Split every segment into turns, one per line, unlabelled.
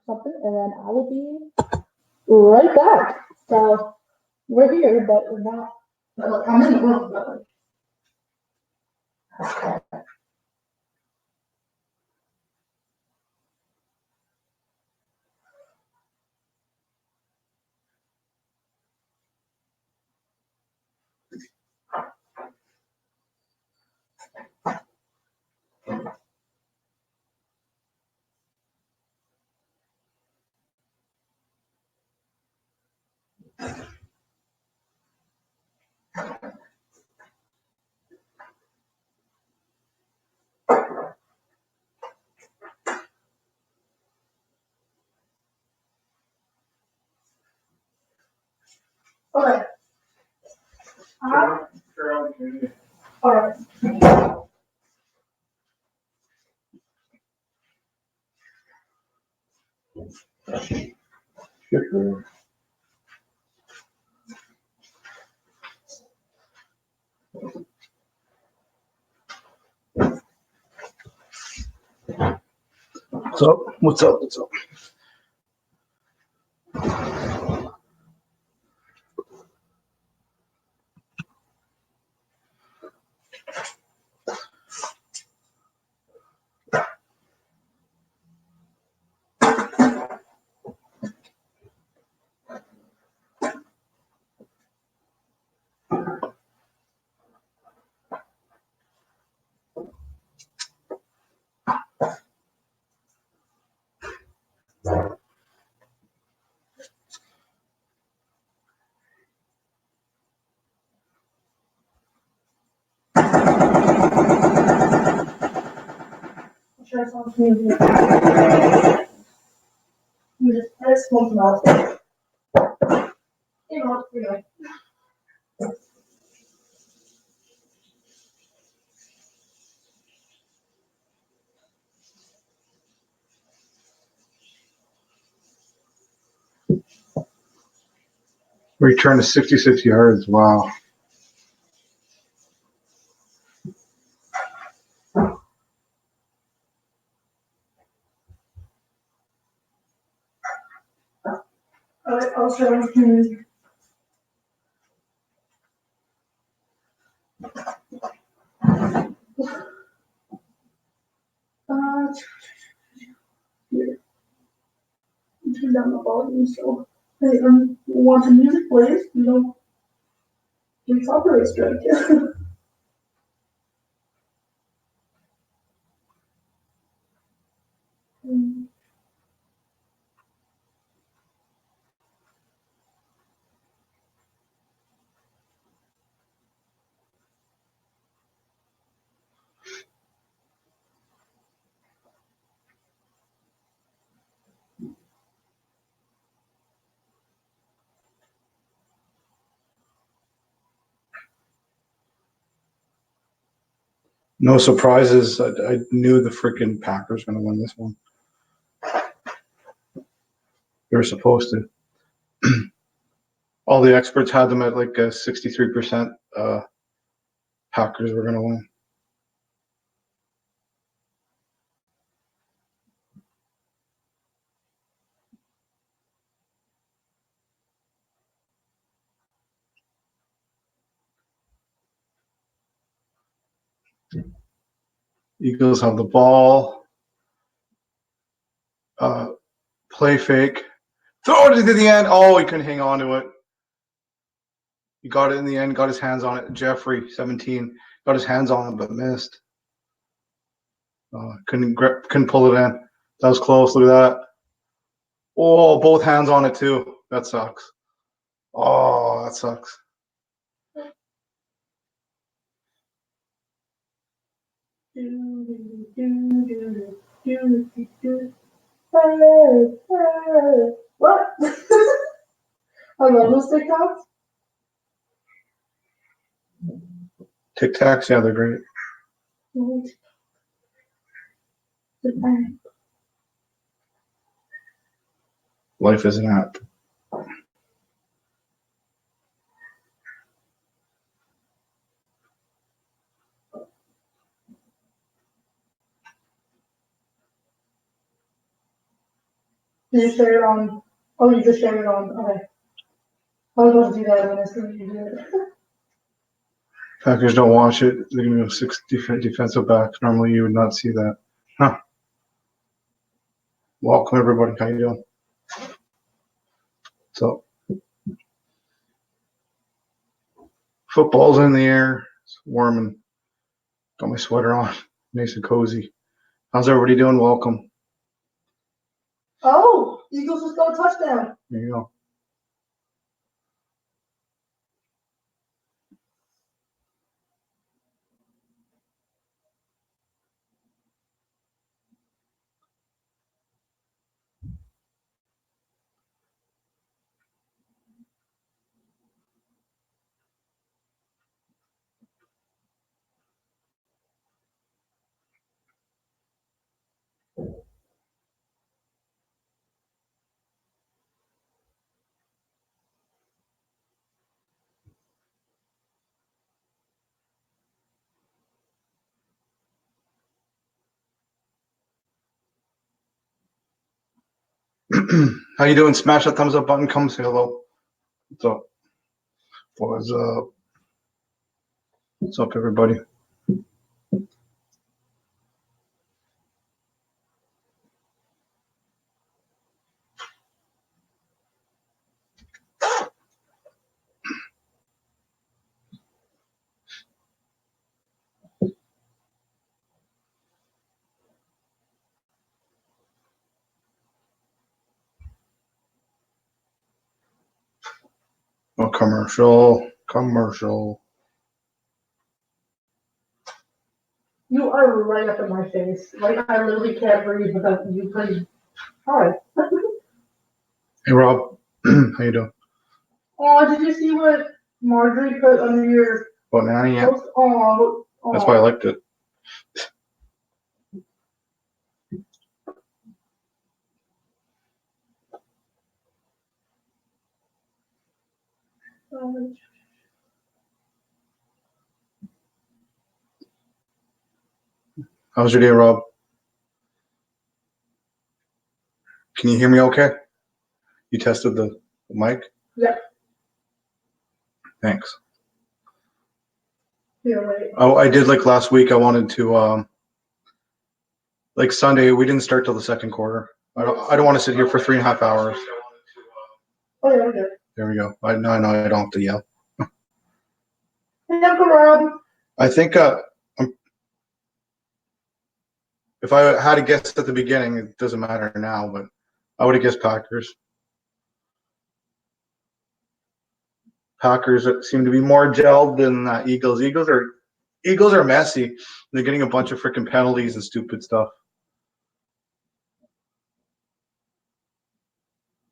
something, and then I will be right back. So we're here, but we're not. Well, I'm in the room, but. Okay. All right.
Sure. What's up? What's up? What's up?
Sure, sounds good. You just press one mouth. You know, anyway.
Return to 66 yards. Wow.
All right, I'll show you. Here. Turn down the volume so. Hey, want some music, please? You know, do copyright strike.
No surprises. I knew the freaking Packers going to win this one. They were supposed to. All the experts had them at like 63%. Packers were going to win. Eagles have the ball. Play fake. Throw it into the end. Oh, he couldn't hang on to it. He got it in the end, got his hands on it. Jeffrey, 17, got his hands on it, but missed. Couldn't pull it in. That was close. Look at that. Oh, both hands on it too. That sucks. Oh, that sucks.
What? I love those TikToks.
Tic Tacs, yeah, they're great. Life is an app.
Did you share it on? Oh, you just shared it on. Okay. I was supposed to do that when I see you do it.
Packers don't watch it. They're going to go 6 defensive backs. Normally, you would not see that. Huh. Welcome, everybody. How you doing? So, football's in the air. It's warm and got my sweater on. Nice and cozy. How's everybody doing? Welcome.
Oh, Eagles just got a touchdown.
There you go. How you doing? Smash that thumbs up button. Come say hello. What's up? What's up? What's up, everybody? Oh, commercial. Commercial.
You are right up in my face. Like, I literally can't breathe without you playing. Hi.
Hey, Rob. How you doing?
Oh, did you see what Marjorie put under your
Banana, yeah.
post? Oh,
That's why I liked it. How's your day, Rob? Can you hear me okay? You tested the mic?
Yeah.
Thanks.
Yeah, right.
Oh, I did like last week. I wanted to, like Sunday, we didn't start till the second quarter. I don't want to sit here for 3.5 hours.
Oh, yeah, okay.
There we go. I know I don't have to yell.
Hey, Uncle Rob.
I think if I had to guess at the beginning, it doesn't matter now, but I would have guessed Packers. Packers seem to be more gelled than Eagles. Eagles are messy. They're getting a bunch of freaking penalties and stupid stuff.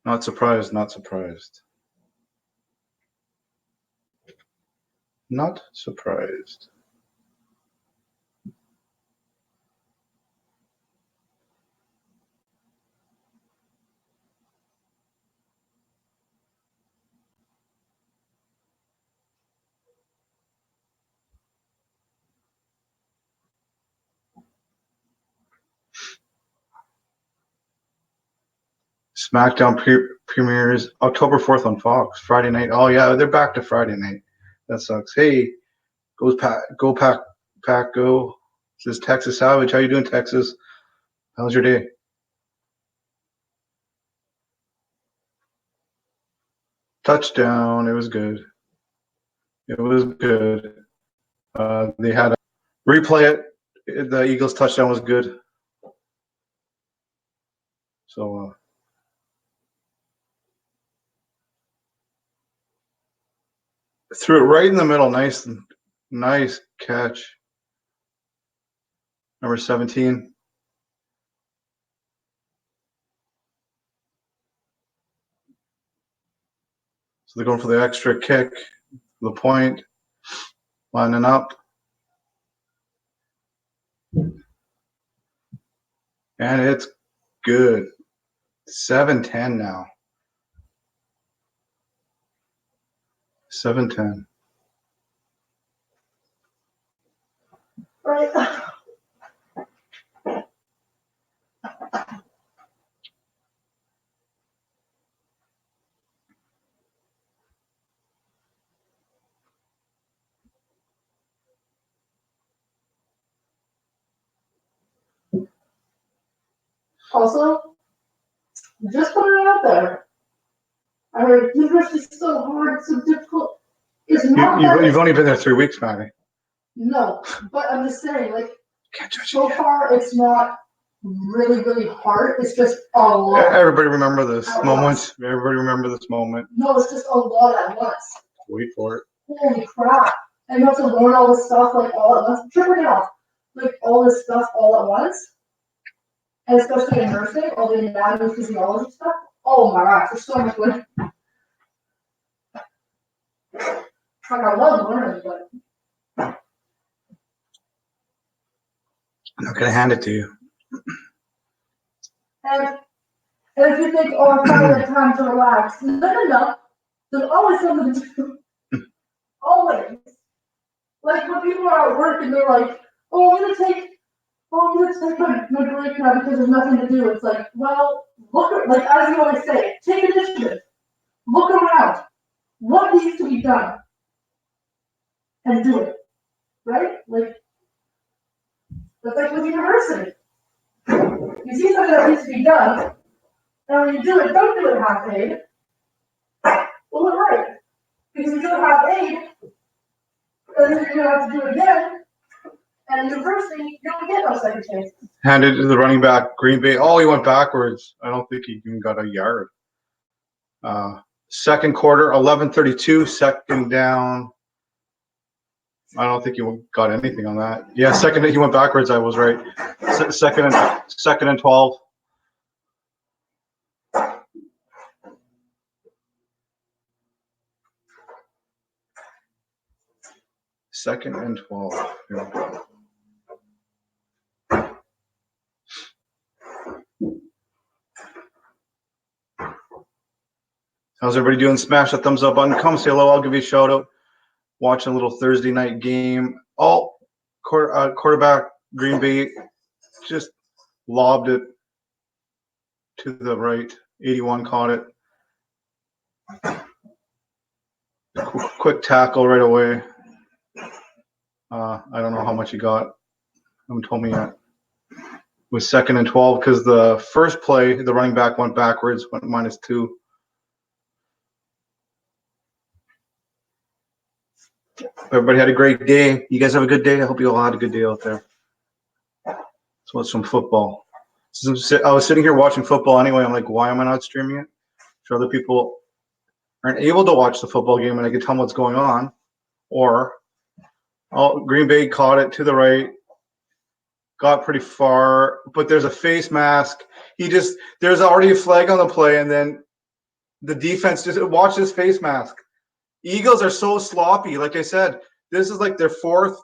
Not surprised. Not surprised. Not surprised. SmackDown premieres October 4th on Fox. Friday night. Oh yeah, they're back to Friday night. That sucks. Hey, go Pack, go. This is Texas Savage. How you doing, Texas? How's your day? Touchdown. It was good. It was good. They had a replay it. The Eagles touchdown was good. So threw it right in the middle. Nice catch. Number 17. So they're going for the extra kick, the point, lining up. And it's good. 7-10 now. 7-10.
Right. Also, just put it out there. I heard university is so hard, it's so difficult. It's not
You've only been there 3 weeks, Maddie.
No, but I'm just saying, like, so far it's not really, really hard. It's just a lot.
Everybody remember this moment. Everybody remember this moment.
No, it's just a lot at once.
Wait for it.
Holy crap. And you have to learn all this stuff, like, all at once. Triple it off. Like, all this stuff all at once. And especially in nursing, all the anatomy, physiology stuff. Oh my gosh, there's so much good. Like, I love learning, but.
I'm not going to hand it to you.
And if you think, oh, I'm having time to relax, no. There's always something to do. Always. Like when people are at work and they're like, oh, I'm gonna take my break now because there's nothing to do. It's like, well, look, like as you always say, take initiative. Look around. What needs to be done? And do it. Right? Like, that's like with university. You see something that needs to be done, and when you do it, don't do it half-paid. Well, it right. Because you do it half-paid, and then you're going to have to do it again, and university, you don't get no second chance.
Handed to the running back, Green Bay. Oh, he went backwards. I don't think he even got a yard. Second quarter, 11:32, second down. I don't think he got anything on that. Yeah, second, he went backwards. I was right. Second and 12. Second and 12. Yeah. How's everybody doing? Smash that thumbs up button. Come say hello. I'll give you a shout out. Watching a little Thursday night game. Oh, quarterback Green Bay just lobbed it to the right. 81 caught it. Quick tackle right away. I don't know how much he got. Haven't told me yet. It was second and 12 because the first play, the running back went backwards, went -2. Everybody had a great day. You guys have a good day? I hope you all had a good day out there. So it's some football. I was sitting here watching football anyway. I'm like, why am I not streaming it? So other people aren't able to watch the football game and I can tell them what's going on. Or, Green Bay caught it to the right, got pretty far, but there's a face mask. There's already a flag on the play, and then the defense just watch this face mask. Eagles are so sloppy. Like I said, this is like their fourth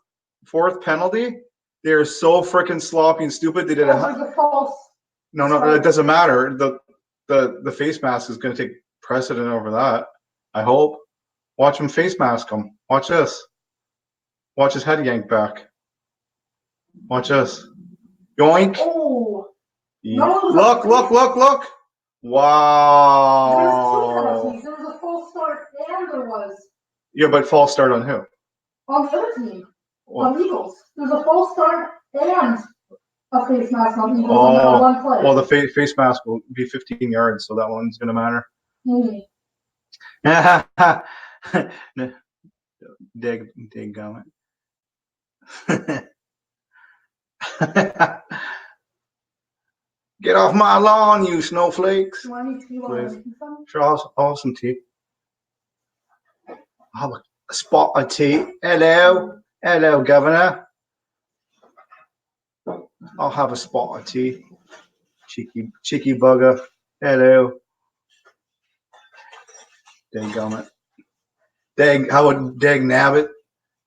penalty. They're so freaking sloppy and stupid. They did a false. No, it doesn't matter. The face mask is going to take precedent over that. I hope. Watch him face mask him. Watch this. Watch his head yank back. Watch this. Yoink.
Oh.
Yeah. Look. Wow.
There was 2 penalties. There was a false start and there was.
Yeah, but false start on who?
On the other team. On Eagles. There's a false start and a face mask on Eagles on that one play.
Well, the face mask will be 15 yards, so that one's going to matter. Dig gummit. Get off my lawn, you snowflakes.
Do I need tea while I'm making some?
Sure, I'll have some tea. I'll have a spot of tea. Hello, Governor. I'll have a spot of tea. Cheeky bugger. Hello. Dadgummit. How about Dag Nabbit?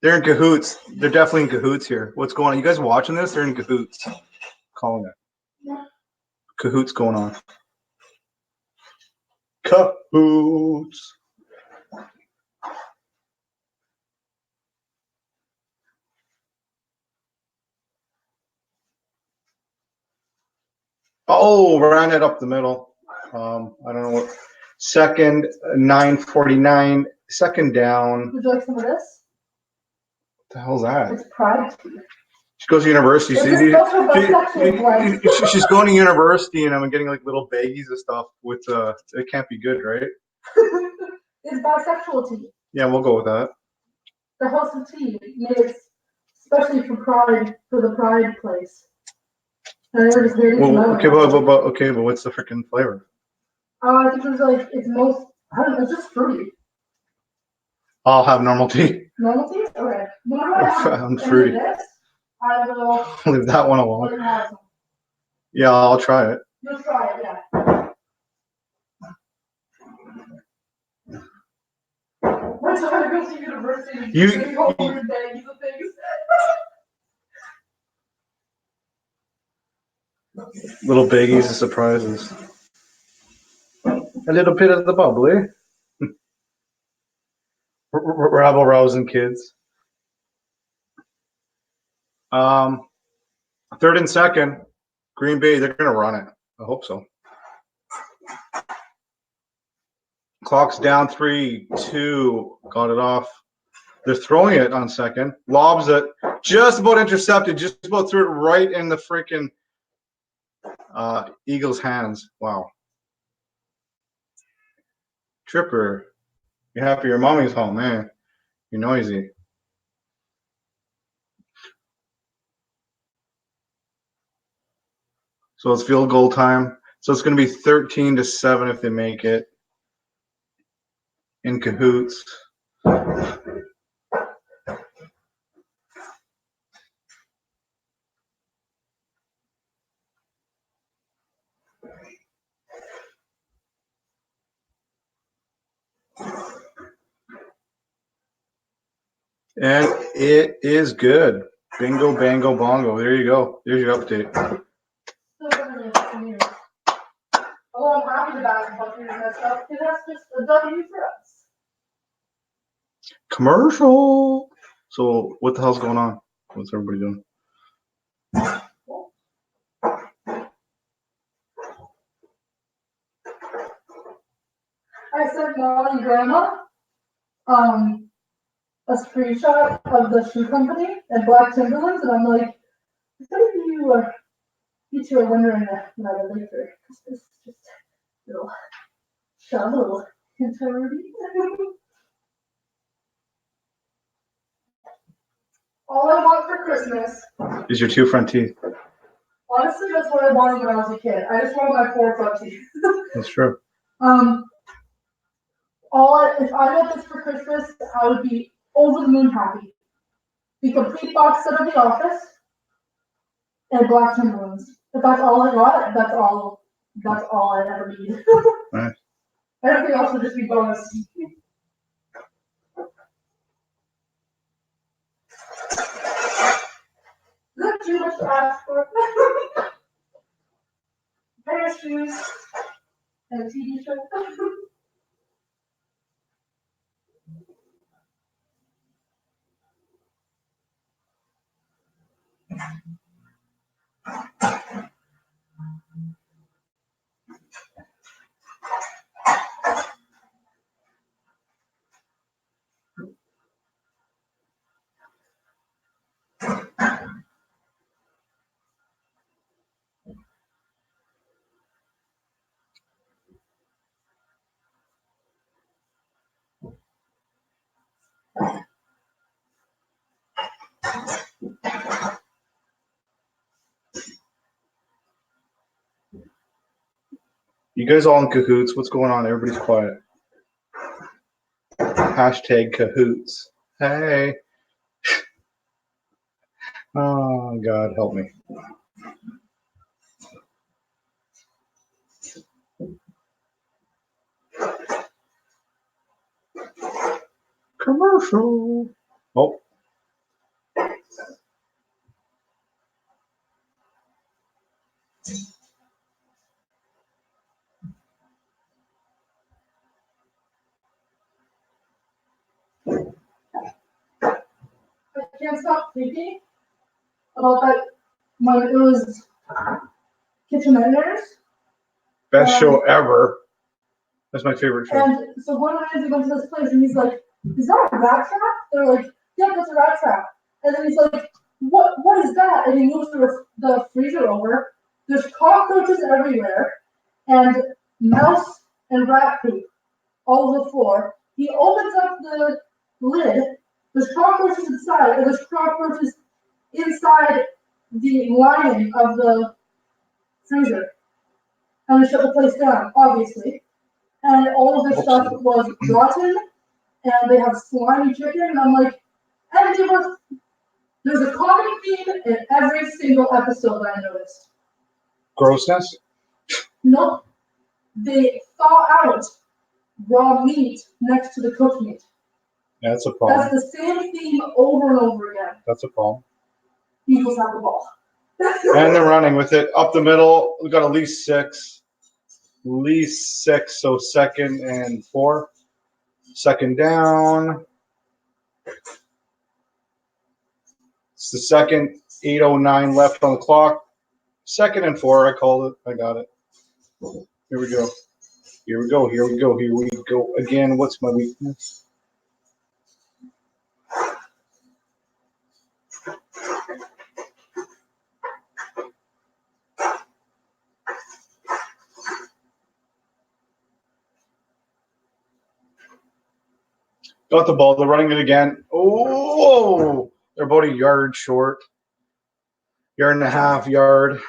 They're in cahoots. They're definitely in cahoots here. What's going on? You guys watching this? They're in cahoots. Calling it.
Yeah.
Cahoots going on. Cahoots. Oh, ran it up the middle. I don't know what. Second, 9:49. Second down.
Would you like some of this?
What the hell's that?
It's pride tea.
She goes to university.
Is this also bisexual flag?
She's going to university, and I'm getting like little baggies of stuff. With it can't be good, right?
It's bisexual tea.
Yeah, we'll go with that.
The house of tea made it especially for Pride, for the Pride place. And they were just hating
Okay, but what's the freaking flavor?
I think it was like it's most. I don't know. It's just fruity.
I'll have normal tea.
Normal tea? Okay. Whenever I have
I'm
any
fruity.
of this, I will
Leave that one alone. Yeah, I'll try it.
You'll try it, yeah. We're trying to go to university.
Little baggies of surprises. A little bit of the bubbly. Rabble rousing kids. 3rd and 2nd, Green Bay, they're going to run it. I hope so. Clock's down 3-2. Got it off. They're throwing it on 2nd. Lobs it. Just about intercepted. Just about threw it right in the freaking Eagles' hands. Wow. Tripper. You're happy your mommy's home, man. You're noisy. So it's field goal time. So it's going to be 13-7 if they make it. In cahoots. And it is good. Bingo, bango, bongo. There you go. There's your update.
Oh, I'm happy the basketball team messed up because that's just a W for us.
Commercial. So what the hell's going on? What's everybody doing?
I sent Mom and Grandma a screenshot of the shoe company and Black Timberlands, and I'm like, if any of you two are wondering what I would like for Christmas, just a little shovel into Ruby. All I want for Christmas
is your 2 front teeth.
Honestly, that's what I wanted when I was a kid. I just wanted my 4 front teeth.
That's true.
If I got this for Christmas, I would be over the moon happy. The complete box set of The Office and Black Timberlands. If that's all I got, that's all I'd ever need.
Right.
Everything else would just be bonus. Is that too much to ask for? A pair of shoes and a TV show.
You guys all in cahoots? What's going on? Everybody's quiet. Hashtag cahoots. Hey. Oh, God, help me. Commercial. Oh.
I can't stop thinking about that when it was Kitchen Nightmares.
Best show ever. That's my favorite show.
And so one night he went to this place and he's like, "Is that a rat trap?" They're like, "Yeah, that's a rat trap." And then he's like, what is that? And he moves the freezer over. There's cockroaches everywhere, and mouse and rat poop all over the floor. He opens up the lid. There's cockroaches inside, and there's cockroaches inside the lining of the freezer. And they shut the place down, obviously. And all of this stuff was rotten, and they have slimy chicken, and I'm like, and there's a common theme in every single episode that I noticed.
Grossness?
Nope. They thaw out raw meat next to the cooked meat.
That's a problem.
That's the same theme over and over again.
That's a problem.
Eagles have the ball.
And they're running with it up the middle. We've got at least six. So 2nd and 4. 2nd down. It's the second, 8:09 left on the clock. 2nd and 4, I called it. I got it. Here we go. Here we go. Here we go. Here we go. Again, what's my weakness? Got the ball. They're running it again. Oh, they're about a yard short. Yard and a half yard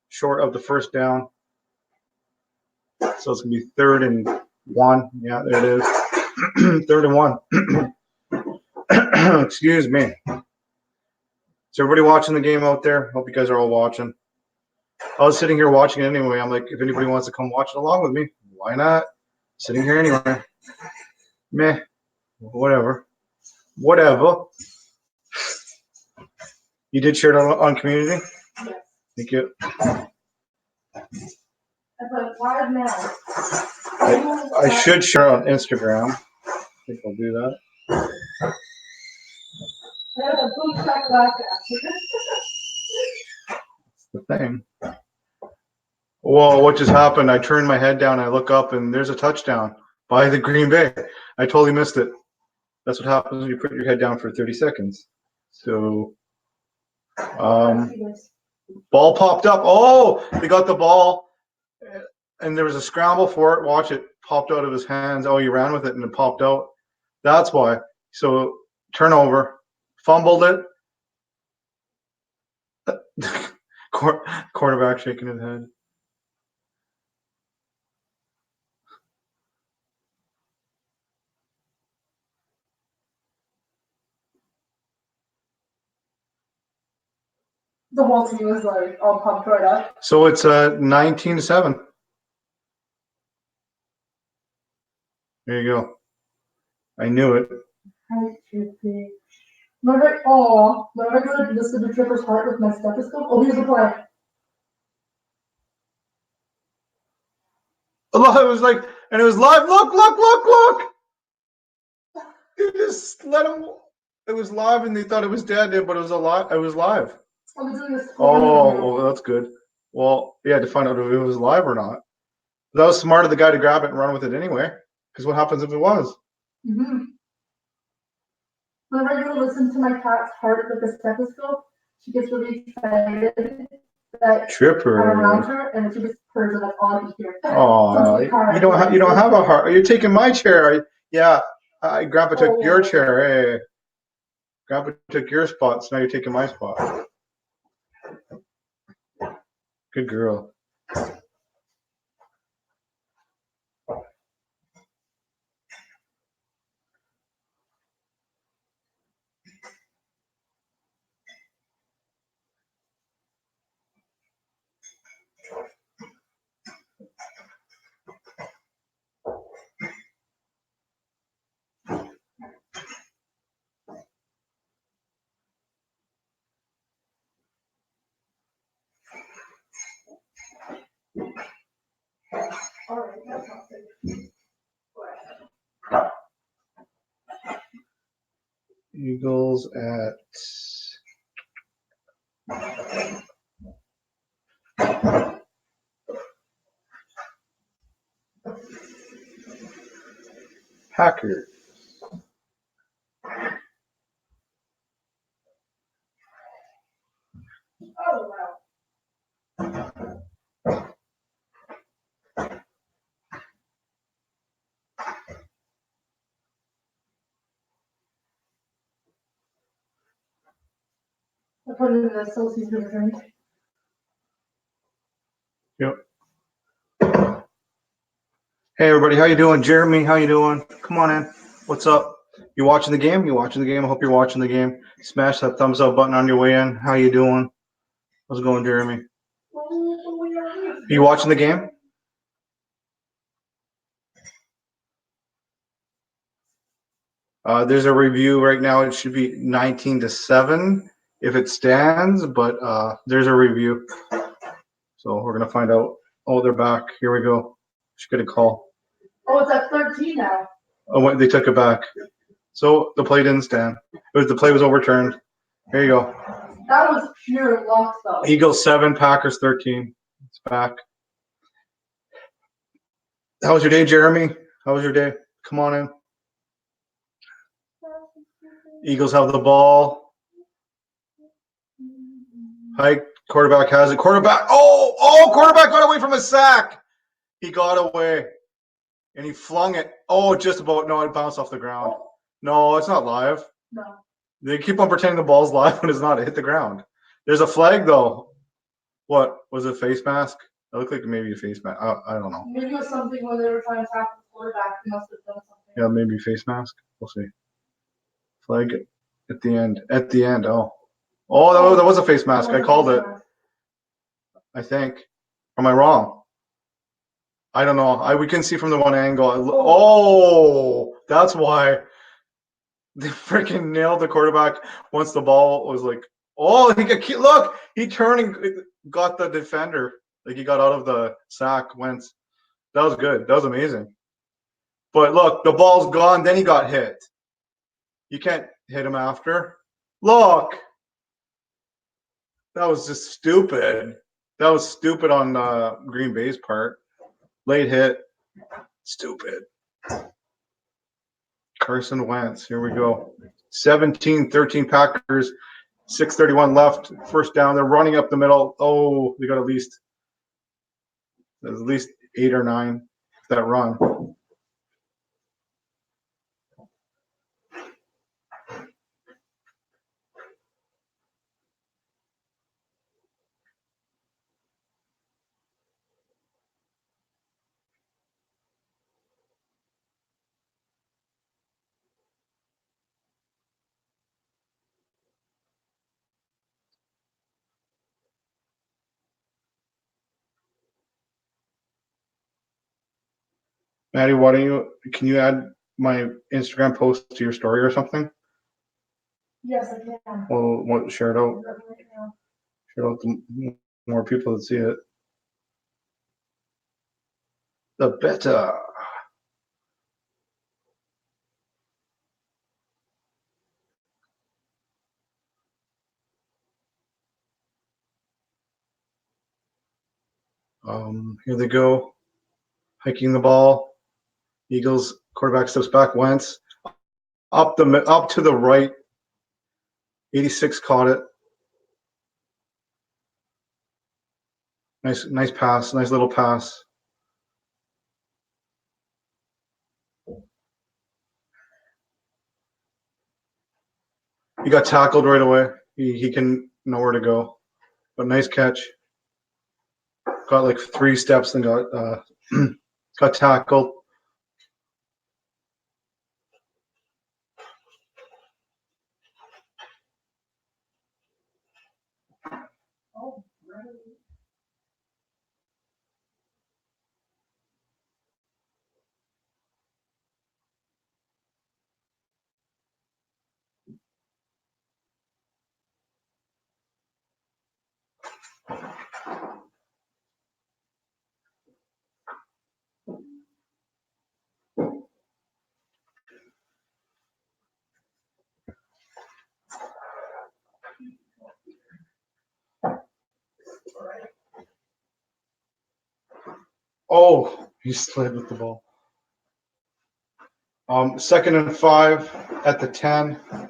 short of the first down. So it's going to be 3rd and 1. Yeah, there it is. 3rd and 1. Excuse me. Is everybody watching the game out there? Hope you guys are all watching. I was sitting here watching it anyway. I'm like, if anybody wants to come watch it along with me, why not? Sitting here anyway. Meh. Whatever. You did share it on community?
Yes.
Thank you.
It's like, why now?
I should share it on Instagram. I think I'll do that.
There's a boom check like
The thing. Whoa, what just happened? I turned my head down, I look up, and there's a touchdown by the Green Bay. I totally missed it. That's what happens when you put your head down for 30 seconds. So, ball popped up. Oh, they got the ball, and there was a scramble for it. Watch it. Popped out of his hands. Oh, he ran with it, and it popped out. That's why. So, turnover. Fumbled it. Quarterback shaking his head.
The whole team was like all pumped right up.
So it's 19-7. There you go. I knew it.
Hi, Chippy. Whenever I go to listen to Tripper's heart with my stethoscope, oh, here's the play.
It was like, and it was live. Look! You just let him. It was live, and they thought it was dead, but it was alive. It was live. Oh, well, that's good. Well, yeah, to find out if it was live or not. That was smart of the guy to grab it and run with it anyway. Because what happens if it was?
Mm-hmm. Whenever I go to listen to my cat's heart with the stethoscope, she gets really excited that
Tripper.
I'm around her, and she just purrs, and that's all I can hear.
Oh, you don't have a heart. You're taking my chair. Yeah, Grandpa took your chair. Hey, Grandpa took your spot, so now you're taking my spot. Good girl.
All right, that's not good.
Eagles at Packers.
I put it in the Celsius drink.
Yep. Hey everybody, how you doing? Jeremy, how you doing? Come on in. What's up? You watching the game? You watching the game? I hope you're watching the game. Smash that thumbs up button on your way in. How you doing? How's it going, Jeremy? Are you watching the game? There's a review right now. It should be 19-7 if it stands, but there's a review. So we're gonna find out. Oh, they're back. Here we go. Should get a call.
Oh, it's at 13 now.
Oh, wait, they took it back. So the play didn't stand. The play was overturned. Here you go.
That was pure luck, though.
Eagles 7, Packers 13. It's back. How was your day, Jeremy? How was your day? Come on in. Eagles have the ball. Hike. Quarterback has it. Quarterback. Oh, quarterback got away from a sack. He got away. And he flung it. Oh, just about. No, it bounced off the ground. No, it's not live.
No.
They keep on pretending the ball's live when it's not. It hit the ground. There's a flag, though. What? Was it a face mask? It looked like maybe a face mask. I don't know.
Maybe it was something when they were trying to tap the quarterback. They must have done something.
Yeah, maybe face mask. We'll see. Flag at the end. At the end. Oh, that was a face mask. I called it. I think. Am I wrong? I don't know. We can see from the one angle. Oh, that's why they freaking nailed the quarterback once the ball was like. Oh, look. He turned and got the defender. Like he got out of the sack. Wentz. That was good. That was amazing. But look, the ball's gone. Then he got hit. You can't hit him after. Look. That was just stupid. That was stupid on Green Bay's part. Late hit. Stupid. Carson Wentz. Here we go. 17-13 Packers. 6:31 left. First down. They're running up the middle. Oh, they got at least 8 or 9 that run. Maddie, can you add my Instagram post to your story or something?
Yes, I can.
Well, share it out. Share it out to more people that see it. The better. Here they go. Hiking the ball. Eagles quarterback steps back. Wentz up to the right. 86 caught it. Nice pass. Nice little pass. He got tackled right away. He can know where to go. But nice catch. Got like 3 steps and got tackled.
Oh, really?
Oh, he slid with the ball. 2nd and 5 at the 10. They're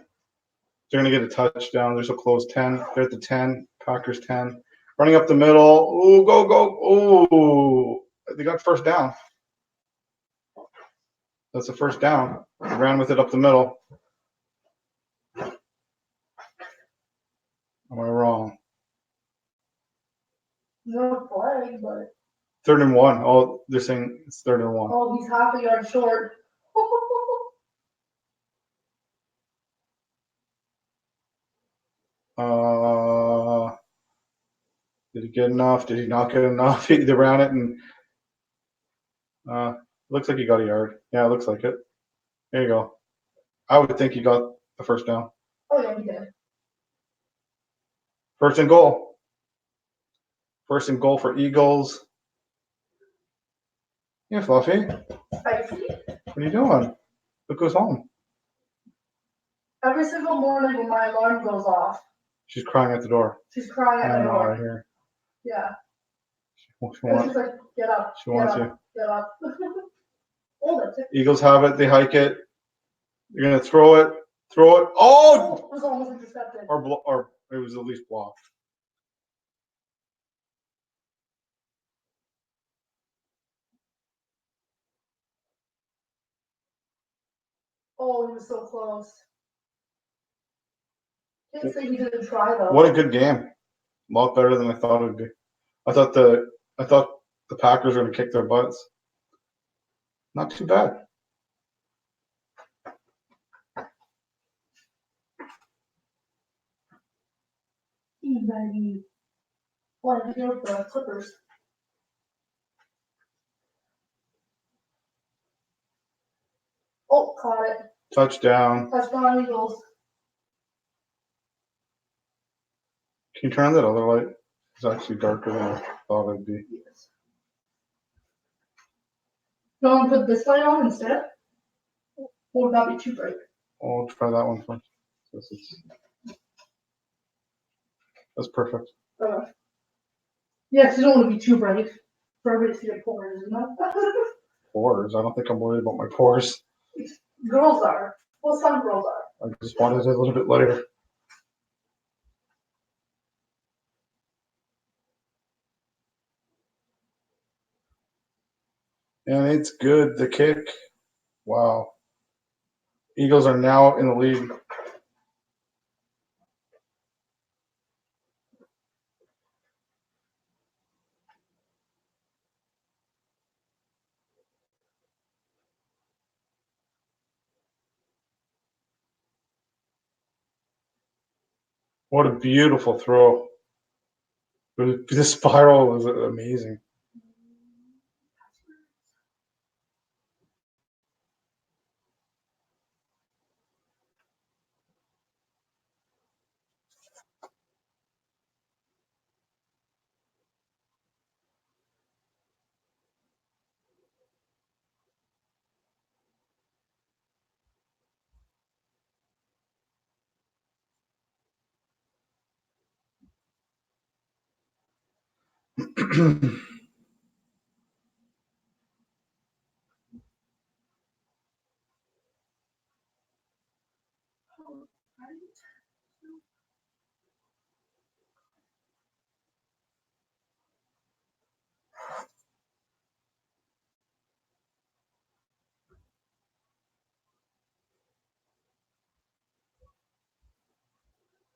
going to get a touchdown. They're so close. 10. They're at the 10. Packers 10. Running up the middle. Ooh, go. Ooh. They got first down. That's a first down. They ran with it up the middle. Am I wrong?
No flag, but
3rd and 1. Oh, they're saying it's 3rd and 1.
oh, he's half a yard short.
Did he get enough? Did he not get enough? They ran it and looks like he got a yard. Yeah, it looks like it. There you go. I would think he got the first down.
Oh yeah, he did.
1st and goal. 1st and goal for Eagles. Yeah, Fluffy.
Spicy.
What are you doing? Look who's home.
Every single morning when my alarm goes off,
She's crying at the door.
she's crying at
I
my
know, I
door.
hear.
Yeah.
She
And
wants,
she's like, get up.
she wants
get
you.
up, Get up. Hold it.
Eagles have it. They hike it. They're gonna throw it. Throw it. Oh!
It was almost intercepted.
Or it was at least blocked.
Oh, he was so close. Can't say he didn't try though.
What a good game. A lot better than I thought it would be. I thought the Packers were gonna kick their butts. Not too bad.
Baby. Why did you the Clippers? Oh, caught it.
Touchdown.
Touchdown Eagles.
Can you turn on that other light? It's actually darker than I thought it'd be.
Yes. You want to put this light on instead? Or would that be too bright?
Oh, let's try that one first. That's perfect.
Yes, you don't want to be too bright for everybody to see your pores, you know?
Pores? I don't think I'm worried about my pores.
Girls are. Well, some girls are.
I just wanted it a little bit lighter. And it's good. The kick. Wow. Eagles are now in the lead. What a beautiful throw. The spiral was amazing.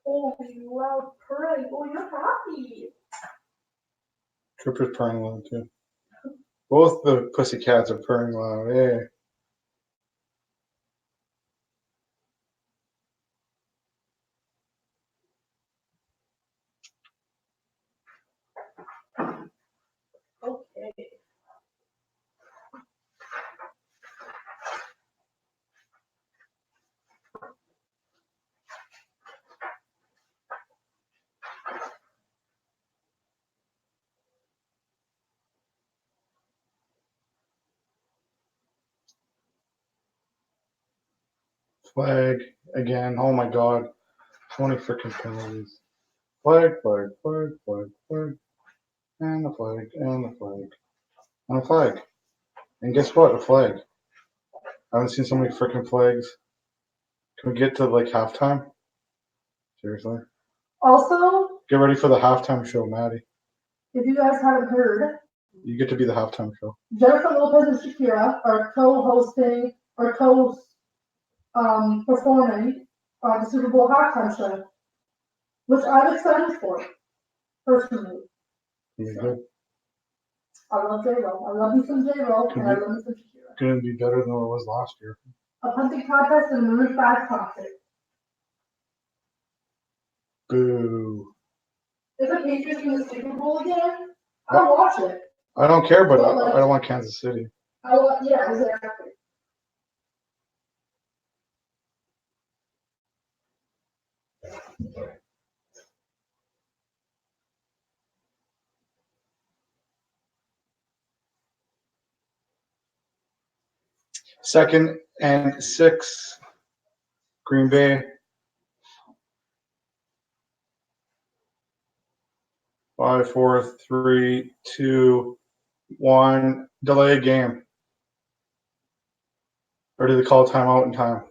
Oh, you loud purring. Oh, you're happy.
Tripper's purring loud too. Both the pussycats are purring loud. Hey.
Okay.
Flag again. Oh my god. 20 freaking penalties. Flag, flag, flag, flag, flag. And the flag, and the flag. And a flag. And guess what? A flag. I haven't seen so many freaking flags. Can we get to like halftime? Seriously?
Also,
Get ready for the halftime show, Maddie.
if you guys haven't heard,
You get to be the halftime show.
Jennifer Lopez and Shakira are co-hosting or performing the Super Bowl halftime show. which I'm excited for, personally.
You're good.
I love J-Lo. I love me some J-Lo, and I love me some Shakira.
Gonna be better than what it was last year.
A punting contest and a Maroon 5 concert.
Boo.
If the Patriots win the Super Bowl again, I'll watch it.
I don't care, but I don't want Kansas City.
Yeah, exactly.
Second and 6, Green Bay. 5, 4, 3, 2, 1. Delay game. Or did they call a timeout in time?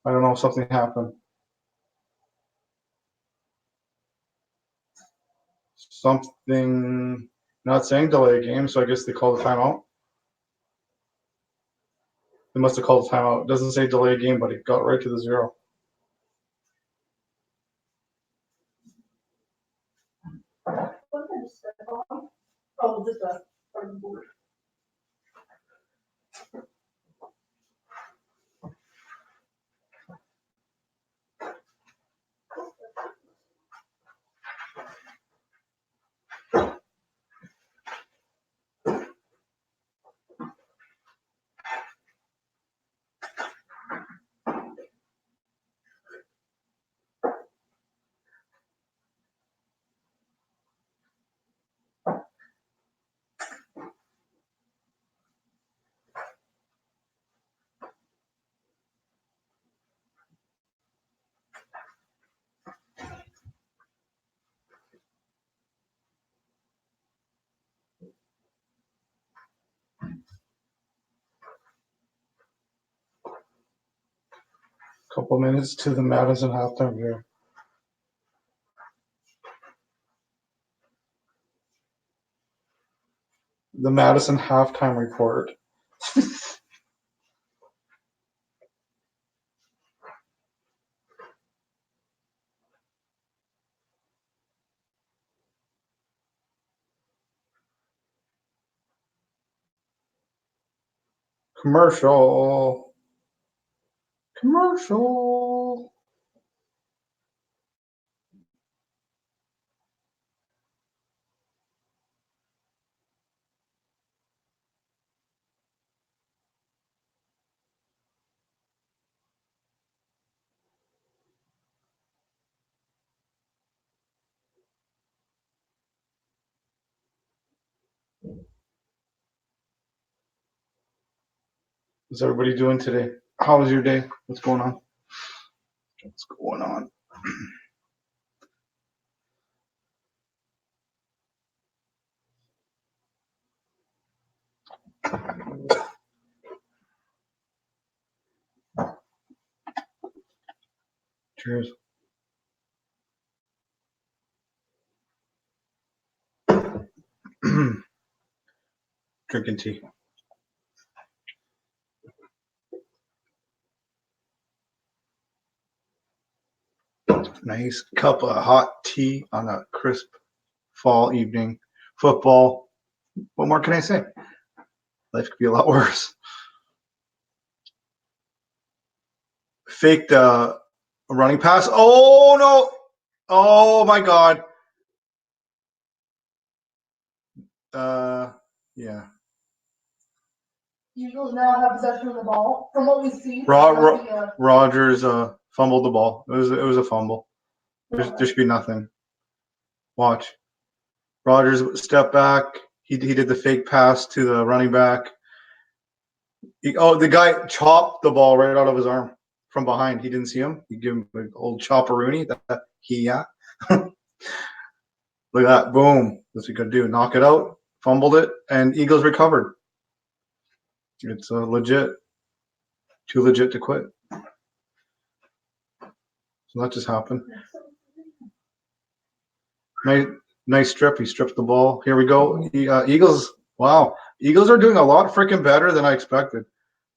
I don't know if something happened. Something not saying delay game, so I guess they called a timeout. They must have called a timeout. It doesn't say delay game, but it got right to the 0.
What did I just step on? Oh, just a board.
Couple minutes to the Madison halftime here. The Madison halftime report. Commercial. Commercial. What's everybody doing today? How was your day? What's going on? What's going on? Cheers. Drinking tea. Nice cup of hot tea on a crisp fall evening. Football. What more can I say? Life could be a lot worse. Faked a running pass. Oh no! Oh my God. Yeah.
Eagles now have possession of the ball. From what we see,
Rogers fumbled the ball. It was a fumble. There should be nothing. Watch. Rogers stepped back. He did the fake pass to the running back. The guy chopped the ball right out of his arm from behind. He didn't see him. He gave him an old chopperoonie. Look at that. Boom. What's he going to do? Knock it out? Fumbled it. And Eagles recovered. It's legit. Too legit to quit. So that just happened. Nice strip. He stripped the ball. Here we go. Eagles. Wow. Eagles are doing a lot freaking better than I expected.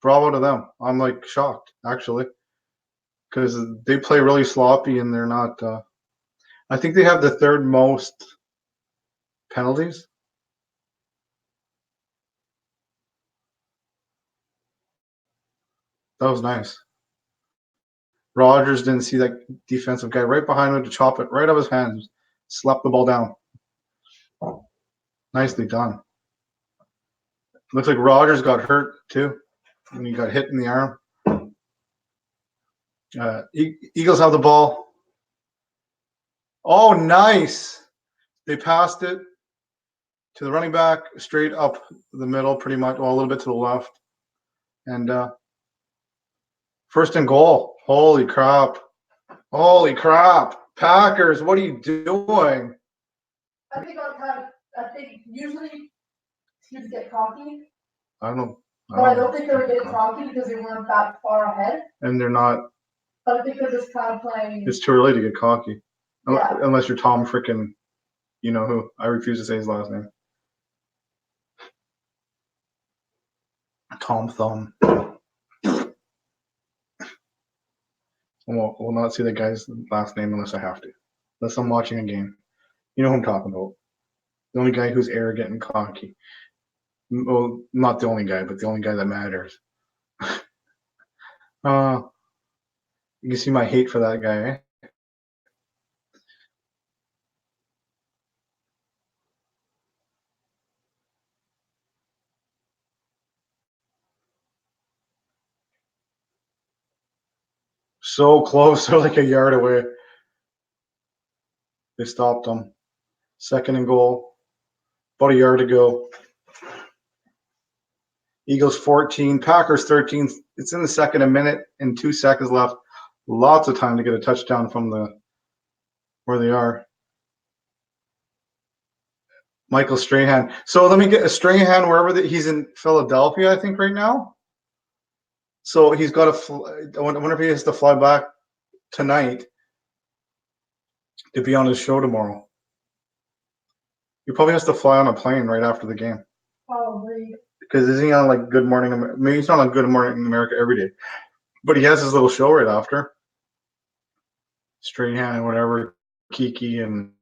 Bravo to them. I'm like shocked, actually. Because they play really sloppy and they're not I think they have the third most penalties. That was nice. Rogers didn't see that defensive guy right behind him to chop it right out of his hands. Slapped the ball down. Nicely done. Looks like Rogers got hurt too when he got hit in the arm. Eagles have the ball. Oh, nice. They passed it to the running back, straight up the middle, pretty much, well, a little bit to the left. And first and goal. Holy crap. Holy crap. Packers, what are you doing?
I think usually teams get cocky.
I don't know.
But I don't think they were getting cocky because they weren't that far ahead.
And they're not.
But I think they're just kind of playing.
It's too early to get cocky.
Yeah.
Unless you're Tom frickin', you know who. I refuse to say his last name. Tom Thumb. We'll not say the guy's last name unless I have to. Unless I'm watching a game. You know who I'm talking about. The only guy who's arrogant and cocky. Well, not the only guy, but the only guy that matters. You can see my hate for that guy, eh? So close. They're like a yard away. They stopped them. Second and goal. About a yard to go. Eagles 14, Packers 13. It's in the second, a minute and 2 seconds left. Lots of time to get a touchdown from where they are. Michael Strahan. So let me get a Strahan wherever he's in Philadelphia, I think, right now. So he's got I wonder if he has to fly back tonight to be on his show tomorrow. He probably has to fly on a plane right after the game.
Probably.
Because isn't he on like Good Morning America? Maybe he's not on Good Morning America every day. But he has his little show right after. Strahan and whatever, Kiki and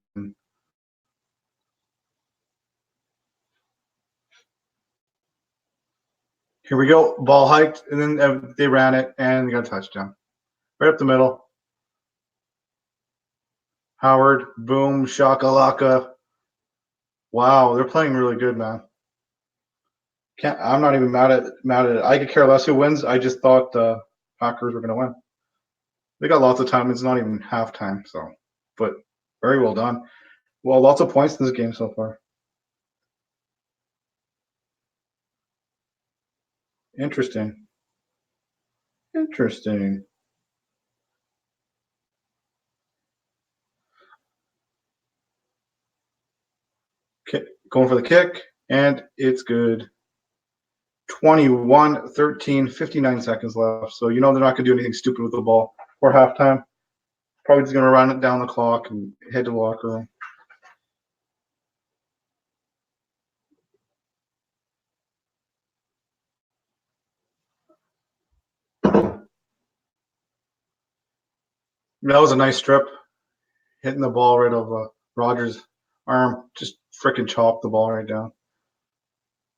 here we go. Ball hiked, and then they ran it, and they got a touchdown. Right up the middle. Howard, boom, shakalaka. Wow, they're playing really good, man. I'm not even mad at it. I could care less who wins. I just thought the Packers were going to win. They got lots of time. It's not even halftime, so. But very well done. Well, lots of points in this game so far. Interesting. Interesting. Okay, going for the kick, and it's good. 21-13, 59 seconds left. So you know they're not going to do anything stupid with the ball for halftime. Probably just going to run it down the clock and head to the locker room. That was a nice strip. Hitting the ball right over Rogers' arm. Just freaking chopped the ball right down.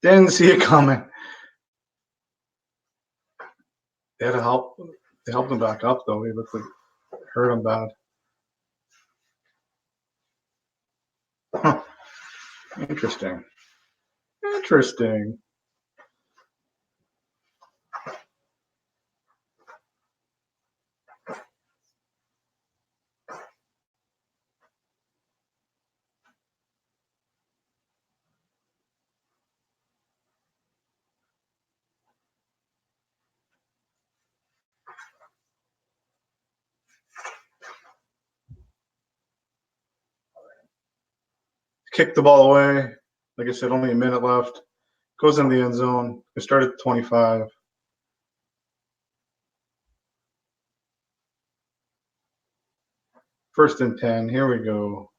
Didn't see it coming. They had to help. They helped him back up, though. He looked like it hurt him bad. Huh. Interesting. Interesting. Kicked the ball away. Like I said, only a minute left. Goes in the end zone. It started at 25. First and 10. Here we go.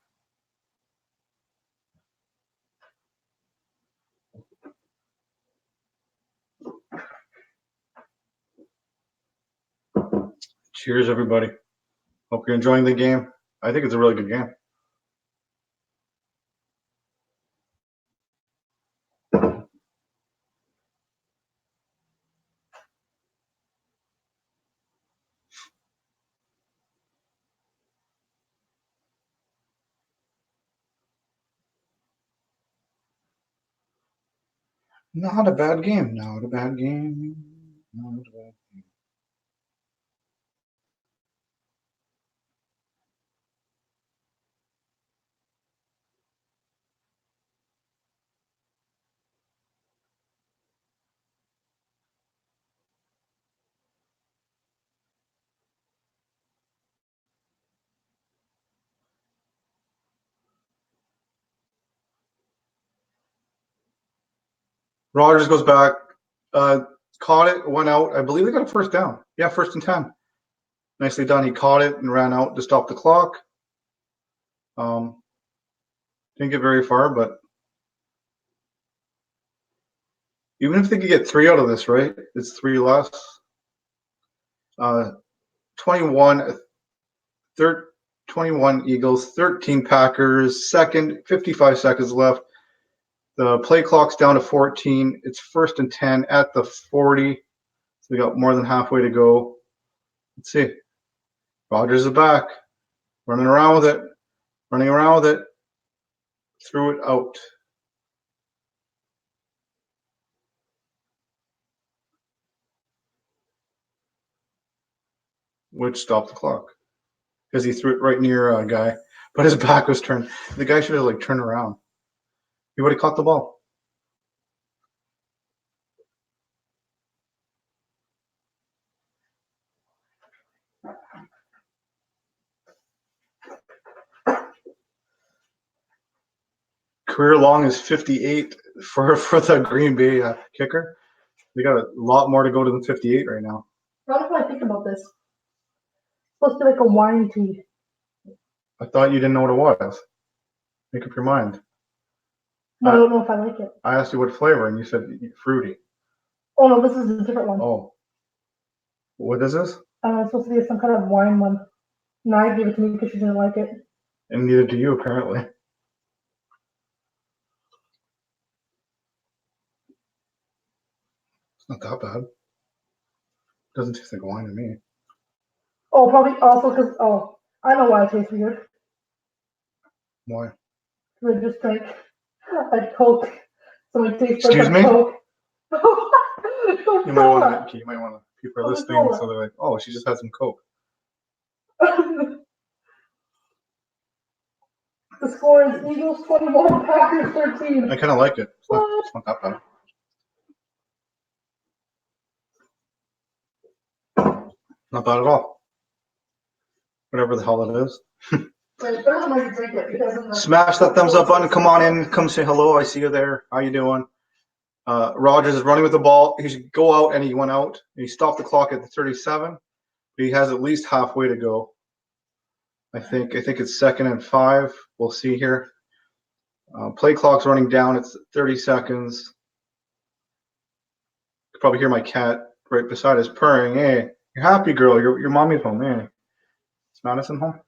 Cheers, everybody. Hope you're enjoying the game. I think it's a really good game. Not a bad game. Not a bad game. Not a bad game. Rogers goes back, caught it, went out. I believe they got a first down. Yeah, 1st and 10. Nicely done. He caught it and ran out to stop the clock. Didn't get very far, but even if they could get 3 out of this, right? It's 3 less. 21, 21 Eagles, 13 Packers. Second, 55 seconds left. The play clock's down to 14. It's 1st and 10 at the 40. So we got more than halfway to go. Let's see. Rogers is back. Running around with it. Running around with it. Threw it out. Which stopped the clock. Because he threw it right near a guy. But his back was turned. The guy should have turned around. He would have caught the ball. Career long is 58 for the Green Bay kicker. They got a lot more to go to than 58 right now.
How do I think about this? It's supposed to be like a wine tea.
I thought you didn't know what it was. Make up your mind.
No, I don't know if I like it.
I asked you what flavor, and you said fruity.
Oh no, this is a different one.
Oh. What is this?
It's supposed to be some kind of wine one. Naya gave it to me because she didn't like it.
And neither do you, apparently. It's not that bad. Doesn't taste like wine to me.
Oh, probably also because, I know why it tastes weird.
Why?
Because I just drank a Coke. So it tastes
Excuse
like a
me?
Coke.
You might want to. People are listening, so they're like, "Oh, she just had some Coke."
The score is Eagles 21, Packers 13.
I kind of like it. It's not that bad. Not bad at all. Whatever the hell it is. Smash that thumbs up button. Come on in. Come say hello. I see you there. How you doing? Rogers is running with the ball. He should go out, and he went out. He stopped the clock at the 37. He has at least halfway to go. I think it's 2nd and 5. We'll see here. Play clock's running down. It's 30 seconds. You can probably hear my cat right beside us purring. Hey, you're happy, girl. Your mommy's home. Hey, is Madison home?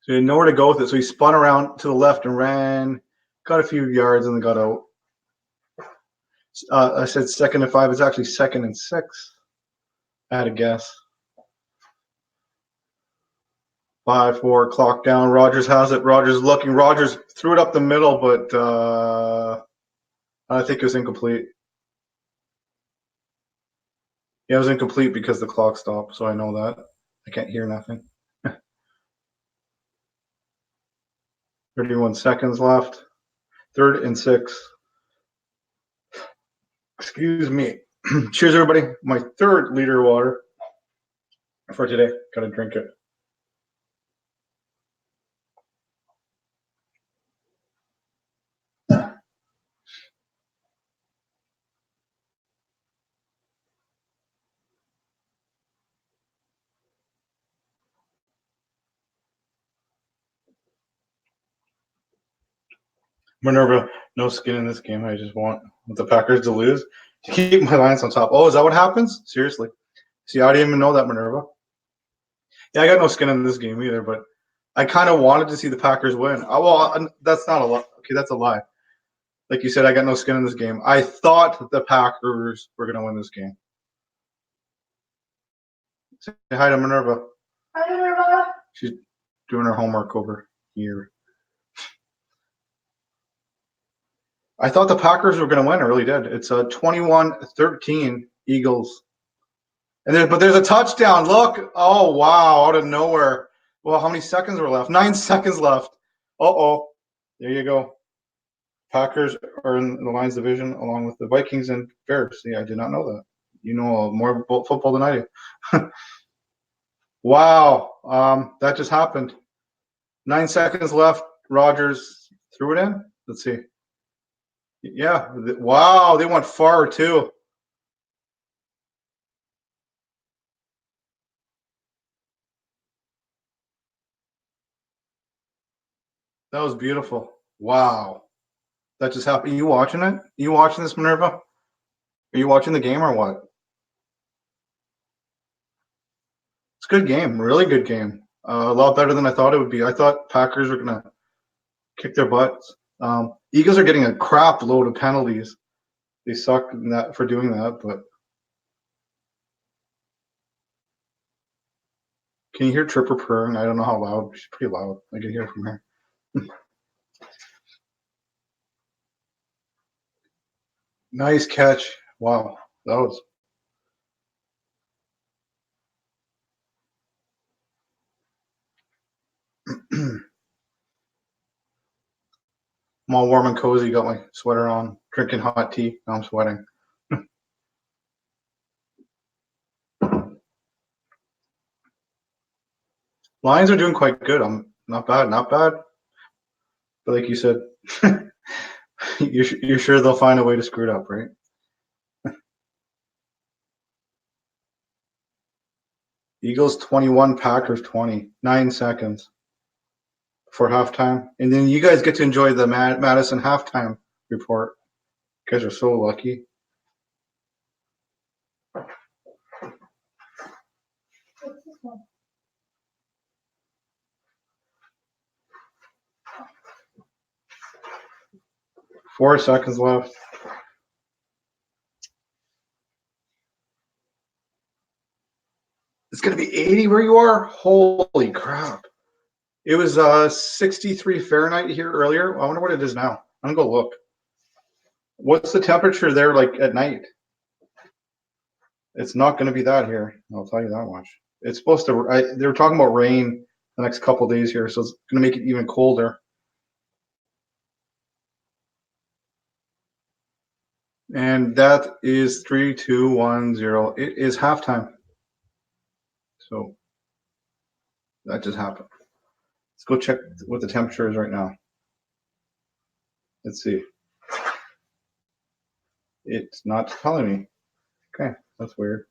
So he had nowhere to go with it. So he spun around to the left and ran, got a few yards, and then got out. I said 2nd and 5. It's actually 2nd and 6. I had a guess. 5, 4, clock down. Rogers has it. Rogers looking. Rogers threw it up the middle, but I think it was incomplete. Yeah, it was incomplete because the clock stopped, so I know that. I can't hear nothing. 31 seconds left. 3rd and 6. Excuse me. Cheers, everybody. My 3rd liter of water for today. Gotta drink it. Minerva, no skin in this game. I just want the Packers to lose to keep my Lions on top. Oh, is that what happens? Seriously? See, I didn't even know that, Minerva. Yeah, I got no skin in this game either, but I kind of wanted to see the Packers win. Oh, well, that's not a lie. Okay, that's a lie. Like you said, I got no skin in this game. I thought the Packers were going to win this game. Say hi to Minerva.
Hi, Minerva.
She's doing her homework over here. I thought the Packers were going to win. I really did. It's a 21-13 Eagles. But there's a touchdown. Look. Oh, wow. Out of nowhere. Well, how many seconds were left? 9 seconds left. Uh-oh. There you go. Packers are in the Lions division along with the Vikings and Bears. See, I did not know that. You know more about football than I do. Wow. That just happened. 9 seconds left. Rodgers threw it in. Let's see. Yeah. Wow. They went far, too. That was beautiful. Wow. That just happened. You watching it? You watching this, Minerva? Are you watching the game or what? It's a good game. Really good game. A lot better than I thought it would be. I thought Packers were going to kick their butts. Eagles are getting a crap load of penalties. They suck for doing that, but can you hear Tripper purring? I don't know how loud. She's pretty loud. I can hear it from here. Nice catch. Wow. That was. I'm all warm and cozy. Got my sweater on. Drinking hot tea. Now I'm sweating. Lions are doing quite good. I'm not bad. Not bad. But like you said, you're sure they'll find a way to screw it up, right? Eagles 21, Packers 20. 9 seconds for halftime. And then you guys get to enjoy the Madison halftime report. You guys are so lucky.
What's this one?
4 seconds left. It's going to be 80 where you are? Holy crap. It was 63 Fahrenheit here earlier. I wonder what it is now. I'm going to go look. What's the temperature there like at night? It's not going to be that here. I'll tell you that much. It's supposed to, they were talking about rain the next couple days here, so it's going to make it even colder. And that is 3, 2, 1, 0. It is halftime. So that just happened. Let's go check what the temperature is right now. Let's see. It's not telling me. Okay, that's weird.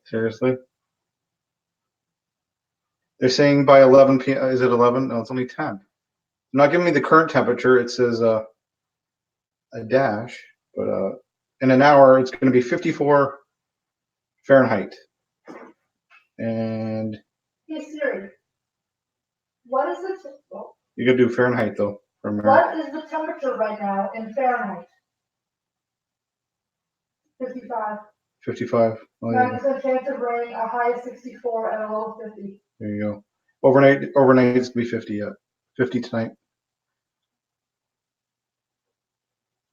Seriously? They're saying by 11 p.m. Is it 11? No, it's only 10. They're not giving me the current temperature. It says a dash, but in an hour it's going to be 54 Fahrenheit. And
Hey Siri, what is it?
you got to do Fahrenheit though.
What is the temperature right now in Fahrenheit? 55.
55. Oh,
9% chance of rain, a high of 64 and a low of 50.
there you go. Overnight it's going to be 50 yet. 50 tonight.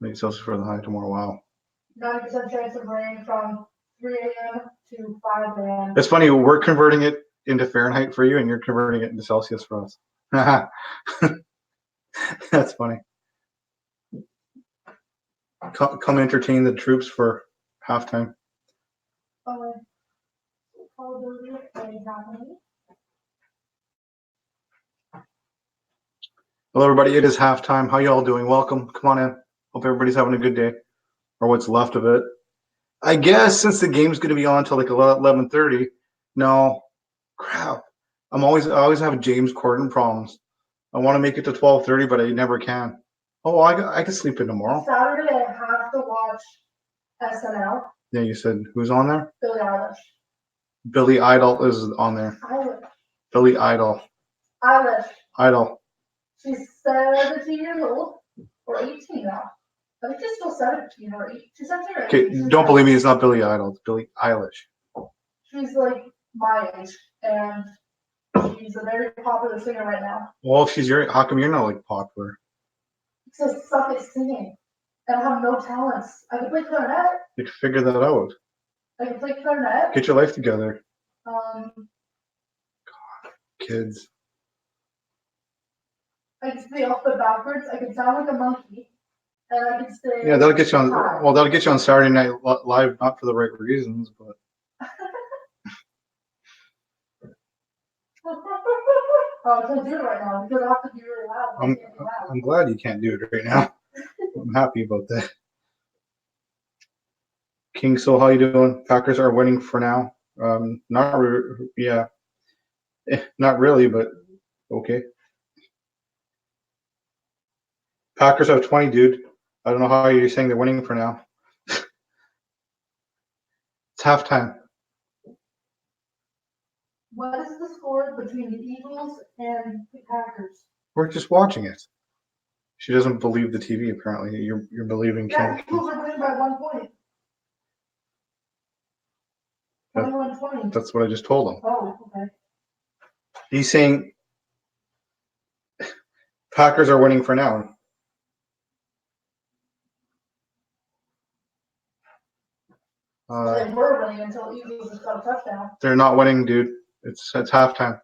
Maybe Celsius for the high tomorrow. Wow.
90% chance of rain from 3 a.m. to 5 a.m.
It's funny. We're converting it into Fahrenheit for you, and you're converting it into Celsius for us. That's funny. Come entertain the troops for halftime. Hello, everybody. It is halftime. How y'all doing? Welcome. Come on in. Hope everybody's having a good day, or what's left of it. I guess since the game's going to be on until like 11:30. No, crap. I always have James Corden problems. I want to make it to 12:30, but I never can. Oh, I can sleep in tomorrow.
Saturday, I have to watch SNL.
Yeah, you said who's on there?
Billie Eilish.
Billy Idol is on there.
Eilish.
Billy Idol.
Eilish.
Idol.
She's 17 years old, or 18 now. I think she's still 17 or 18. She's 17 or 18.
Okay, don't believe me. It's not Billy Idol. It's Billie Eilish.
She's like my age, and she's a very popular singer right now.
Well, if she's how come you're not like popular?
to suck at singing. And I have no talents. I can play clarinet.
You can figure that out.
I can play clarinet.
Get your life together,
Um,
kids.
I can say alphabet backwards. I can sound like a monkey. And I can say.
Yeah, that'll get you on.
hi.
Well, that'll get you on Saturday Night Live, not for the right reasons, but.
Oh, I can't do it right now because I have to be really loud. I can't be loud.
I'm glad you can't do it right now. I'm happy about that. King, so how you doing? Packers are winning for now. Yeah, not really, but okay. Packers have 20, dude. I don't know how you're saying they're winning for now. It's halftime.
What is the score between the Eagles and the Packers?
We're just watching it. She doesn't believe the TV. Apparently, you're believing
Yeah,
King.
Eagles are winning by 1 point. 21-20.
That's what I just told him.
Oh, okay.
He's saying Packers are winning for now.
They were winning until Eagles just got a touchdown.
They're not winning, dude. It's halftime.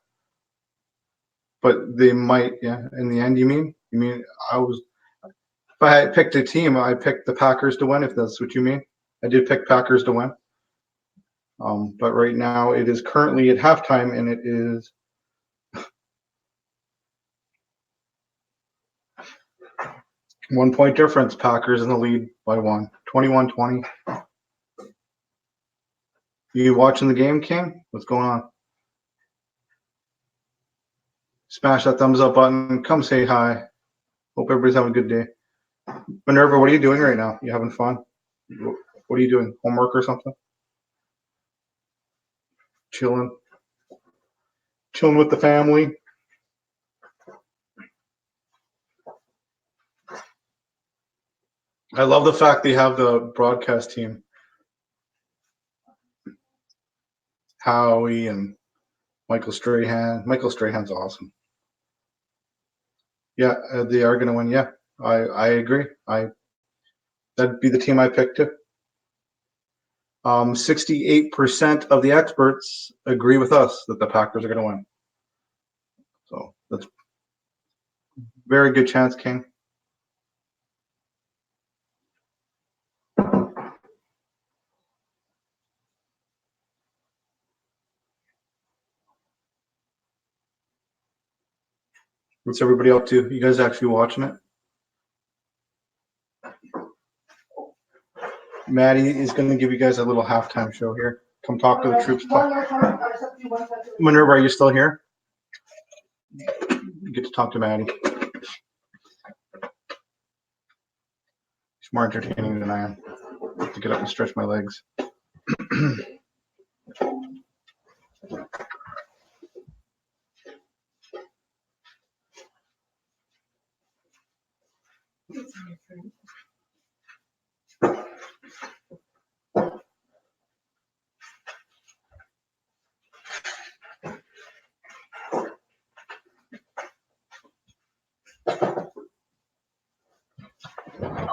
But they might, yeah. In the end, you mean? You mean if I had picked a team, I picked the Packers to win, if that's what you mean. I did pick Packers to win. But right now it is currently at halftime, and it is 1 point difference. Packers in the lead by 1. 21-20. You watching the game, King? What's going on? Smash that thumbs up button. Come say hi. Hope everybody's having a good day. Minerva, what are you doing right now? You having fun? What are you doing? Homework or something? Chilling with the family. I love the fact they have the broadcast team. Howie and Michael Strahan. Michael Strahan's awesome. Yeah, they are going to win. Yeah, I agree. That'd be the team I picked too. 68% of the experts agree with us that the Packers are going to win. So that's very good chance, King. What's everybody up to? You guys actually watching it? Maddie is going to give you guys a little halftime show here. Come talk to the troops. Minerva, are you still here? You get to talk to Maddie. She's more entertaining than I am. I have to get up and stretch my legs.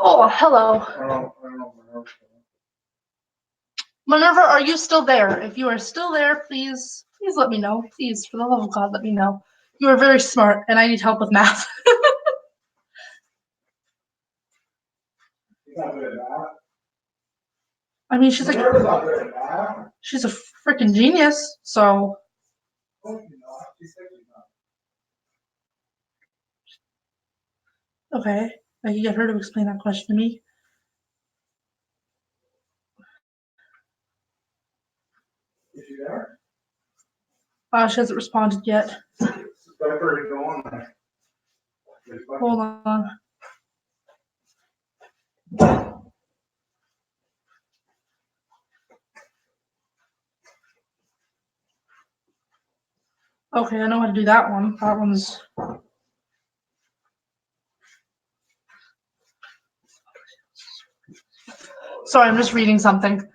Oh, hello. Minerva, are you still there? If you are still there, please let me know. Please, for the love of God, let me know. You are very smart, and I need help with math. I mean, she's a freaking genius, so. Okay, I can get her to explain that question to me.
Is she there?
She hasn't responded yet. Hold on. Okay, I know how to do that one. That one's. Sorry, I'm just reading something.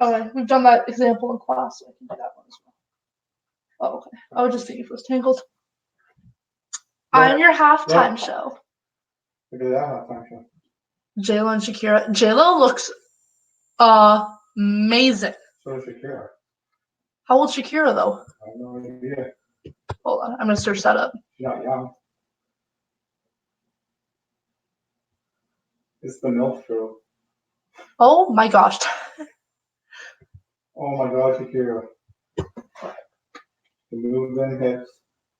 Okay, we've done that example in class, so I can do that one as Oh, okay. I was just thinking if it was Tangled. I'm your halftime show.
Look at that halftime show.
J-Lo and Shakira. J-Lo looks amazing.
So does Shakira.
How old's Shakira, though?
I have no idea.
Hold on. I'm going to search that up.
She's not young. It's the MILF show.
Oh, my gosh.
Oh my God, Shakira. The move then hips.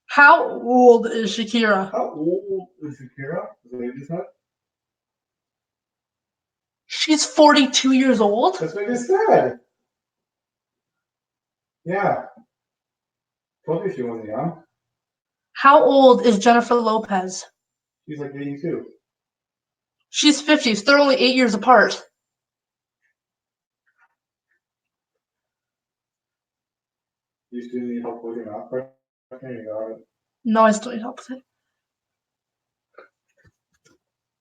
How old is Shakira?
How old is Shakira? Is it you said?
She's 42 years old?
That's what I just said. Yeah. Told you she wasn't young.
How old is Jennifer Lopez?
She's like 82.
She's 50, so they're only 8 years apart.
You still need help looking up, right? Okay, you got it.
No, I still need help with it.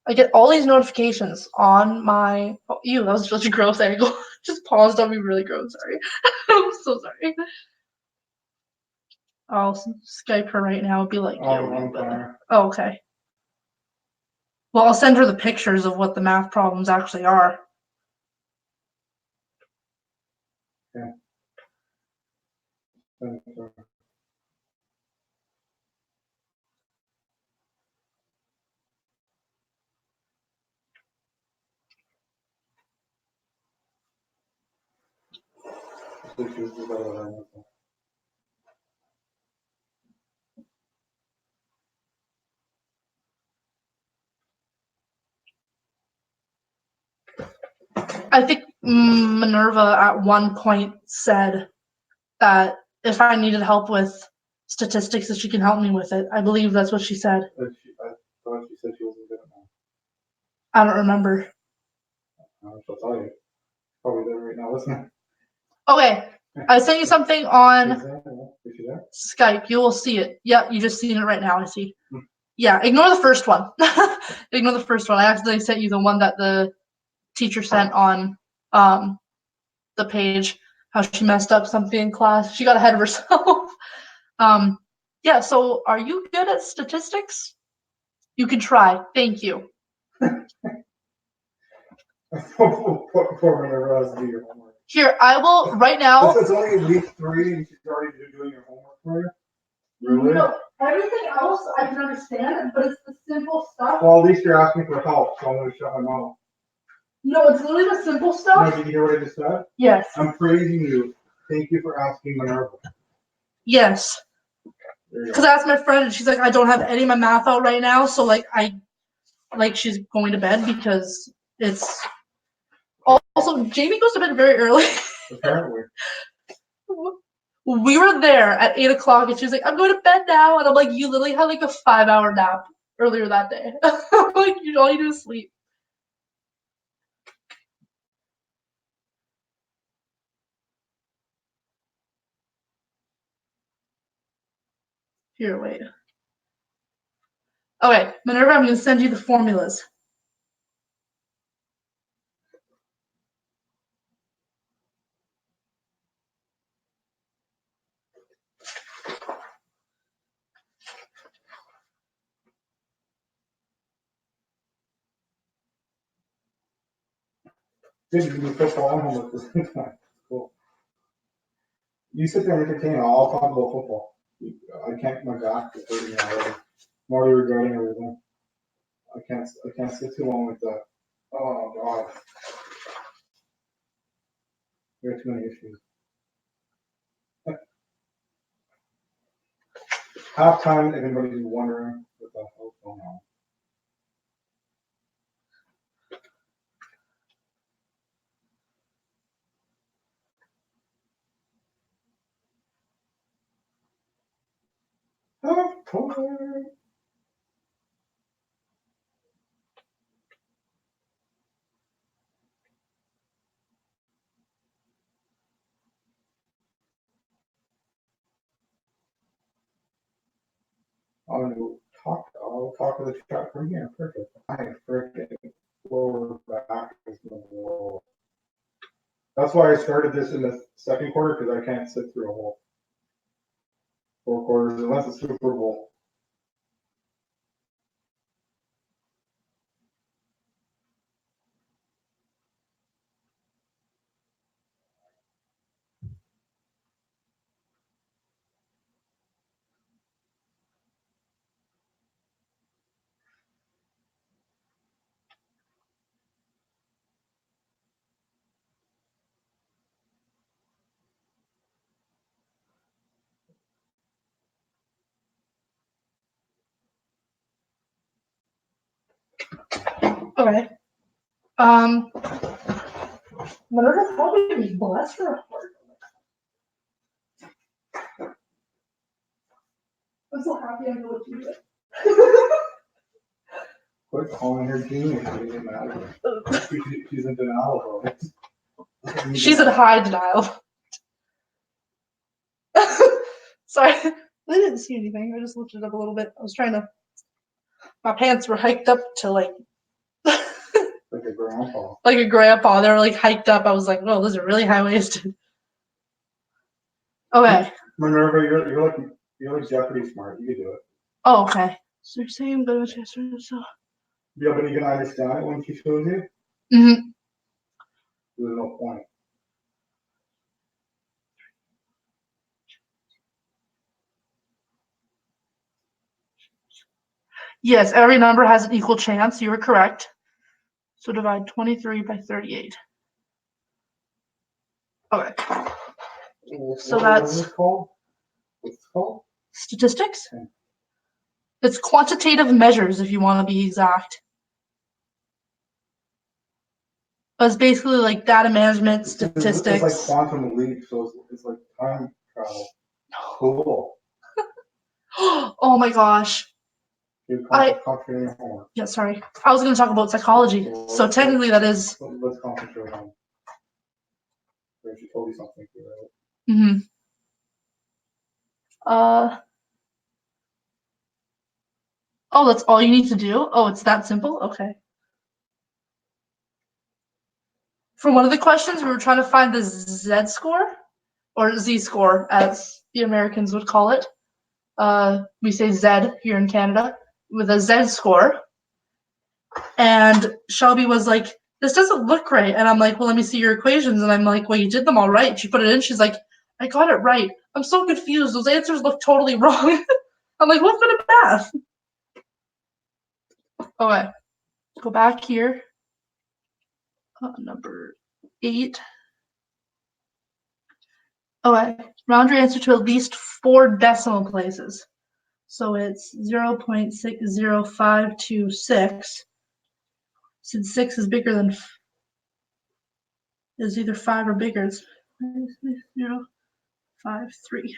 I get all these notifications on my. Oh, ew, that was such a gross angle. Just paused on me really gross. Sorry. I'm so sorry. I'll Skype her right now and be like, yo, oh, okay. Well, I'll send her the pictures of what the math problems actually are.
Yeah.
I think Minerva at one point said that if I needed help with statistics, that she can help me with it. I believe that's what she said.
I thought she said she wasn't good at math.
I don't remember.
She'll tell you. Probably there right now, listening.
Okay, I sent you something on
Is she there?
Skype. You will see it. Yeah, you just seen it right now. I see. Yeah, ignore the first one. Ignore the first one. I accidentally sent you the one that the teacher sent on the page. How she messed up something in class. She got ahead of herself. Yeah. So, are you good at statistics? You can try. Thank you.
Poor Minerva has to do your homework.
Here, I will right now.
It's only week 3 and she's already doing your homework for you? Really?
No, everything else I can understand, but it's the simple stuff.
Well, at least you're asking for help, so I'm going to shut my mouth.
No, it's literally the simple stuff.
No, did you hear what I just said?
Yes.
I'm praising you. Thank you for asking Minerva.
Yes. Because I asked my friend, and she's like, I don't have any of my math out right now, so she's going to bed because it's. Also, Jamie goes to bed very early.
Apparently.
We were there at 8 o'clock, and she was like, I'm going to bed now. And I'm like, you literally had like a 5-hour nap earlier that day. Like, all you do is sleep. Here, wait. Okay, Minerva, I'm going to send you the formulas.
Good, you can football and homework at the same time. Cool. You sit there and entertain. I'll talk about football. I can't. My back is hurting me already. I'm already regretting everything. I can't sit too long like that. Oh God. We have too many issues. Halftime, if anybody's wondering what the hell's going on. Halftime. I'll talk to the chat from here. Perfect. I freaking lower back is the world. That's why I started this in the second quarter, because I can't sit through a whole 4 quarters. It went to Super Bowl.
Okay. Whatever hobby was blessed for a heart. I'm so happy I know what you did.
Quit calling her genius. It doesn't matter. She's in denial about it.
She's in high denial. Sorry, I didn't see anything. I just lifted it up a little bit. I was trying to. My pants were hiked up to like.
Like a grandpa.
Like a grandpa. They were like hiked up. I was like, oh, those are really high waisted. Okay.
Minerva, you're like Jeopardy smart. You can do it.
Oh, okay. So you're saying go to so.
Yeah, but you can understand it when she shows you.
Mm-hmm.
There's no point.
Yes, every number has an equal chance. You were correct. So divide 23 by 38. Okay. So that's.
What's it called? What's it called?
Statistics?
Okay.
It's quantitative measures, if you want to be exact. But it's basically like data management, statistics.
It's like quantum leap, so it's like time travel. Cool.
Oh my gosh. Yeah, sorry. I was going to talk about psychology. So technically that is.
Let's concentrate on. She told you something.
Mm-hmm. Oh, that's all you need to do? Oh, it's that simple? Okay. For one of the questions, we were trying to find the Z score, or Z score, as the Americans would call it. We say Z here in Canada, with a Z score. And Shelby was like, this doesn't look right. And I'm like, well, let me see your equations. And I'm like, well, you did them all right. She put it in. She's like, I got it right. I'm so confused. Those answers look totally wrong. I'm like, what good at math? Okay, go back here. Number 8. Okay, round your answer to at least 4 decimal places. So it's 0.60526. Since 6 is bigger than is either 5 or bigger, it's 0.53.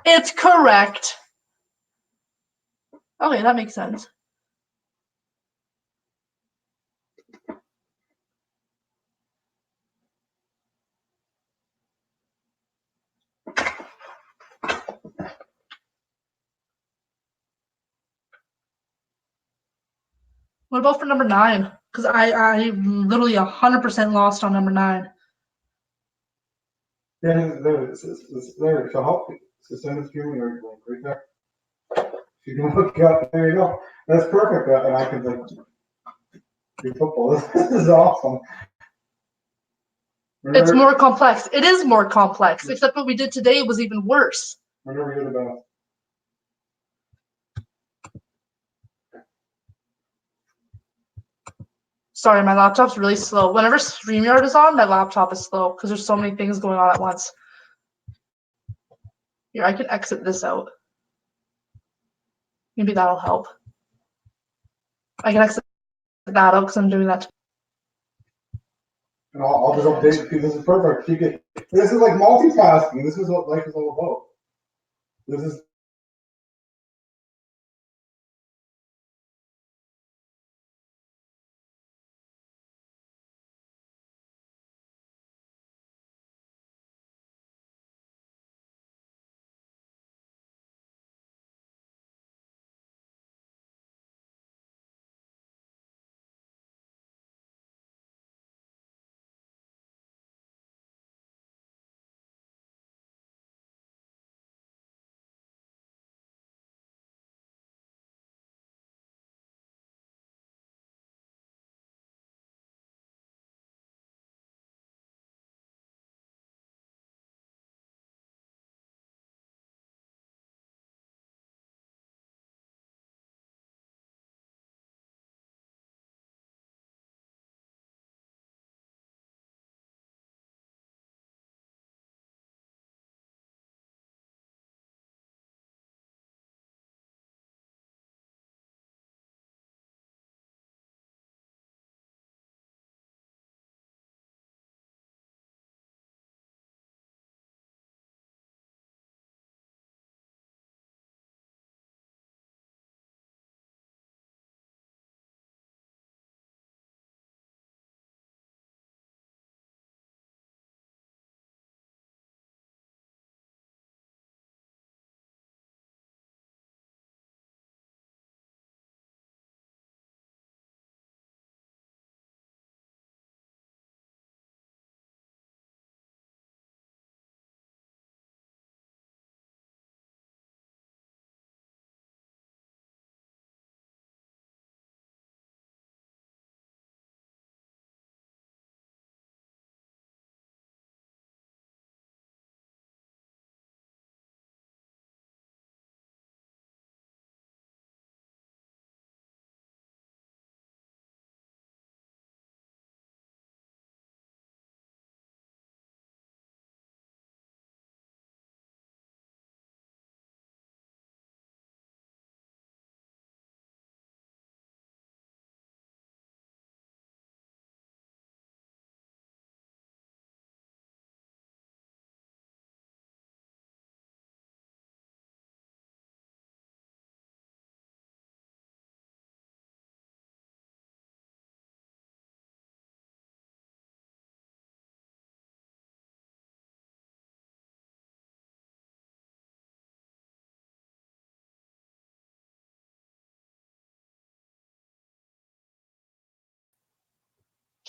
It's correct. Okay, that makes sense. What about for number 9? Because I literally 100% lost on number 9.
Yeah, there. So help. So send it to me or right there. You can look up. There you go. That's perfect. And I can like do football. This is awesome.
It's more complex. It is more complex, except what we did today was even worse.
Remember, you're the best.
Sorry, my laptop's really slow. Whenever StreamYard is on, my laptop is slow because there's so many things going on at once. Here, I can exit this out. Maybe that'll help. I can exit that out because I'm doing that.
And I'll just update you. This is perfect. This is like multitasking. This is what life is all about. This is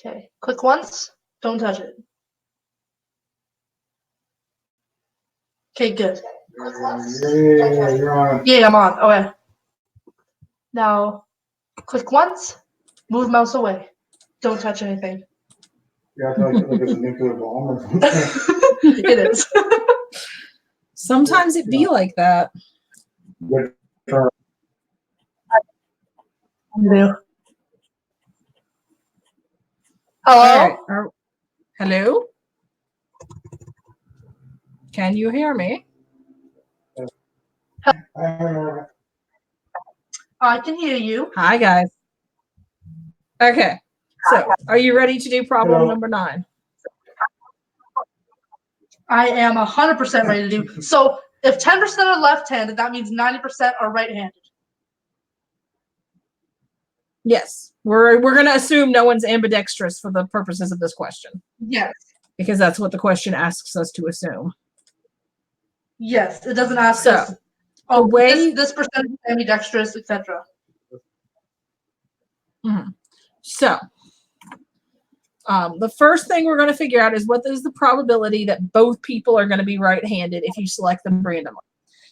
Okay, click once. Don't touch it. Okay, good.
Yeah, you're on.
Yeah, I'm on. Okay. Now, click once. Move mouse away. Don't touch anything.
Yeah, I feel like it's a nuclear bomb or something.
It is.
Sometimes it be like that.
Good.
Hello.
All right. Hello? Can you hear me?
I can hear you.
Hi, guys. Okay. So, are you ready to do problem number 9?
I am 100% ready to do. So, if 10% are left-handed, that means 90% are right-handed.
Yes. We're going to assume no one's ambidextrous for the purposes of this question.
Yes.
Because that's what the question asks us to assume.
Yes. It doesn't ask
So,
us. Oh, this percentage is ambidextrous, etc.
Mm-hmm. So, the first thing we're going to figure out is what is the probability that both people are going to be right-handed if you select them randomly.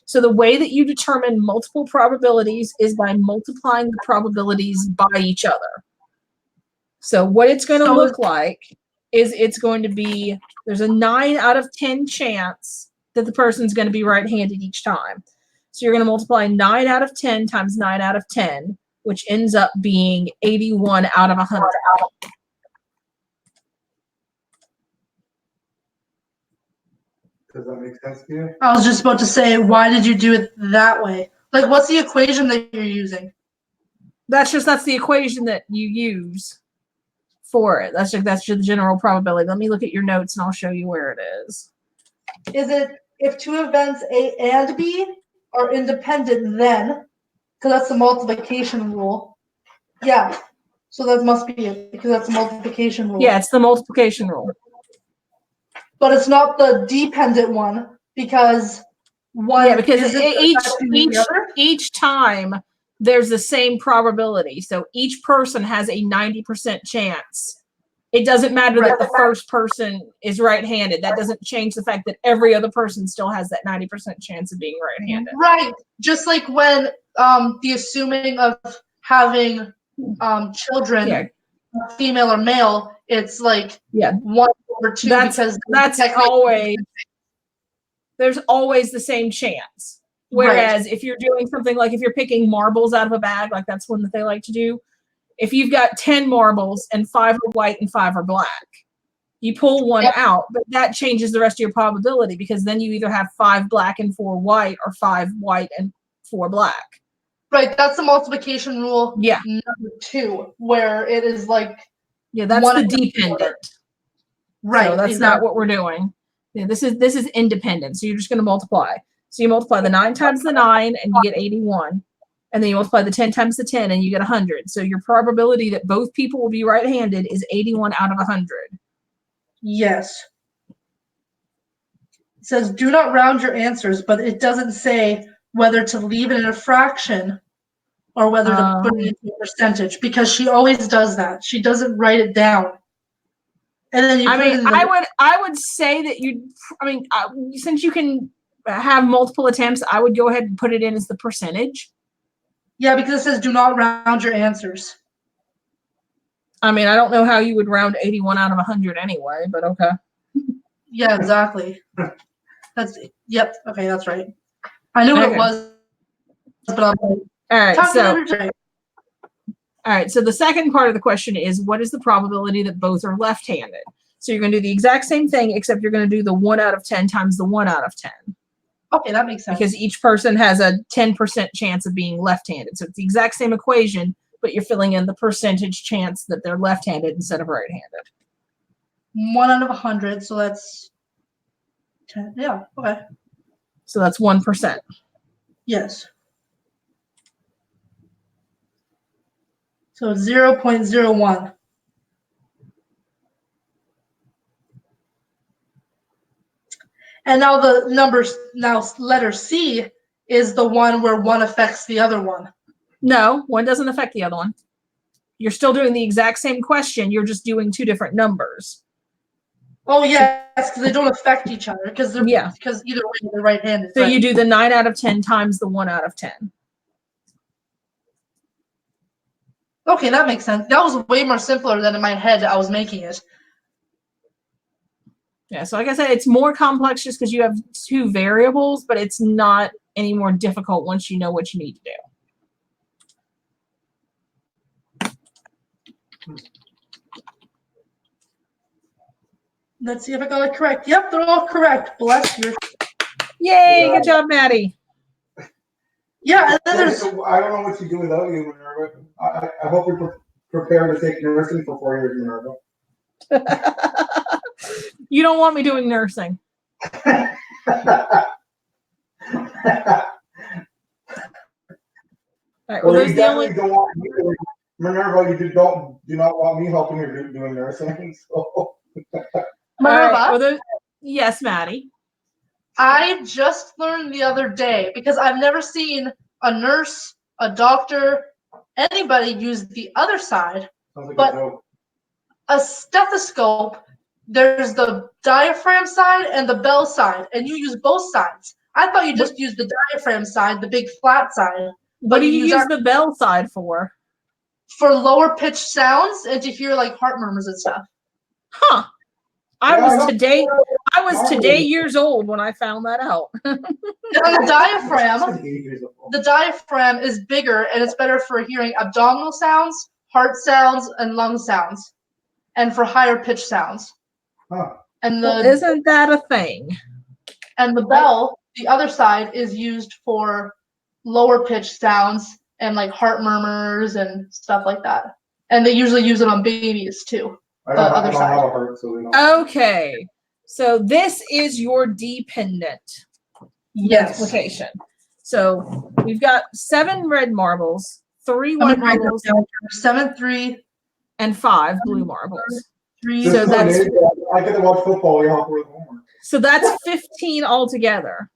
So the way that you determine multiple probabilities is by multiplying the probabilities by each other. So what it's going to look like is it's going to be, there's a 9 out of 10 chance that the person's going to be right-handed each time. So you're going to multiply 9 out of 10 times 9 out of 10, which ends up being 81 out of 100.
Does that make sense to you?
I was just about to say, why did you do it that way? Like, what's the equation that you're using?
That's the equation that you use for it. That's the general probability. Let me look at your notes and I'll show you where it is.
Is it if two events A and B are independent then, because that's the multiplication rule. Yeah. So that must be it, because that's the multiplication rule.
Yeah, it's the multiplication rule.
But it's not the dependent one, because one.
Yeah, because each time there's the same probability. So each person has a 90% chance. It doesn't matter that the first person is right-handed. That doesn't change the fact that every other person still has that 90% chance of being right-handed.
Right. Just like when the assuming of having children, female or male, it's like 1/2.
That's always, there's always the same chance. Whereas if you're doing something like if you're picking marbles out of a bag, like that's one that they like to do. If you've got 10 marbles and 5 are white and 5 are black, you pull one out, but that changes the rest of your probability because then you either have 5 black and 4 white or 5 white and 4 black.
Right, that's the multiplication rule.
Yeah.
Number 2, where it is like.
Yeah, that's the dependent. Right. So that's not what we're doing. Yeah, this is independent. So you're just going to multiply. So you multiply the 9 times the 9 and you get 81. And then you multiply the 10 times the 10 and you get 100. So your probability that both people will be right-handed is 81 out of 100.
Yes. It says do not round your answers, but it doesn't say whether to leave it in a fraction or whether to put it into a percentage, because she always does that. She doesn't write it down. And then you
I would say that since you can have multiple attempts, I would go ahead and put it in as the percentage.
Yeah, because it says do not round your answers.
I mean, I don't know how you would round 81 out of 100 anyway, but okay.
Yeah, exactly. Yep. Okay, that's right. I knew what it was, but I'm like,
all right. So the second part of the question is, what is the probability that both are left-handed? So you're going to do the exact same thing, except you're going to do the 1 out of 10 times the 1 out of 10.
Okay, that makes sense.
Because each person has a 10% chance of being left-handed. So it's the exact same equation, but you're filling in the percentage chance that they're left-handed instead of right-handed.
1 out of 100, so that's 10. Yeah, okay.
So that's 1%.
Yes. So 0.01. And now letter C is the one where one affects the other one.
No, one doesn't affect the other one. You're still doing the exact same question. You're just doing two different numbers.
Oh yes, because they don't affect each other. Because either way they're right-handed.
So
right?
you do the 9 out of 10 times the 1 out of 10.
Okay, that makes sense. That was way more simpler than in my head I was making it.
Yeah, so like I said, it's more complex just because you have two variables, but it's not any more difficult once you know what you need to do.
Let's see if I got it correct. Yep, they're all correct. Bless you.
Yay, good job, Maddie.
Yeah, and then there's...
I don't know what you do without you, Minerva. I hope you're prepared to take nursing for 4 years, Minerva.
You don't want me doing nursing.
All
right, well,
you definitely don't want me doing, Minerva, you do not want me helping you doing nursing. So.
Minerva?
Well, yes, Maddie.
I just learned the other day, because I've never seen a nurse, a doctor, anybody use the other side, but a stethoscope, there's the diaphragm side and the bell side, and you use both sides. I thought you just used the diaphragm side, the big flat side.
What do you use the bell side for? For
lower pitched sounds and to hear like heart murmurs and stuff.
Huh. I was today years old when I found that out.
The diaphragm is bigger and it's better for hearing abdominal sounds, heart sounds, and lung sounds, and for higher pitched sounds.
Huh.
And
isn't that a thing?
And the bell, the other side, is used for lower pitched sounds and like heart murmurs and stuff like that. And they usually use it on babies too. Other side.
Okay, so this is your dependent multiplication. So we've got 7 red marbles, 3 white marbles,
7, 3,
and 5 blue marbles.
3.
So that's
I get to watch football. We help with homework.
So that's 15 altogether.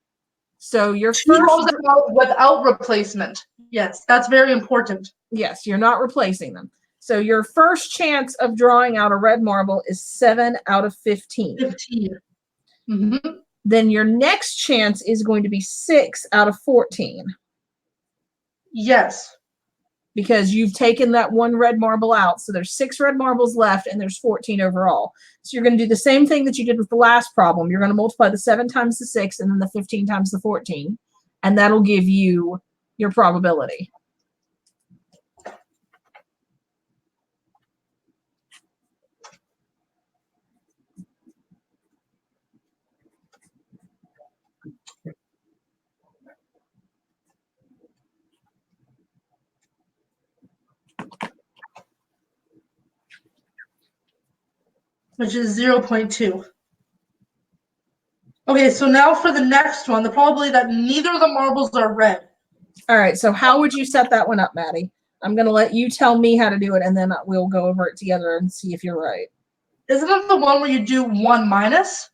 So your
first without replacement. Yes, that's very important.
Yes, you're not replacing them. So your first chance of drawing out a red marble is 7 out of 15.
15. Mm-hmm.
Then your next chance is going to be 6 out of 14.
Yes.
Because you've taken that 1 red marble out. So there's 6 red marbles left and there's 14 overall. So you're going to do the same thing that you did with the last problem. You're going to multiply the 7 times the 6 and then the 15 times the 14. And that'll give you your probability.
Which is 0.2. Okay, so now for the next one, the probability that neither of the marbles are red.
All right, so how would you set that one up, Maddie? I'm going to let you tell me how to do it, and then we'll go over it together and see if you're right.
Isn't it the one where you do 1 minus?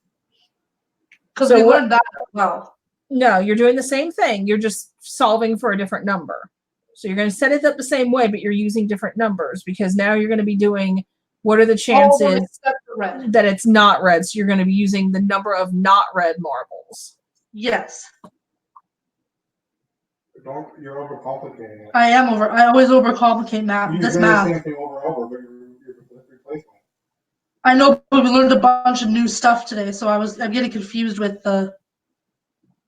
Because we learned that as well.
No, you're doing the same thing. You're just solving for a different number. So you're going to set it up the same way, but you're using different numbers because now you're going to be doing what are the chances that it's not red. So you're going to be using the number of not red marbles.
Yes.
You're overcomplicating it.
I always overcomplicate math.
You're doing the same thing over and over, but you're replacing it.
I know, but we learned a bunch of new stuff today, so I'm getting confused with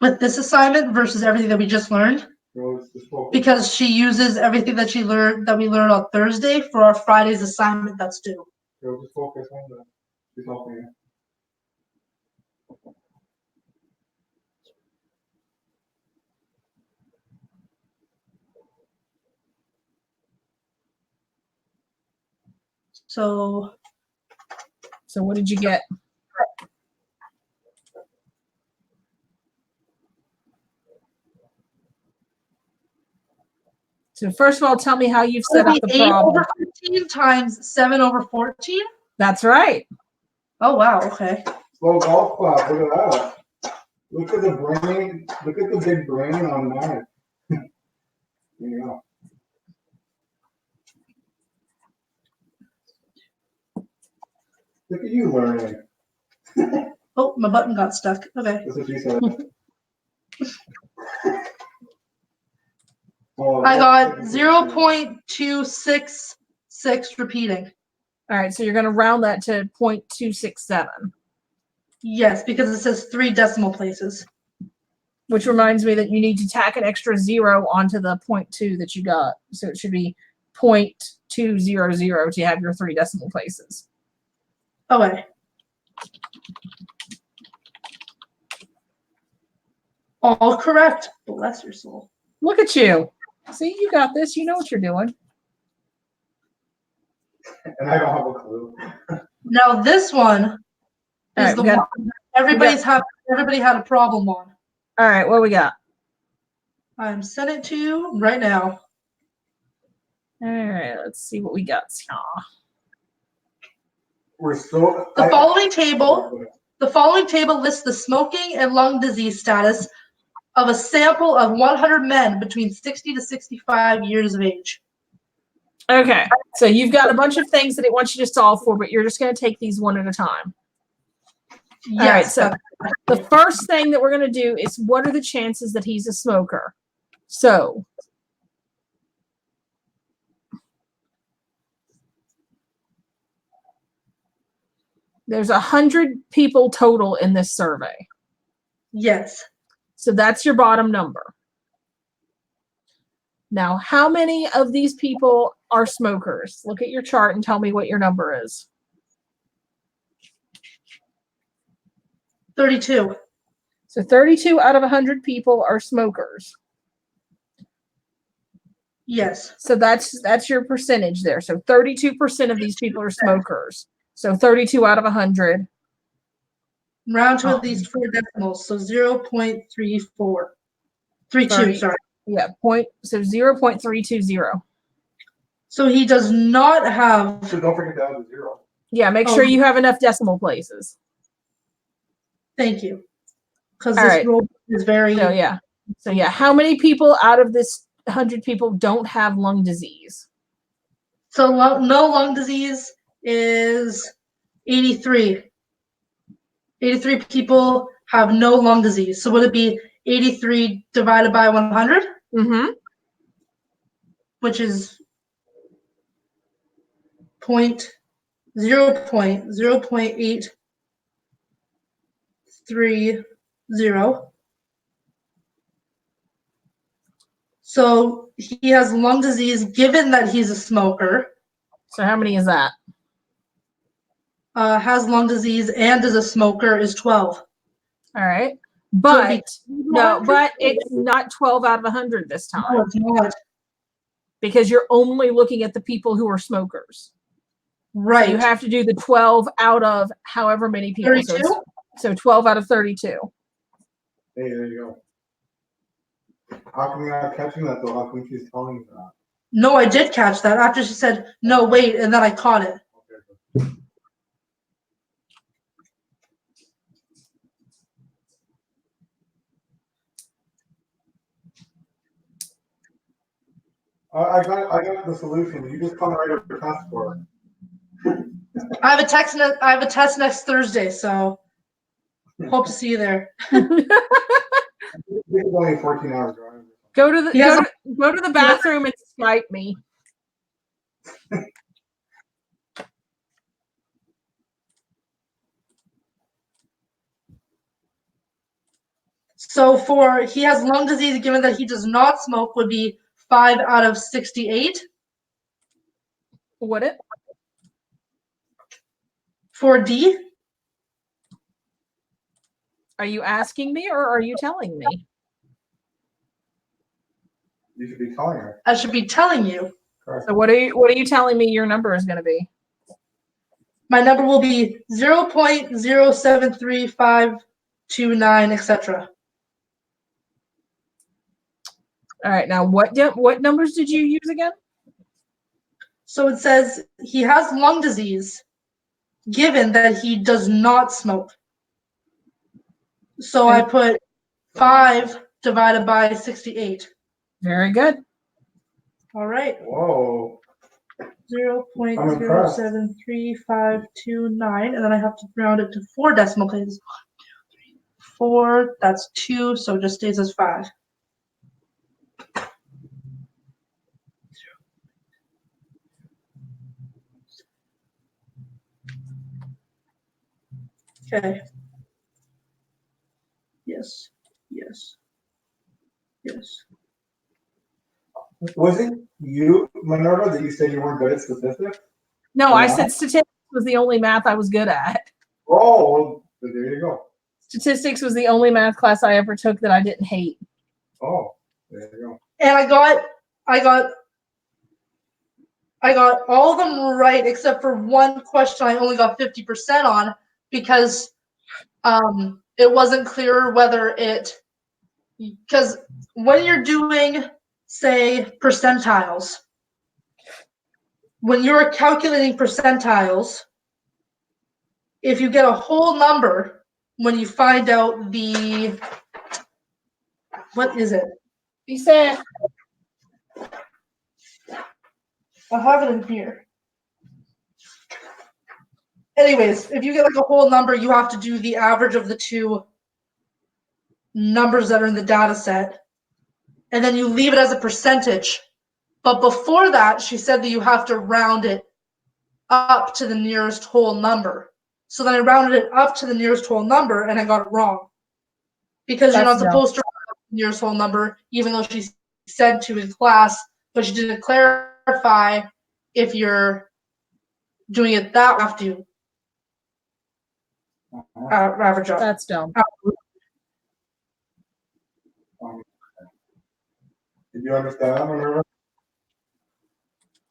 this assignment versus everything that we just learned. Because she uses everything that we learned on Thursday for our Friday's assignment that's due.
Just focus on that. She's helping you.
So
what did you get? So first of all, tell me how you've set up the problem.
8 over 15 times 7 over 14?
That's right.
Oh, wow. Okay.
Slow golf clap. Look at that. Look at the brain. Look at the big brain on that. There you go. Look at you learning.
Oh, my button got stuck. Okay.
That's what you said. Oh,
I got 0.266 repeating.
All right, so you're going to round that to 0.267.
Yes, because it says 3 decimal places.
Which reminds me that you need to tack an extra 0 onto the 0.2 that you got. So it should be 0.200 to have your 3 decimal places.
Okay. All correct. Bless your soul.
Look at you. See, you got this. You know what you're doing.
And I don't have a clue.
Now this one
All
is
right,
the
we got,
one everybody had a problem on.
all right, what we got?
I'm sending it to you right now.
All right, let's see what we got.
We're still.
The following table lists the smoking and lung disease status of a sample of 100 men between 60 to 65 years of age.
Okay, so you've got a bunch of things that it wants you to solve for, but you're just going to take these one at a time.
Yes.
All right, so the first thing that we're going to do is what are the chances that he's a smoker? So there's 100 people total in this survey.
Yes.
So that's your bottom number. Now, how many of these people are smokers? Look at your chart and tell me what your number is.
32.
So 32 out of 100 people are smokers.
Yes.
So that's your percentage there. So 32% of these people are smokers. So 32 out of 100.
Round to at least 4 decimals, so 0.34. 32, sorry.
Yeah, so 0.320.
So he does not have.
So don't forget to add the 0.
Yeah, make sure you have enough decimal places.
Thank you. Because
All
this
right.
rule is very.
So yeah, how many people out of this 100 people don't have lung disease?
So no lung disease is 83. 83 people have no lung disease. So would it be 83 divided by 100?
Mm-hmm.
Which is 0.830. So he has lung disease given that he's a smoker.
So how many is that?
Has lung disease and is a smoker is 12.
All right. But but it's not 12 out of 100 this time.
No, it's not.
Because you're only looking at the people who are smokers.
Right.
So you have to do the 12 out of however many people.
32?
So 12 out of 32.
Hey, there you go. How come you're not catching that though? How come she's telling you that?
No, I did catch that after she said, no, wait, and then I caught it.
Okay. I got the solution. You just come right up to test for it.
I have a test next Thursday, so hope to see you there.
It's only 14 hours drive.
Go to the bathroom and Skype me.
So he has lung disease given that he does not smoke would be 5 out of 68.
Would it?
For D?
Are you asking me or are you telling me?
You should be telling her.
I should be telling you.
Correct.
So what are you telling me your number is going to be?
My number will be 0.073529, etc.
All right. Now, what numbers did you use again?
So it says he has lung disease given that he does not smoke. So I put 5 divided by 68.
Very good.
All right.
Whoa.
0.0735529, and then I have to round it to 4 decimal places. 4, that's 2, so it just stays as 5. Okay. Yes. Yes. Yes.
Was it you, Minerva, that you said you weren't good at statistics?
No, I
Yeah.
said statistics was the only math I was good at.
Oh, well, there you go.
Statistics was the only math class I ever took that I didn't hate.
Oh, there you go.
And I got all of them right except for one question I only got 50% on because it wasn't clear whether because when you're doing, say, percentiles, when you're calculating percentiles, if you get a whole number, when you find out what is it?
He said,
I have it in here. Anyways, if you get like a whole number, you have to do the average of the two numbers that are in the data set, and then you leave it as a percentage. But before that, she said that you have to round it up to the nearest whole number. So then I rounded it up to the nearest whole number, and I got it wrong. Because you're not supposed to round up the nearest whole number, even though she said to in class, but she didn't clarify if you're doing it that way, you have to average up.
that's dumb.
Did you understand that, Minerva?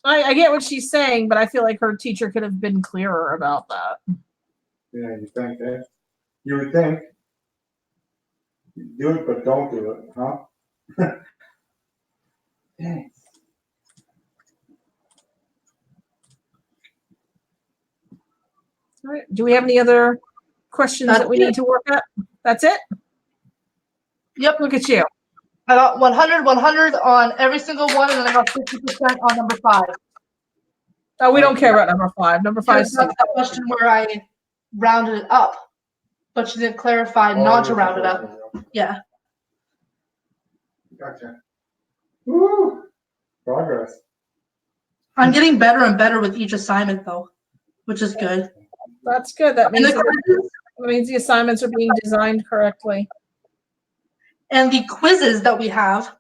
I get what she's saying, but I feel like her teacher could have been clearer about that.
Yeah, you think, eh? You would think. Do it, but don't do it, huh? Dang.
All right. Do we have any other questions that we need to work at? That's it?
Yep.
Look at you.
I got 100, 100 on every single one, and then I got 50% on number 5.
Oh, we don't care about number 5. Number 5 is
That's the question where I rounded it up, but she didn't clarify not to round it up. Yeah.
Gotcha. Woo! Progress.
I'm getting better and better with each assignment, though, which is good.
That's good. That means the assignments are being designed correctly.
And the quizzes that we have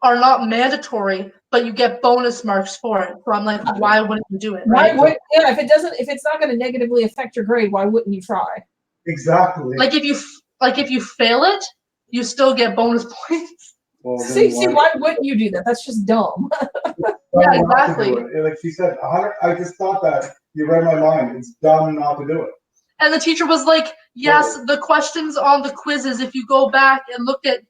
are not mandatory, but you get bonus marks for it. So I'm like, why wouldn't you do it? Right?
If it's not going to negatively affect your grade, why wouldn't you try?
Exactly.
Like if you fail it, you still get bonus points.
Well,
See, why wouldn't you do that? That's just dumb.
Yeah, exactly.
Like she said, 100. I just thought that you read my mind. It's dumb not to do it.
And the teacher was like, yes, the questions on the quizzes, if you go back and look at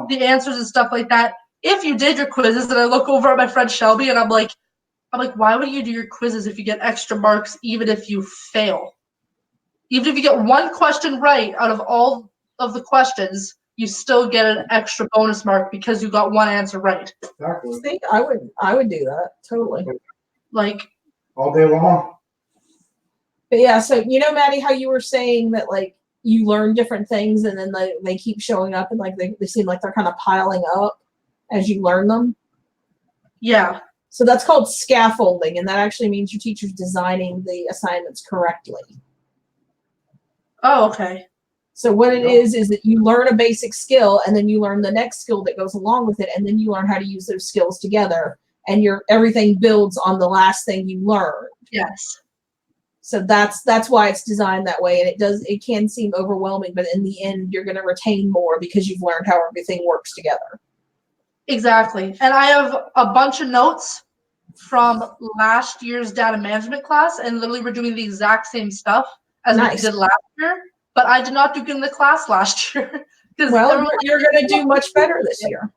the answers and stuff like that, if you did your quizzes, and I look over at my friend Shelby and I'm like, why would you do your quizzes if you get extra marks even if you fail? Even if you get one question right out of all of the questions, you still get an extra bonus mark because you got one answer right.
Exactly.
See, I would do that totally.
Like
all day long.
But yeah, so Maddie, how you were saying that like you learn different things and then they keep showing up and like they seem like they're kind of piling up as you learn them.
Yeah.
So that's called scaffolding, and that actually means your teacher's designing the assignments correctly.
Oh, okay.
So what it is that you learn a basic skill, and then you learn the next skill that goes along with it, and then you learn how to use those skills together, and everything builds on the last thing you learned.
Yes.
So that's why it's designed that way, and it can seem overwhelming, but in the end, you're going to retain more because you've learned how everything works together.
Exactly. And I have a bunch of notes from last year's data management class, and literally we're doing the exact same stuff as we did last year, but I did not do good in the class last year.
Well, you're going to do much better this year.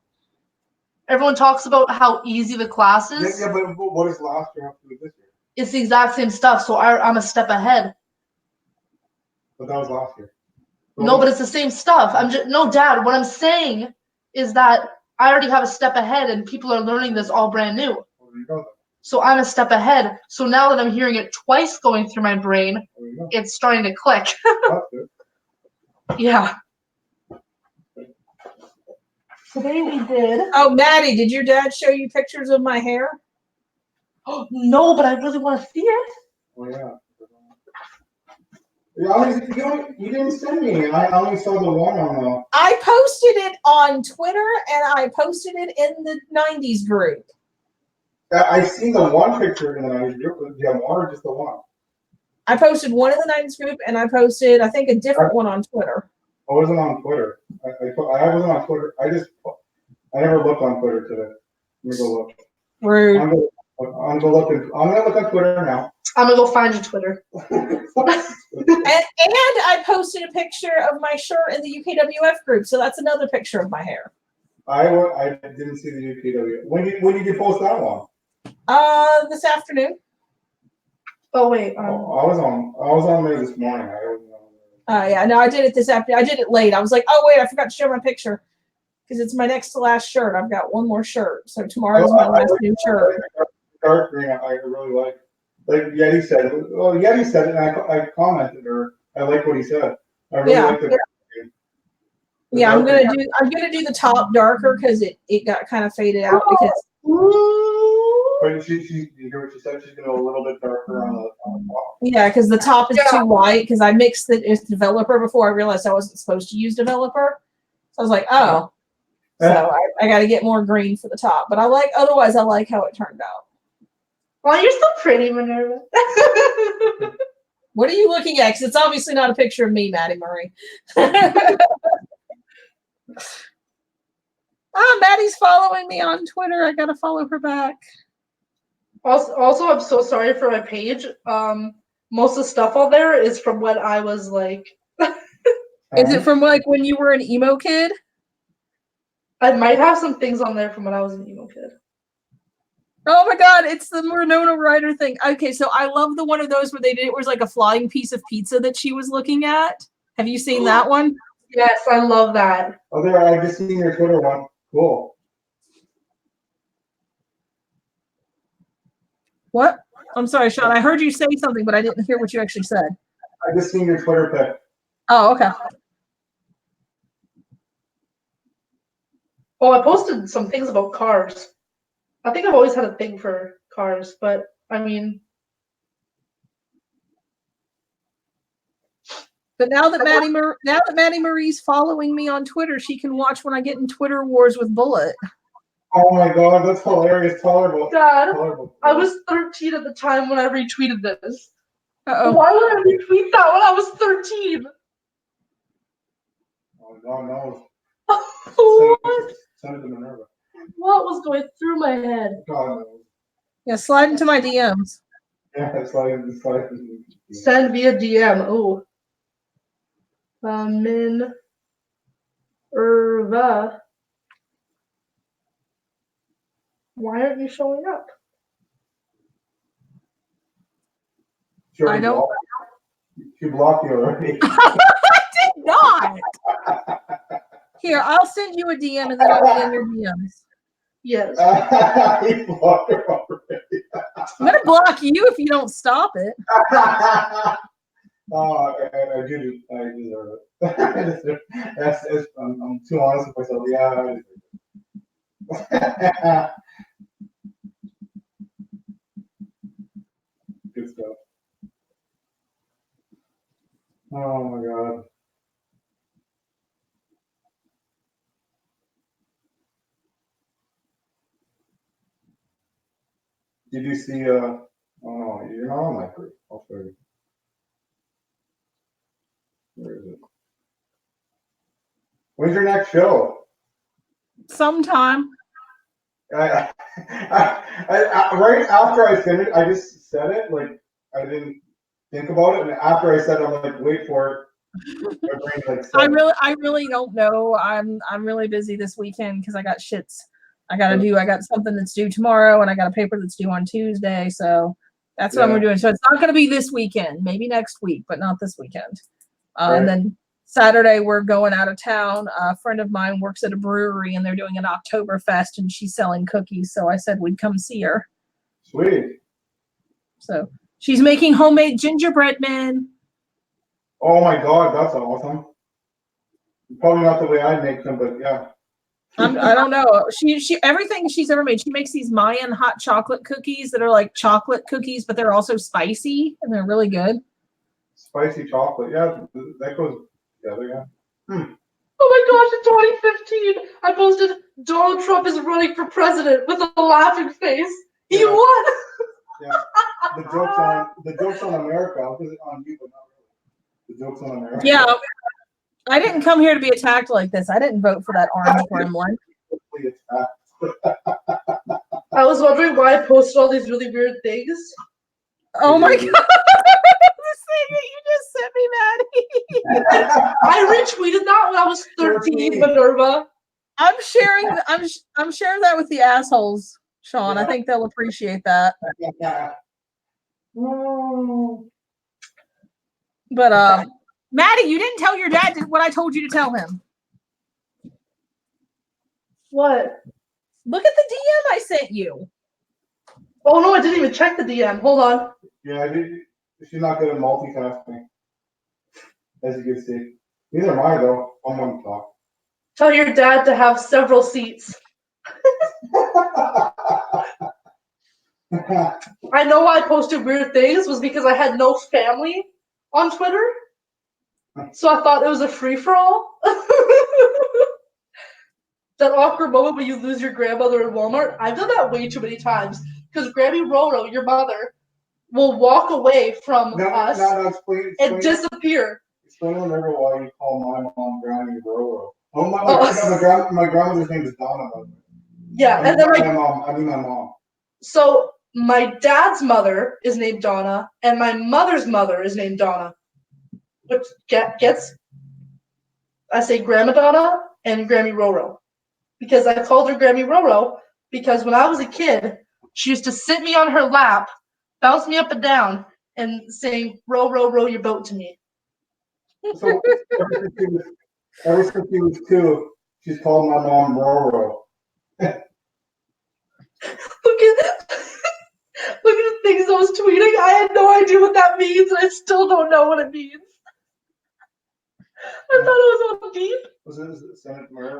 Everyone talks about how easy the class is.
Yeah, but what does last year have to do with this year?
It's the exact same stuff, so I'm a step ahead.
But that was last year.
No, but it's the same stuff. No, Dad, what I'm saying is that I already have a step ahead and people are learning this all brand new.
Well, there you go.
So I'm a step ahead. So now that I'm hearing it twice going through my brain, it's starting to click. Yeah. Today we did.
Oh, Maddie, did your dad show you pictures of my hair?
Oh, no, but I really want to see it.
Oh yeah. You didn't send me. I only saw the one on the.
I posted it on Twitter and I posted it in the 90s group.
I seen the one picture in the 90s group. Do you have more or just the one?
I posted one in the 90s group and I posted, I think, a different one on Twitter.
I wasn't on Twitter. I wasn't on Twitter. I never looked on Twitter today. Let me go look.
Rude.
I'm gonna look on Twitter now.
I'm gonna go find your Twitter.
And I posted a picture of my shirt in the UKWF group, so that's another picture of my hair.
I didn't see the UKW. When did you post that one?
This afternoon.
Oh wait. I was on there this morning.
Yeah, no, I did it this afternoon. I did it late. I was like, oh wait, I forgot to show my picture because it's my next to last shirt. I've got one more shirt, so tomorrow's my last new shirt.
Dark green, I really like. Like Yeti said. Well, Yeti said it, and I commented, or I like what he said. I really like the.
Yeah, I'm gonna do the top darker because it got kind of faded out because.
But you hear what she said? She's gonna go a little bit darker on the top.
Yeah, because the top is too white. Because I mixed it with developer before I realized I wasn't supposed to use developer. So I was like, oh, so I got to get more green for the top. But otherwise I like how it turned out.
Well, you're so pretty, Minerva.
What are you looking at? Because it's obviously not a picture of me, Maddie Murray. Maddie's following me on Twitter. I gotta follow her back.
Also, I'm so sorry for my page. Most of the stuff on there is from when I was like.
Is it from like when you were an emo kid?
I might have some things on there from when I was an emo kid.
Oh my God, it's the Winona Ryder thing. Okay, so I love the one of those where they did it was like a flying piece of pizza that she was looking at. Have you seen that one?
Yes, I love that.
Oh, there, I just seen your Twitter one. Cool.
What? I'm sorry, Sean. I heard you say something, but I didn't hear what you actually said.
I just seen your Twitter pic.
Oh, okay.
Oh, I posted some things about cars. I think I've always had a thing for cars, but I mean.
But now that Maddie Marie's following me on Twitter, she can watch when I get in Twitter wars with Bullet.
Oh my God, that's hilarious. Tolerable.
Dad,
tolerable.
I was 13 at the time when I retweeted this.
Uh-oh.
Why would I retweet that when I was 13?
Oh, God knows.
What?
Send it to Minerva.
What was going through my head?
God knows.
Yeah, slide into my DMs.
Yeah, it's like.
Send via DM. Oh. Minerva. Why aren't you showing up?
I don't.
She blocked you already.
I did not. Here, I'll send you a DM and then I'll be in your DMs.
Yes.
You blocked her already.
I'm gonna block you if you don't stop it.
Oh, I deserve it. I'm too honest with myself. Yeah. Good stuff. Oh my God. Did you see? Oh no, you're not on my group. I'll show you. Where is it? When's your next show?
Sometime.
Right after I finished, I just said it. Like I didn't think about it, and after I said it, I'm like, wait for it. My brain like.
I really don't know. I'm really busy this weekend because I got shits. I got something that's due tomorrow, and I got a paper that's due on Tuesday. So that's what we're doing. So it's not going to be this weekend. Maybe next week, but not this weekend.
Right.
And then Saturday we're going out of town. A friend of mine works at a brewery, and they're doing an Oktoberfest, and she's selling cookies. So I said we'd come see her.
Sweet.
So she's making homemade gingerbread men.
Oh my God, that's awesome. Probably not the way I make them, but yeah.
I don't know. She everything she's ever made. She makes these Mayan hot chocolate cookies that are like chocolate cookies, but they're also spicy and they're really good.
Spicy chocolate, yeah, that goes together, yeah.
Oh my gosh, in 2015, I posted Donald Trump is running for president with a laughing face. He
Yeah.
won!
Yeah. The joke's on America. I'll put it on you, but not really. The joke's on America.
Yeah. I didn't come here to be attacked like this. I didn't vote for that orange gremlin.
I was wondering why I posted all these really weird things.
Oh my God. This thing that you just sent me, Maddie.
I retweeted that when I was 13, Minerva.
I'm sharing that with the assholes, Sean. I think they'll appreciate that. But Maddie, you didn't tell your dad what I told you to tell him.
What?
Look at the DM I sent you.
Oh no, I didn't even check the DM. Hold on.
Yeah, she's not good at multitasking. As you can see. Neither am I, though. I'm one talk.
Tell your dad to have several seats. I know why I posted weird things was because I had no family on Twitter. So I thought it was a free-for-all. That awkward moment when you lose your grandmother in Walmart. I've done that way too many times. Because Grammy Roro, your mother, will walk away from us and disappear.
Explain whenever why you call my mom Grammy Roro. Oh, my grandmother's name is Donna.
Yeah, and then
my mom.
So my dad's mother is named Donna, and my mother's mother is named Donna. Which gets, I say Grandma Donna and Grammy Roro. Because I called her Grammy Roro because when I was a kid, she used to sit me on her lap, bounce me up and down, and sing, row, row, row your boat to me.
So ever since she was 2, she's called my mom Roro.
Look at the things I was tweeting. I had no idea what that means, and I still don't know what it means. I thought it was on deep.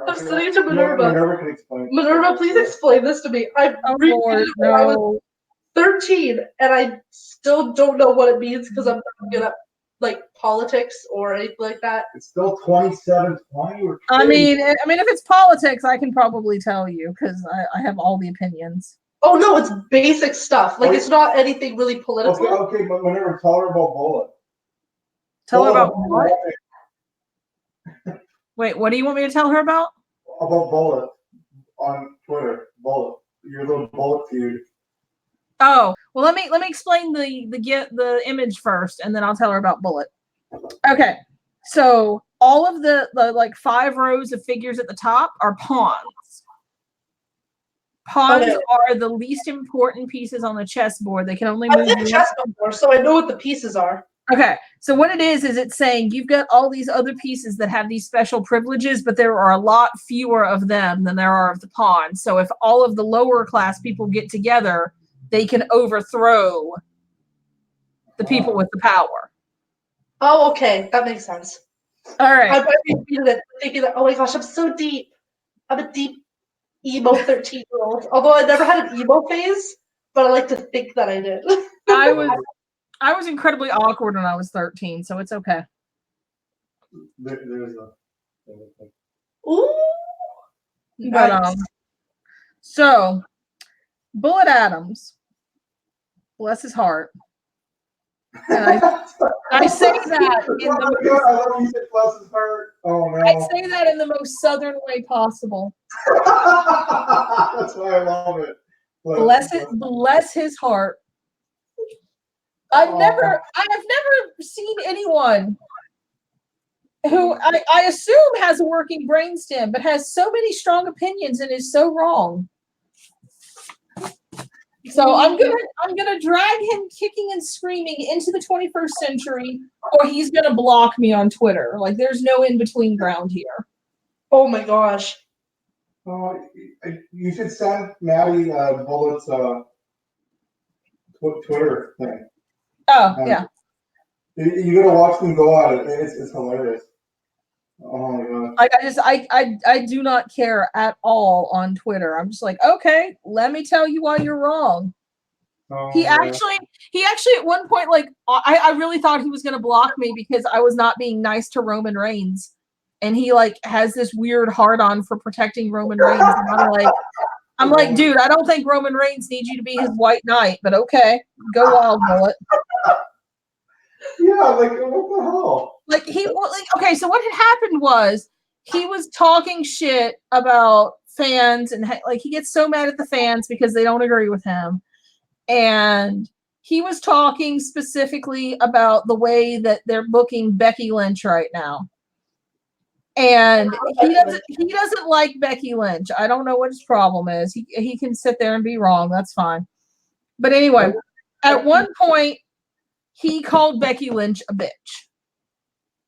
I'm sending it to Minerva.
Minerva can explain.
Minerva, please explain this to me. I retweeted it when I was 13, and I still don't know what it means because I'm not good at like politics or anything like that.
It's still 2720.
I mean, if it's politics, I can probably tell you because I have all the opinions.
Oh no, it's basic stuff. Like it's not anything really political.
Okay, but whenever tell her about Bullet.
Tell her about what? Wait, what do you want me to tell her about?
About Bullet on Twitter. Bullet, your little Bullet feud.
Oh, well, let me explain the image first, and then I'll tell her about Bullet. Okay, so all of the like 5 rows of figures at the top are pawns. Pawns are the least important pieces on the chessboard. They can only move.
I've played chess before, so I know what the pieces are.
Okay, so what it is it's saying you've got all these other pieces that have these special privileges, but there are a lot fewer of them than there are of the pawns. So if all of the lower class people get together, they can overthrow the people with the power.
Oh, okay, that makes sense.
All right.
I might be thinking that, oh my gosh, I'm so deep. I'm a deep emo 13-year-old. Although I never had an emo phase, but I like to think that I did.
I was incredibly awkward when I was 13, so it's okay.
There's
Ooh.
But so Bullet Adams, bless his heart. And I say that in the most southern way possible.
That's why I love it.
Bless his heart. I have never seen anyone who I assume has a working brainstem, but has so many strong opinions and is so wrong. So I'm gonna drag him kicking and screaming into the 21st century, or he's gonna block me on Twitter. Like there's no in between ground here.
Oh my gosh.
You should send Maddie Bullet's
Twitter thing.
Oh, yeah.
You gotta watch them go at it. It's hilarious. Oh my god.
Like I do not care at all on Twitter. I'm just like, okay, let me tell you why you're wrong.
Oh,
He actually at one point, like, I really thought he was gonna block me because I was not being nice to Roman Reigns. And he like has this weird hard on for protecting Roman Reigns. And I'm like, dude, I don't think Roman Reigns needs you to be his white knight, but okay, go wild, bullet.
Yeah, like what the hell?
Like okay, so what had happened was he was talking shit about fans and like he gets so mad at the fans because they don't agree with him. And he was talking specifically about the way that they're booking Becky Lynch right now. And he doesn't like Becky Lynch. I don't know what his problem is. He can sit there and be wrong. That's fine. But anyway, at one point he called Becky Lynch a bitch.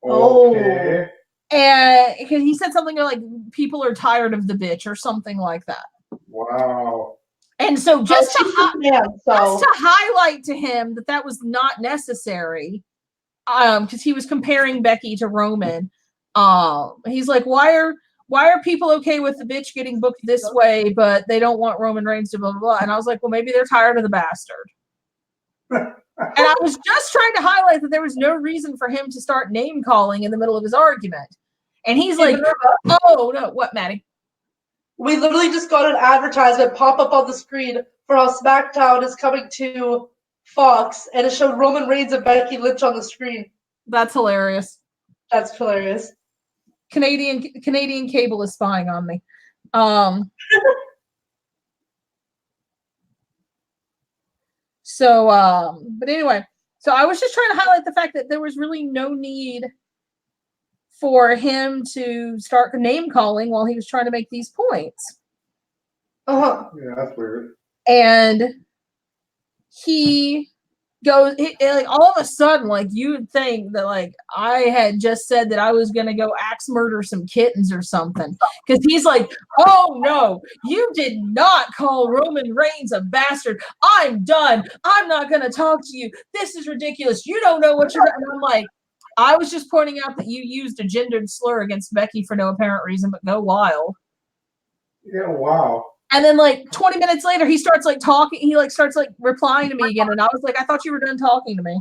Okay.
And he said something like people are tired of the bitch or something like that.
Wow.
And so just to highlight to him that was not necessary, because he was comparing Becky to Roman. He's like, why are people okay with the bitch getting booked this way, but they don't want Roman Reigns to blah blah blah? And I was like, well, maybe they're tired of the bastard. And I was just trying to highlight that there was no reason for him to start name calling in the middle of his argument. And he's like, oh no, what, Maddie?
We literally just got an advertisement pop up on the screen for how SmackDown is coming to Fox, and it showed Roman Reigns and Becky Lynch on the screen.
That's hilarious.
That's hilarious.
Canadian cable is spying on me. But anyway, so I was just trying to highlight the fact that there was really no need for him to start name calling while he was trying to make these points.
Yeah, that's weird.
And he goes, like, all of a sudden, like, you would think that, like, I had just said that I was going to go axe murder some kittens or something. Because he's like, oh, no, you did not call Roman Reigns a bastard. I'm done. I'm not going to talk to you. This is ridiculous. You don't know what you're doing. And I'm like, I was just pointing out that you used a gendered slur against Becky for no apparent reason, but go wild.
Yeah, wow.
And then, like, 20 minutes later, he starts, like, talking. He, like, starts, like, replying to me again. And I was like, I thought you were done talking to me.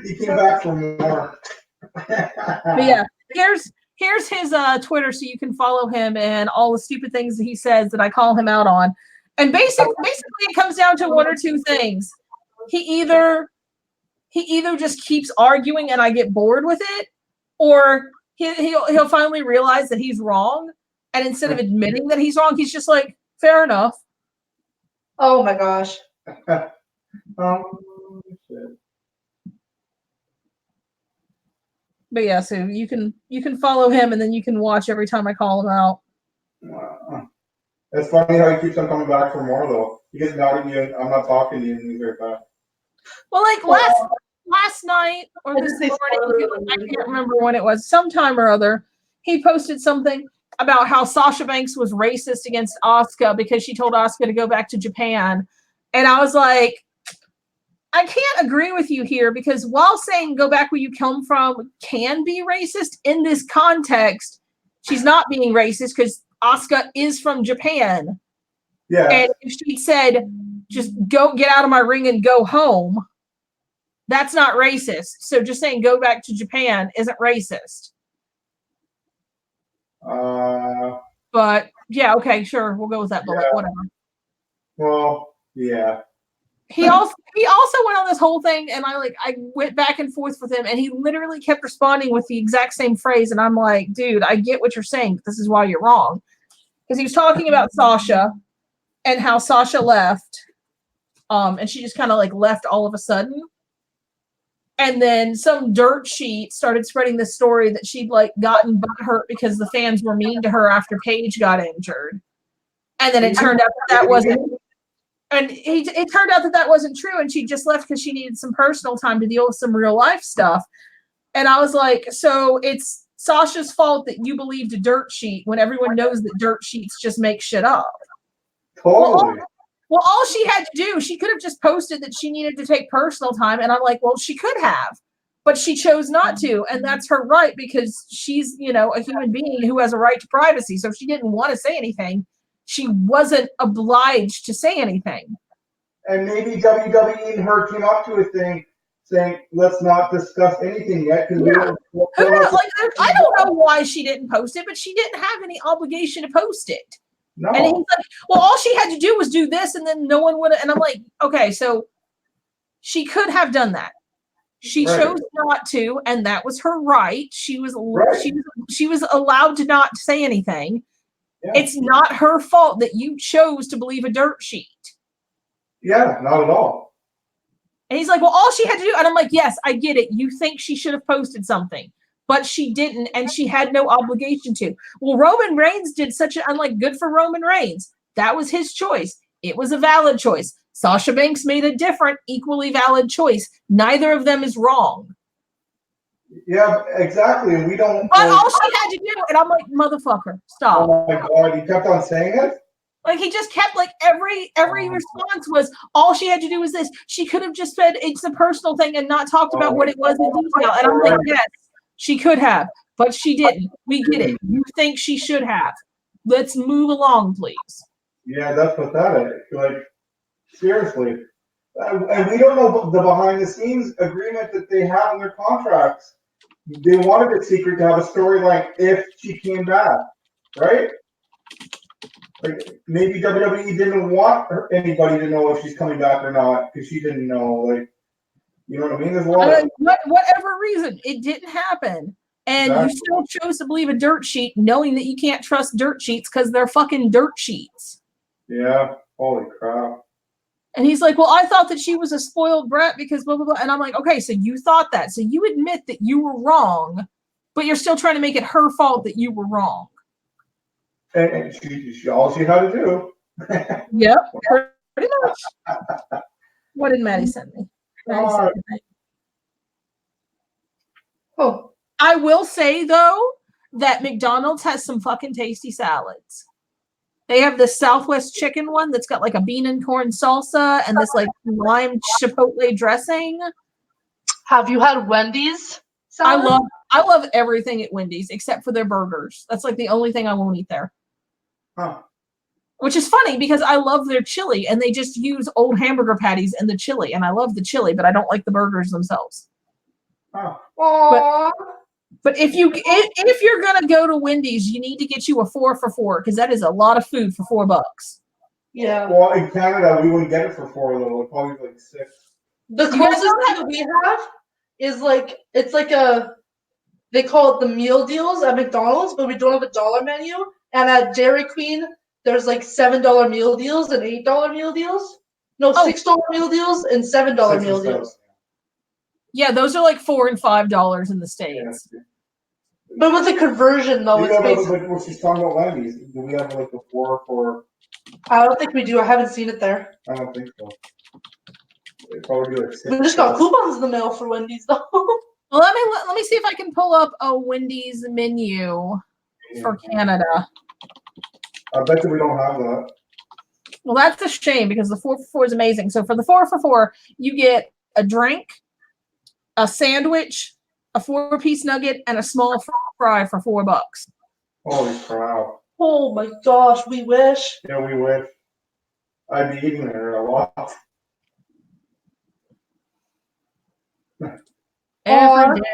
He came back for more.
But, yeah, here's his Twitter so you can follow him and all the stupid things that he says that I call him out on. And basically it comes down to one or two things. He either just keeps arguing and I get bored with it, or he'll finally realize that he's wrong. And instead of admitting that he's wrong, he's just like, fair enough.
Oh my gosh.
Shit.
But yeah, so you can follow him and then you can watch every time I call him out.
Wow. It's funny how he keeps on coming back for more though. He gets mad at you and I'm not talking to you and he's right back.
Well, like last night or this morning, I can't remember when it was, sometime or other, he posted something about how Sasha Banks was racist against Asuka because she told Asuka to go back to Japan. And I was like, I can't agree with you here, because while saying go back where you come from can be racist, in this context, she's not being racist because Asuka is from Japan.
Yeah.
And if she said, just go get out of my ring and go home, that's not racist. So just saying go back to Japan isn't racist. But yeah, okay, sure, we'll go with that bullet.
Yeah.
Whatever.
Well, yeah.
He also went on this whole thing, and I went back and forth with him, and he literally kept responding with the exact same phrase, and I'm like, dude, I get what you're saying, but this is why you're wrong. Because he was talking about Sasha and how Sasha left, and she just kind of like left all of a sudden. And then some dirt sheet started spreading the story that she'd like gotten butthurt because the fans were mean to her after Paige got injured. And then it turned out that wasn't, and it turned out that wasn't true. And she just left because she needed some personal time to deal with some real life stuff. And I was like, so it's Sasha's fault that you believed a dirt sheet when everyone knows that dirt sheets just make shit up.
Totally.
well, all she had to do, she could have just posted that she needed to take personal time. And I'm like, well, she could have, but she chose not to. And that's her right because she's, a human being who has a right to privacy. So if she didn't want to say anything, she wasn't obliged to say anything.
And maybe WWE and her came up to a thing saying, let's not discuss anything yet. Because
I don't know why she didn't post it, but she didn't have any obligation to post it.
No.
And he's like, well, all she had to do was do this, and then no one would. And I'm like, okay, so she could have done that. She chose not to, and that was her right. She was allowed to not say anything. Yeah. It's not her fault that you chose to believe a dirt sheet.
Yeah, not at all.
And he's like, well, all she had to do, and I'm like, yes, I get it. You think she should have posted something. But she didn't, and she had no obligation to. Well, Roman Reigns did I'm like, good for Roman Reigns. That was his choice. It was a valid choice. Sasha Banks made a different, equally valid choice. Neither of them is wrong.
Yeah, exactly. And we don't.
But all she had to do, and I'm like, motherfucker, stop.
Oh my God, he kept on saying it?
Like he just kept every response was all she had to do was this. She could have just said it's a personal thing and not talked about what it was in detail. And I'm like, yes. She could have, but she didn't. We get it. You think she should have. Let's move along, please.
Yeah, that's pathetic. Like, seriously. And we don't know the behind-the-scenes agreement that they have in their contracts. They wanted it secret to have a storyline if she came back, right? Like, maybe WWE didn't want anybody to know if she's coming back or not because she didn't know. Like, you know what I mean? There's a lot of
whatever reason, it didn't happen. And you still chose to believe a dirt sheet knowing that you can't trust dirt sheets because they're fucking dirt sheets.
Yeah. Holy crap.
And he's like, well, I thought that she was a spoiled brat because blah, blah, blah. And I'm like, okay, so you thought that. So you admit that you were wrong, but you're still trying to make it her fault that you were wrong.
And she all she had to do.
Yep. Pretty much. What did Maddie send me? Oh, I will say though that McDonald's has some fucking tasty salads. They have this Southwest chicken one that's got like a bean and corn salsa and this like lime chipotle dressing.
Have you had Wendy's salad?
I love everything at Wendy's except for their burgers. That's like the only thing I won't eat there.
Huh.
Which is funny because I love their chili and they just use old hamburger patties in the chili. And I love the chili, but I don't like the burgers themselves.
Oh.
But if you're gonna go to Wendy's, you need to get you a 4 for $4 because that is a lot of food for $4.
Yeah.
Well, in Canada, we wouldn't get it for $4 though. It's probably like $6.
The closest thing that we have is they call it the meal deals at McDonald's, but we don't have a dollar menu. And at Dairy Queen, there's like $7 meal deals and $8 meal deals. No, $6 meal deals and $7 meal deals.
Yeah, those are like $4 and $5 in the States.
Yeah.
But with the conversion, though, it's basically.
Like what she's talking about, Wendy's. Do we have like the 4 for?
I don't think we do. I haven't seen it there.
I don't think so. It'd probably be like 6.
We just got coupons in the mail for Wendy's, though.
Well, let me see if I can pull up a Wendy's menu for Canada.
I bet you we don't have that.
Well, that's a shame because the 4 for $4 is amazing. So for the 4 for $4, you get a drink, a sandwich, a 4-piece nugget, and a small fry for $4.
Holy crap.
Oh my gosh, we wish.
Yeah, we wish. I'd be eating there a lot.
Every day.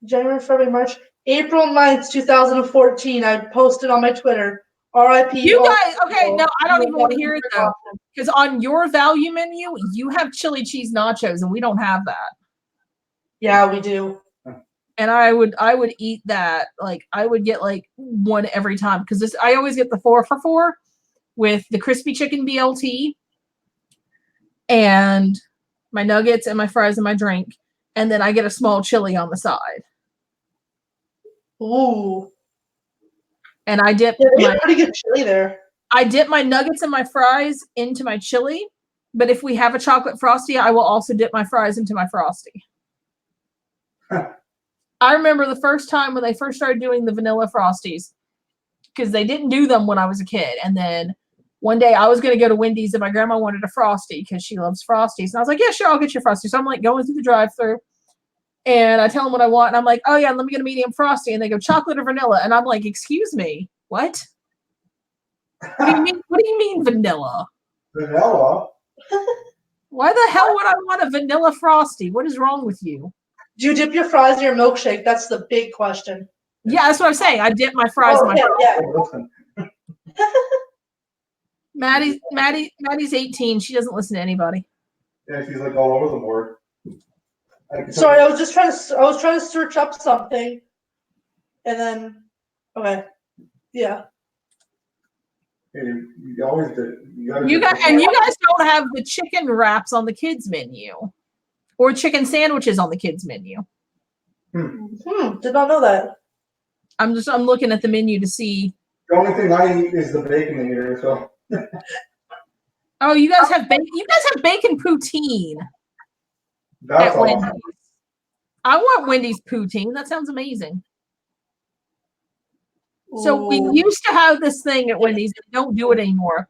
January, February, March, April 9th, 2014. I posted on my Twitter. R.I.P.
You guys, okay, no, I don't even want to hear it though. Because on your value menu, you have chili cheese nachos, and we don't have that.
Yeah, we do.
And I would eat that. Like I would get like one every time because I always get the 4 for $4 with the crispy chicken BLT and my nuggets and my fries and my drink, and then I get a small chili on the side.
Ooh.
And I dip
pretty good chili there.
I dip my nuggets and my fries into my chili, but if we have a chocolate frosty, I will also dip my fries into my frosty. I remember the first time when they first started doing the vanilla frosties because they didn't do them when I was a kid. And then one day I was going to go to Wendy's and my grandma wanted a Frosty because she loves Frosties. And I was like, yeah, sure, I'll get you a Frosty. So I'm like going through the drive-thru and I tell them what I want. And I'm like, oh yeah, let me get a medium Frosty. And they go chocolate or vanilla. And I'm like, excuse me, what? What do you mean? What do you mean vanilla?
Vanilla?
Why the hell would I want a vanilla Frosty? What is wrong with you?
Do you dip your fries in your milkshake? That's the big question.
Yeah, that's what I'm saying. I dip my fries in my
yeah.
Listen.
Maddie's 18. She doesn't listen to anybody.
Yeah, she's like all over the board.
Sorry, I was trying to search up something, and then okay, yeah.
You always do.
You guys don't have the chicken wraps on the kids menu, or chicken sandwiches on the kids menu.
Did not know that.
I'm looking at the menu to see.
The only thing I eat is the bacon in here, so.
Oh, you guys have bacon. You guys have bacon poutine
That's
at
awesome.
Wendy's. I want Wendy's poutine. That sounds amazing. So we used to have this thing at Wendy's. They don't do it anymore.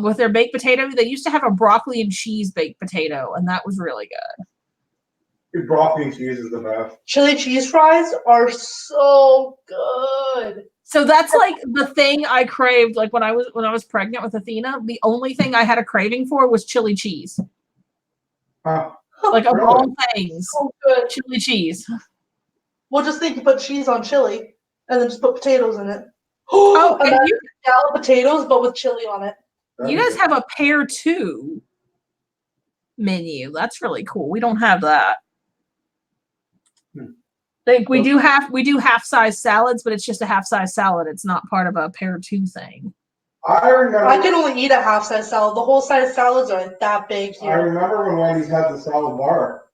With their baked potato, they used to have a broccoli and cheese baked potato, and that was really good.
Broccoli and cheese is the best.
Chili cheese fries are so good.
So that's like the thing I craved. Like when I was pregnant with Athena, the only thing I had a craving for was chili cheese.
Huh.
Like of
Really?
all things,
So good.
chili cheese.
We'll just think you put cheese on chili and then just put potatoes in it.
Oh, and
imagine salad potatoes, but with chili on it.
you guys have a pair 2 menu. That's really cool. We don't have that. Like we do half size salads, but it's just a half size salad. It's not part of a pair 2 thing.
I remember.
I can only eat a half size salad. The whole size salads are like that big
I
here.
remember when Wendy's had the salad bar.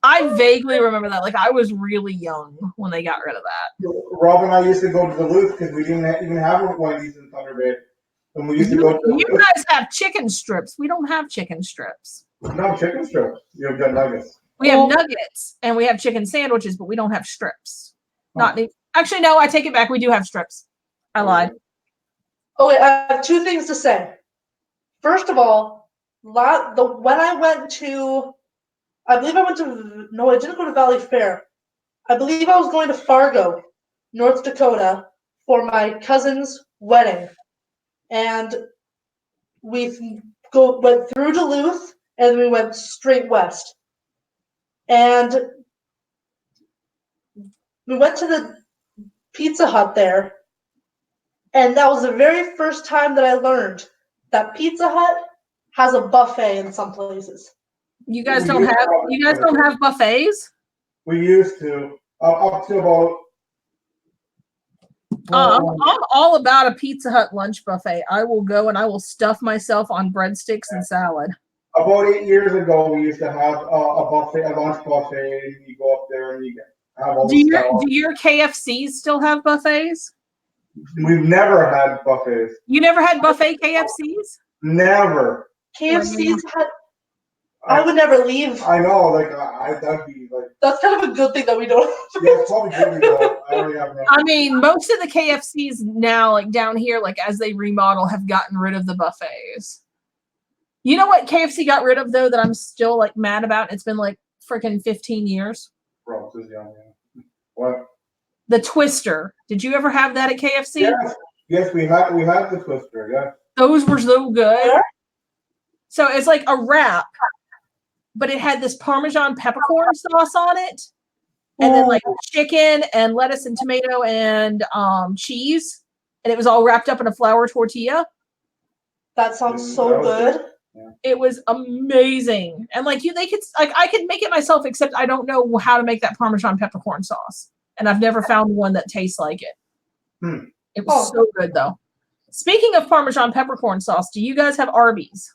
I vaguely remember that. Like I was really young when they got rid of that.
Rob and I used to go to Duluth because we didn't even have Wendy's in Thunder Bay. And we used to go to
You
Duluth.
guys have chicken strips. We don't have chicken strips.
No, chicken strips. You have got nuggets.
We have nuggets and we have chicken sandwiches, but we don't have strips. Actually, no, I take it back. We do have strips. I lied.
Okay, I have 2 things to say. First of all, when I went to, I believe I went to, no, I didn't go to Valley Fair. I believe I was going to Fargo, North Dakota, for my cousin's wedding. And we went through Duluth, and we went straight west. And we went to the Pizza Hut there, and that was the very first time that I learned that Pizza Hut has a buffet in some places.
You guys don't have buffets?
We used to. Up to about.
I'm all about a Pizza Hut lunch buffet. I will go and I will stuff myself on breadsticks and salad.
About 8 years ago, we used to have a buffet, a lunch buffet. And you go up there and you have all the stuff.
Do your KFCs still have buffets?
We've never had buffets.
You never had buffet KFCs?
Never.
KFC's had. I would never leave.
I know, like that'd be like.
That's kind of a good thing that we don't.
Yeah, it's probably good we don't. I already have.
I mean, most of the KFCs now, like down here, like as they remodel, have gotten rid of the buffets. You know what KFC got rid of though that I'm still like mad about? It's been like freaking 15 years.
Bro, this is young. Yeah. What?
The Twister. Did you ever have that at KFC?
Yes, we had the Twister. Yeah.
Those were so good. So it's like a wrap, but it had this Parmesan peppercorn sauce on it, and then like chicken and lettuce and tomato and cheese, and it was all wrapped up in a flour tortilla.
That sounds so good.
It was amazing, and like I could make it myself, except I don't know how to make that Parmesan peppercorn sauce, and I've never found one that tastes like it. It was so good though. Speaking of Parmesan peppercorn sauce, do you guys have Arby's?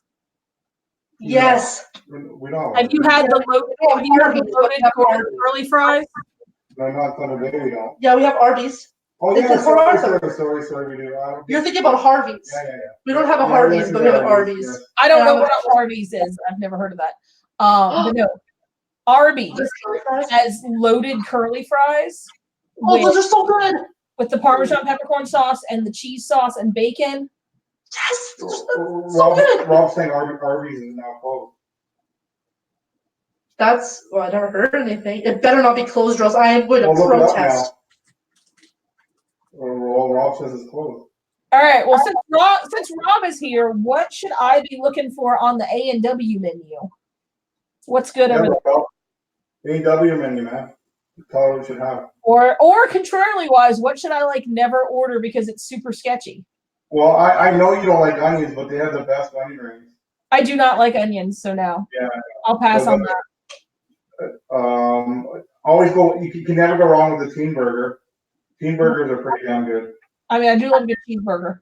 Yes.
We don't.
Have you had the loaded curly fries?
No, not Thunder Bay. We don't.
Yeah, we have Arby's.
Oh
It's
yeah,
in Port Arthur.
sorry, we do.
You're thinking about Harvey's.
Yeah.
We don't have a Harvey's, but we have Arby's.
Yes.
I don't know what Arby's is. I've never heard of that. But no, Arby's has loaded curly fries.
Oh, those are so good.
With the Parmesan peppercorn sauce and the cheese sauce and bacon.
Yes, so
Rob,
good.
Rob's saying Arby's is now closed.
I never heard anything. It better not be closed, or else I am going to
Well, look it up
protest.
now. Well, Rob says it's closed.
All right. Well, since Rob is here, what should I be looking for on the A&W menu? What's good over there?
A&W menu, man. Tell her we should have.
Or contrarily wise, what should I like never order because it's super sketchy?
Well, I know you don't like onions, but they have the best onion rings.
I do not like onions, so no.
Yeah.
I'll pass on
that. Always go. You can never go wrong with the Teen Burger. Teen Burgers are pretty damn good.
I mean, I do love a good cheeseburger.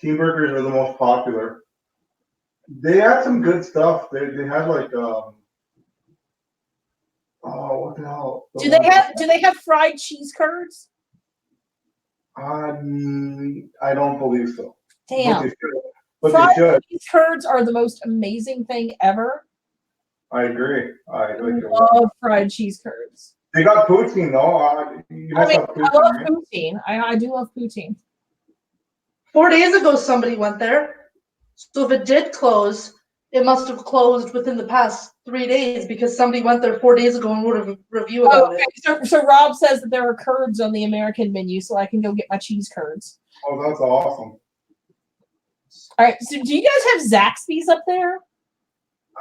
Teen Burgers are the most popular. They had some good stuff. They had like oh, what the hell?
Do they have fried cheese curds?
I don't believe so.
Damn.
But
fried
they should.
cheese curds are the most amazing thing ever.
I agree. I
love fried cheese curds.
They got poutine though.
I love poutine. I do love poutine.
4 days ago, somebody went there. So if it did close, it must have closed within the past 3 days because somebody went there 4 days ago and wrote a review about it.
So Rob says that there are curds on the American menu, so I can go get my cheese curds.
Oh, that's awesome.
All right. So do you guys have Zaxby's up there?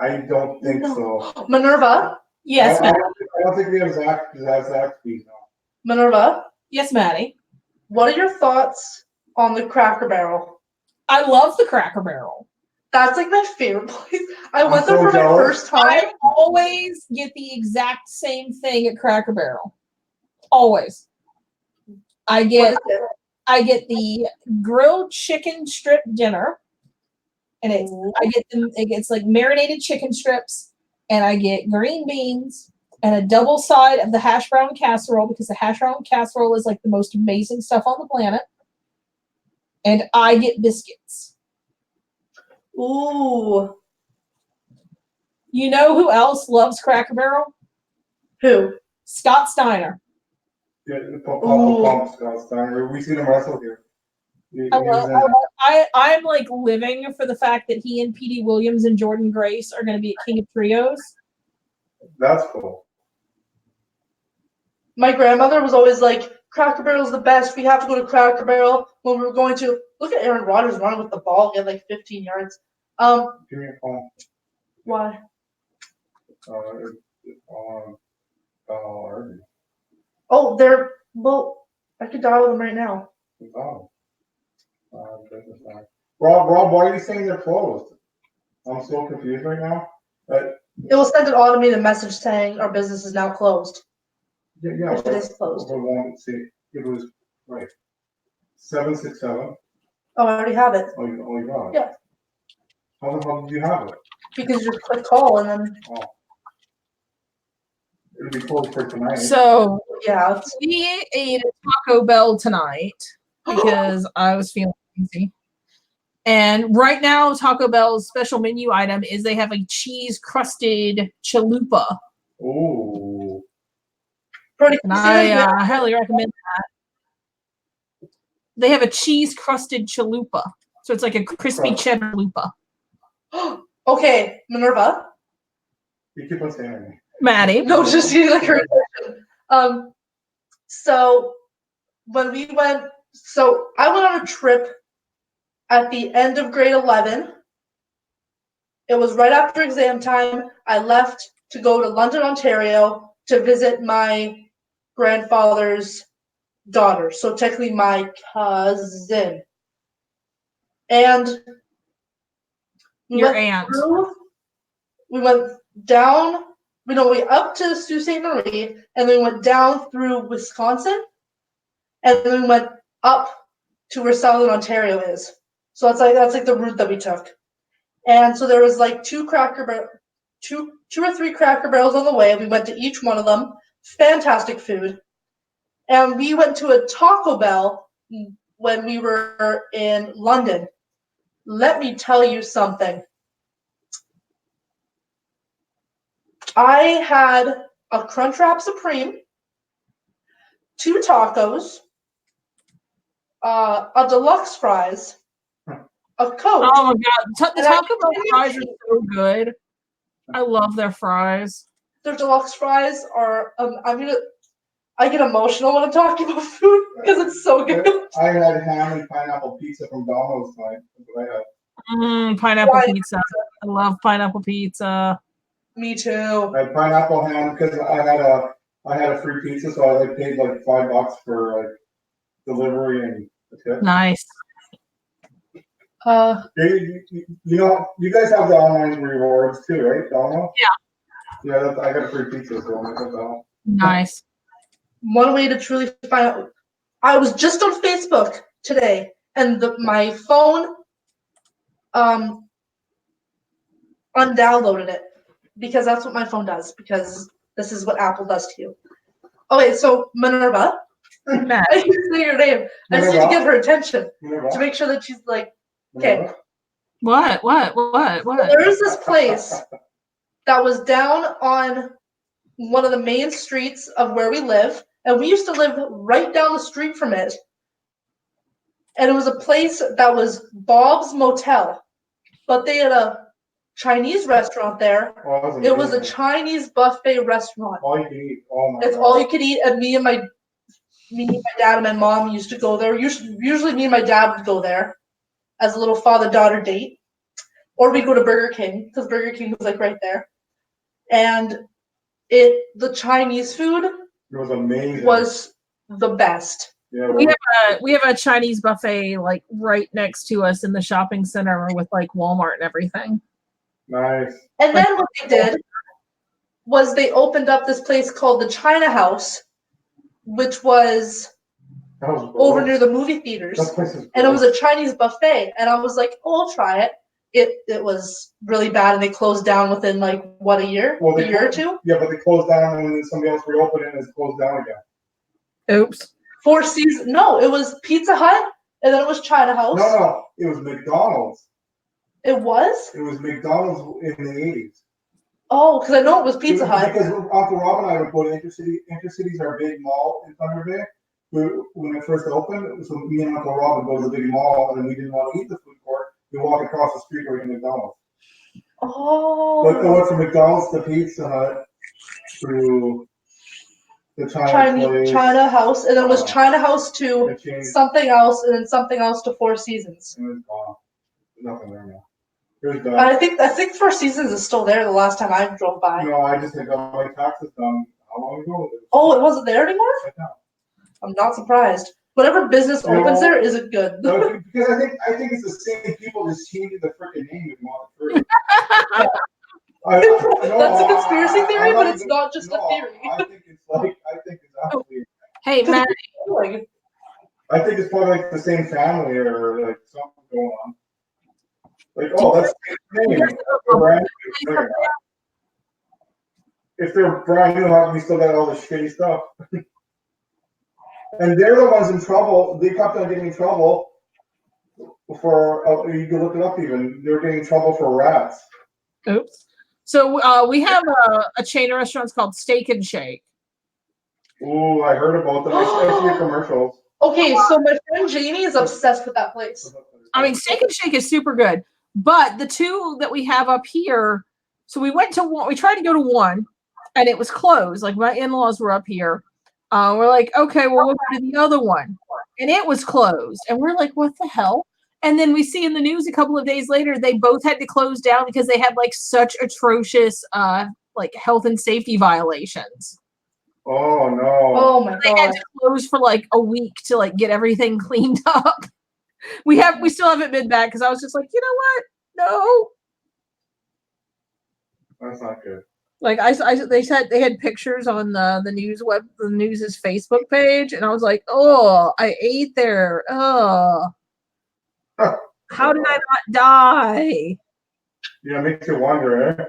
I don't think so.
Minerva?
Yes,
I don't think we have Zaxby's now.
Minerva?
Yes, Maddie.
What are your thoughts on the Cracker Barrel?
I love the Cracker Barrel.
That's like my favorite place. I went there for my first time.
I always get the exact same thing at Cracker Barrel. Always. I get the grilled chicken strip dinner, and it's like marinated chicken strips, and I get green beans and a double side of the hash brown casserole because the hash brown casserole is like the most amazing stuff on the planet. And I get biscuits.
Ooh.
You know who else loves Cracker Barrel?
Who?
Scott Steiner.
Yeah, Papa Scott Steiner. We seen him wrestle here.
I'm like living for the fact that he and Petey Williams and Jordan Grace are going to be at King of Trios.
That's cool.
My grandmother was always like, Cracker Barrel's the best. We have to go to Cracker Barrel when we were going to. Look at Aaron Rodgers running with the ball. He had like 15 yards.
Give me a phone.
Why? I could dial them right now.
Oh. Rob, why are you saying they're closed? I'm so confused right now.
It will send an automated message saying our business is now closed.
Yeah,
if it is closed.
We won't see. It was right. 767.
Oh, I already have it.
Oh, you got it.
Yeah.
How the hell did you have it?
Because you just click call and then.
Oh. It'll be closed for tonight.
So
yeah,
we ate a Taco Bell tonight because I was feeling lazy. And right now, Taco Bell's special menu item is they have a cheese crusted chalupa.
Ooh.
And I highly recommend that. They have a cheese crusted chalupa. So it's like a crispy cheddar chalupa.
Okay, Minerva.
You keep on saying it.
Maddie.
No, just use like her question. So when we went, I went on a trip at the end of grade 11. It was right after exam time. I left to go to London, Ontario to visit my grandfather's daughter. So technically my cousin. And we went down. We went up to Sault Ste. Marie, and then we went down through Wisconsin, and then we went up to where Southern Ontario is. So that's like the route that we took. And so there was like two or three Cracker Barrels on the way. We went to each one of them. Fantastic food. And we went to a Taco Bell when we were in London. Let me tell you something. I had a Crunchwrap Supreme, 2 tacos, a deluxe fries, of Coke.
Oh my god, the
And I
Taco Bell
continue
fries
to-
are so good. I love their fries.
Their deluxe fries are. I get emotional when I'm talking about food because it's so good.
I had ham and pineapple pizza from Domino's tonight. That's what I had.
Pineapple
Why?
pizza. I love pineapple pizza.
Me too.
I had pineapple ham because I had a free pizza, so I paid like $5 for like delivery and that's it.
Nice.
You know, you guys have the online rewards too, right, Domino?
Yeah.
Yeah, I got a free pizza, so I'm gonna put that on.
Nice.
One way to truly find out. I was just on Facebook today, and my phone undownloaded it because that's what my phone does. Because this is what Apple does to you. Okay, so Minerva,
Matt.
I keep saying her name. I just need to get her attention to make sure that she's like, okay.
What?
There is this place that was down on one of the main streets of where we live, and we used to live right down the street from it. And it was a place that was Bob's Motel, but they had a Chinese restaurant there.
Oh,
it was a Chinese buffet restaurant.
All you can eat. Oh my
It's
God.
all you could eat, and me and my dad and my mom used to go there. Usually me and my dad would go there as a little father-daughter date. Or we'd go to Burger King, because Burger King was like right there. And the Chinese food
It was amazing.
was the best.
Yeah,
We have a Chinese buffet like right next to us in the shopping center with like Walmart and everything.
nice.
And then what they did was they opened up this place called the China House, which was
That was
over
gross.
near the movie theaters.
That place is
And it was
gross.
a Chinese buffet. And I was like, oh, I'll try it. It was really bad, and they closed down within like what, a year?
Well,
A year or two?
Yeah, but they closed down and then somebody else reopened it and it's closed down again.
Oops.
Four Seasons. No, it was Pizza Hut, and then it was China House.
No, it was McDonald's.
It was?
It was McDonald's in the 80s.
Oh, because I know it was Pizza Hut.
Because Uncle Rob and I would go to Intercities are a big mall in Thunder Bay. When it first opened, so me and Uncle Rob would go to the big mall, and then we didn't want to eat the food court. We walk across the street right to McDonald's.
Oh.
But it went from McDonald's to Pizza Hut to the
China House, and then it was China House to
It changed.
something else, and then something else to Four Seasons.
And it's gone. Nothing there now. It was done.
I think Four Seasons is still there. The last time I drove by.
No, I just had got my taxes done. How long ago?
Oh, it wasn't there anymore?
Right now.
I'm not surprised. Whatever business opens there isn't good.
No, because I think it's the same people just changing the freaking name if you want the fruit.
That's a conspiracy theory, but it's not just a theory.
I think it's actually.
Hey, Matt.
I think it's probably like the same family or like something going on. Like, oh, that's the same name. If they're brand new, how come we still got all this shitty stuff? And they're the ones in trouble. They kept on getting in trouble for, you can look it up even, they're getting in trouble for rats.
Oops. So we have a chain of restaurants called Steak and Shake.
Ooh, I heard about them. I see your commercials.
Okay, so my friend Jamie is obsessed with that place.
I mean, Steak and Shake is super good. But the two that we have up here, so we went to one, we tried to go to one, and it was closed. Like my in-laws were up here. We're like, okay, well, we'll go to the other one. And it was closed. And we're like, what the hell? And then we see in the news a couple of days later, they both had to close down because they had like such atrocious like health and safety violations.
Oh no.
Oh my
They had to close for like a week to like get everything cleaned up. We still haven't been back because I was just like, you know what? No.
That's not good.
Like they said they had pictures on the news's Facebook page, and I was like, oh, I ate there. Oh, how did I not die?
Yeah, makes you wonder, eh?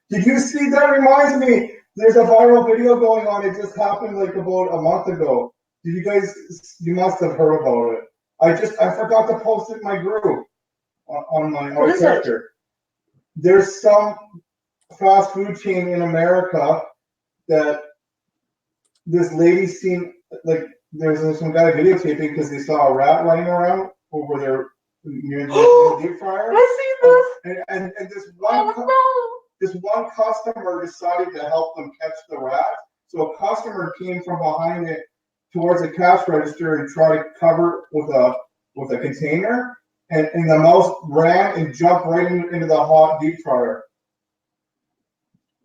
Did you see? That reminds me. There's a viral video going on. It just happened like about a month ago. Did you guys? You must have heard about it. I forgot to post it in my group on my character. There's some fast food chain in America that this lady seen, like there's some guy videotaping because they saw a rat running around over their near the deep fryer.
I see this.
And this one customer decided to help them catch the rat. So a customer came from behind it towards the cash register and tried to cover it with a container, and the mouse ran and jumped right into the hot deep fryer.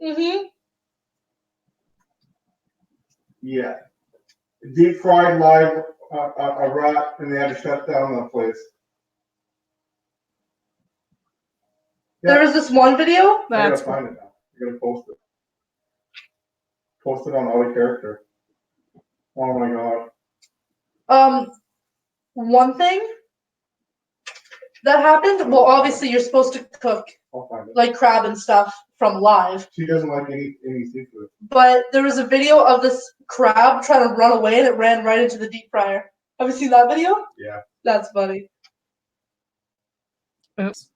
Mm-hmm.
Yeah, deep fried live a rat, and they had to shut down the place.
There was this one video.
I gotta
That's
find it now. I gotta post it. Post it on Out of Character. Oh my god.
One thing that happened. Well, obviously you're supposed to cook
I'll find it.
like crab and stuff from live.
She doesn't like any seafood.
But there was a video of this crab trying to run away and it ran right into the deep fryer. Have you seen that video?
Yeah.
That's funny.
Oops.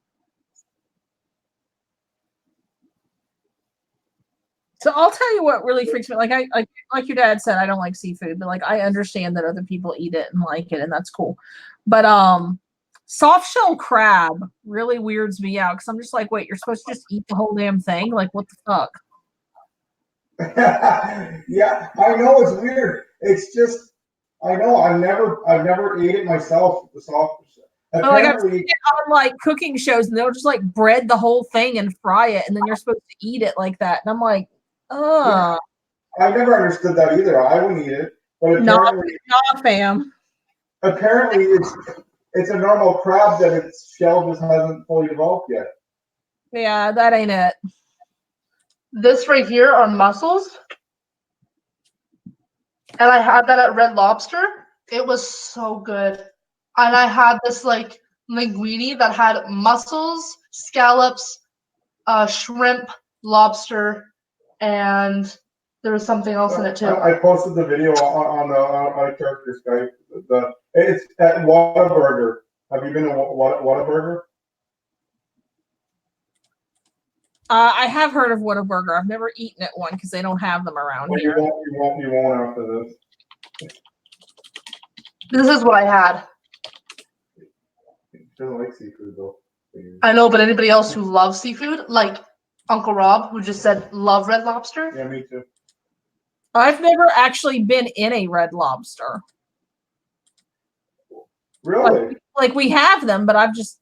So I'll tell you what really freaks me. Like like your dad said, I don't like seafood, but like I understand that other people eat it and like it, and that's cool. But soft shell crab really weirds me out because I'm just like, wait, you're supposed to just eat the whole damn thing? Like, what the fuck?
Yeah, I know it's weird. It's just, I know I've never ate it myself. The soft.
But like I've
Apparently,
seen it on like cooking shows, and they'll just like bread the whole thing and fry it, and then you're supposed to eat it like that. And I'm like,
yeah, I never understood that either. I wouldn't eat it, but
not fam.
apparently it's a normal crab that its shell just hasn't fully developed yet.
Yeah, that ain't it.
This right here are mussels. And I had that at Red Lobster. It was so good. And I had this like linguine that had mussels, scallops, shrimp, lobster, and there was something else in it too.
I posted the video on the character Skype. It's at Whataburger. Have you been to Whataburger?
I have heard of Whataburger. I've never eaten at one because they don't have them around
Well,
here.
you won't after this.
This is what I had.
She doesn't like seafood though.
I know, but anybody else who loves seafood, like Uncle Rob, who just said love Red Lobster.
Yeah, me too.
I've never actually been in a Red Lobster.
Really?
Like we have them, but I've just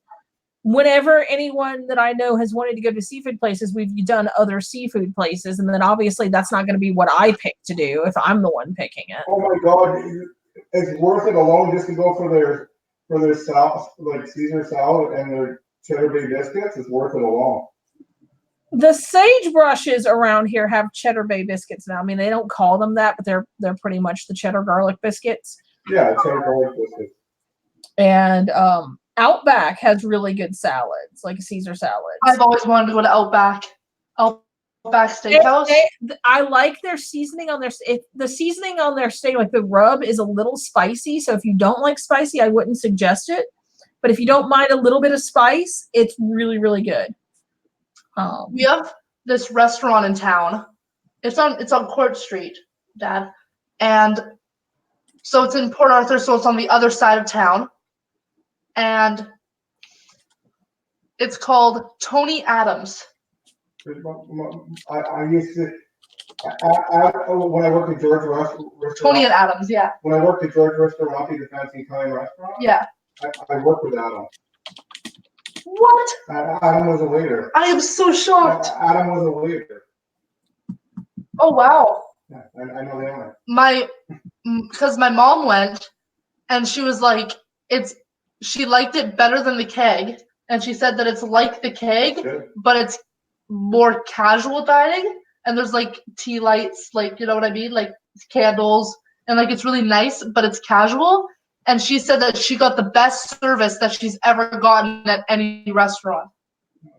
whenever anyone that I know has wanted to go to seafood places, we've done other seafood places, and then obviously that's not going to be what I pick to do if I'm the one picking it.
Oh my god, it's worth it alone just to go for their salad, like Caesar salad and their cheddar bay biscuits. It's worth it alone.
The sagebrushes around here have cheddar bay biscuits now. I mean, they don't call them that, but they're pretty much the cheddar garlic biscuits.
Yeah, cheddar garlic biscuits.
And Outback has really good salads, like Caesar salads.
I've always wanted to go to Outback Steakhouse.
I like their seasoning on the seasoning on their steak, like the rub is a little spicy. So if you don't like spicy, I wouldn't suggest it. But if you don't mind a little bit of spice, it's really, really good.
We have this restaurant in town. It's on Court Street, Dad. And so it's in Port Arthur, so it's on the other side of town. And it's called Tony Adams.
I used to, when I worked at George Restaurant.
Tony and Adams, yeah.
When I worked at George Restaurant, the fancy Italian restaurant.
Yeah.
I worked with Adam.
What?
Adam was a waiter.
I am so shocked.
Adam was a waiter.
Oh wow.
Yeah, I know the owner.
Because my mom went, and she was like, she liked it better than the Keg, and she said that it's like the Keg, but it's more casual dining, and there's like tea lights, like, you know what I mean, like candles, and like it's really nice, but it's casual. And she said that she got the best service that she's ever gotten at any restaurant.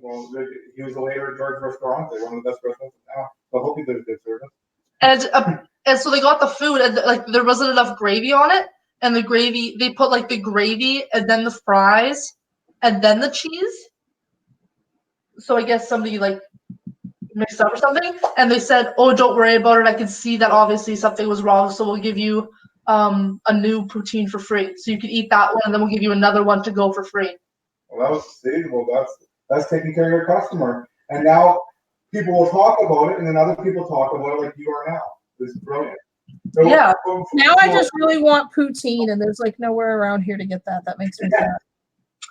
Well, he was a waiter at George Restaurant. They're one of the best restaurants in town. I hope he did a good service.
And so they got the food, and like there wasn't enough gravy on it, and the gravy, they put like the gravy and then the fries and then the cheese. So I guess somebody like mixed up or something, and they said, "Oh, don't worry about it. I can see that obviously something was wrong, so we'll give you a new poutine for free. So you can eat that one, and then we'll give you another one to go for free."
Well, that was sustainable. That's taking care of your customer. And now people will talk about it, and then other people talk about it like you are now. This is brilliant. So,
Yeah.
Now I just really want poutine, and there's like nowhere around here to get that. That makes me sad.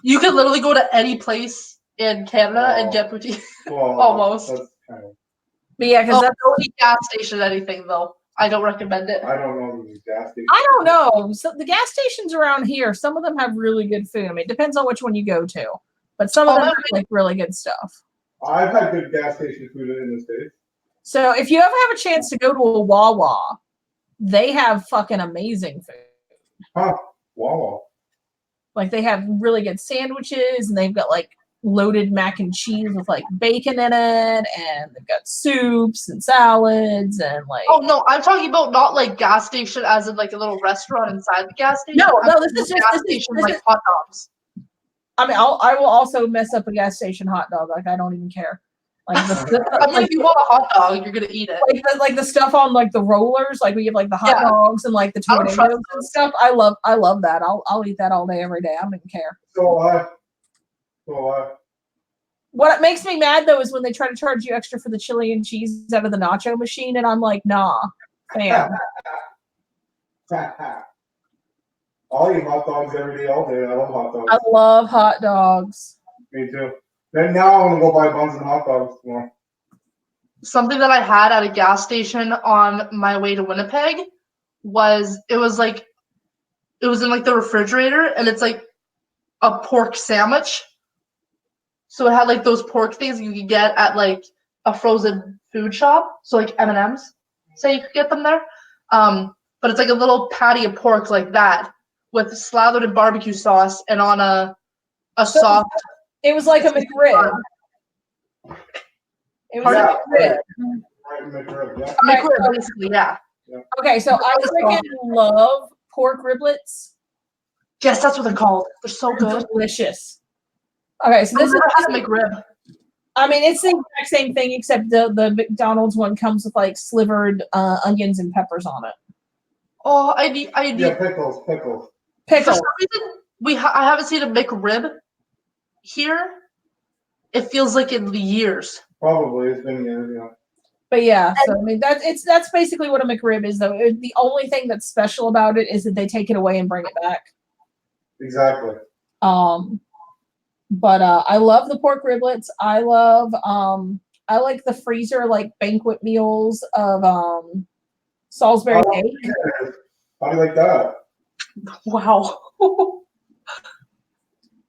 You could literally go to any place in Canada and get poutine.
well,
Almost.
That's kind of,
But yeah, because
Oh,
that's
don't eat gas station anything though. I don't recommend it.
I don't know these gas stations.
I don't know. So the gas stations around here, some of them have really good food. I mean, it depends on which one you go to, but some of them have like really good stuff.
I've had good gas station food in the States.
So if you ever have a chance to go to a Wawa, they have fucking amazing food.
Huh. Wow.
Like they have really good sandwiches, and they've got like loaded mac and cheese with like bacon in it, and they've got soups and salads and like.
Oh no, I'm talking about not like gas station as in like a little restaurant inside the gas station.
No, this is just
gas station like hot dogs.
I mean, I will also mess up a gas station hot dog. Like I don't even care. Like
I mean, if you want a hot dog, you're gonna eat it.
Like the stuff on like the rollers, like we have like the hot dogs and like the tornadoes and stuff. I love that. I'll eat that all day, every day. I don't even care.
So
What makes me mad though is when they try to charge you extra for the chili and cheese out of the nacho machine, and I'm like, nah, fam.
I'll eat hot dogs every day, all day. I love hot dogs.
I love hot dogs.
Me too. Then now I want to go buy buns and hot dogs tomorrow.
Something that I had at a gas station on my way to Winnipeg was it was in like the refrigerator, and it's like a pork sandwich. So it had like those pork things you could get at like a frozen food shop. So like M&Ms, say you could get them there. But it's like a little patty of pork like that with slathered in barbecue sauce and on a soft.
It was like a McRib. It was a McRib.
McRib, basically, yeah.
Okay, so I freaking love pork riblets.
Yes, that's what they're called. They're so good.
Delicious. Okay, so this is
a McRib.
I mean, it's the exact same thing, except the McDonald's one comes with like slivered onions and peppers on it.
Oh, I need.
Yeah, pickles.
For some reason, I haven't seen a McRib here. It feels like in the years.
Probably it's been years, yeah.
But yeah, so I mean that's basically what a McRib is, though. The only thing that's special about it is that they take it away and bring it back.
Exactly.
But I love the pork riblets. I like the freezer like banquet meals of Salisbury steak.
How do you like that?
Wow. Oh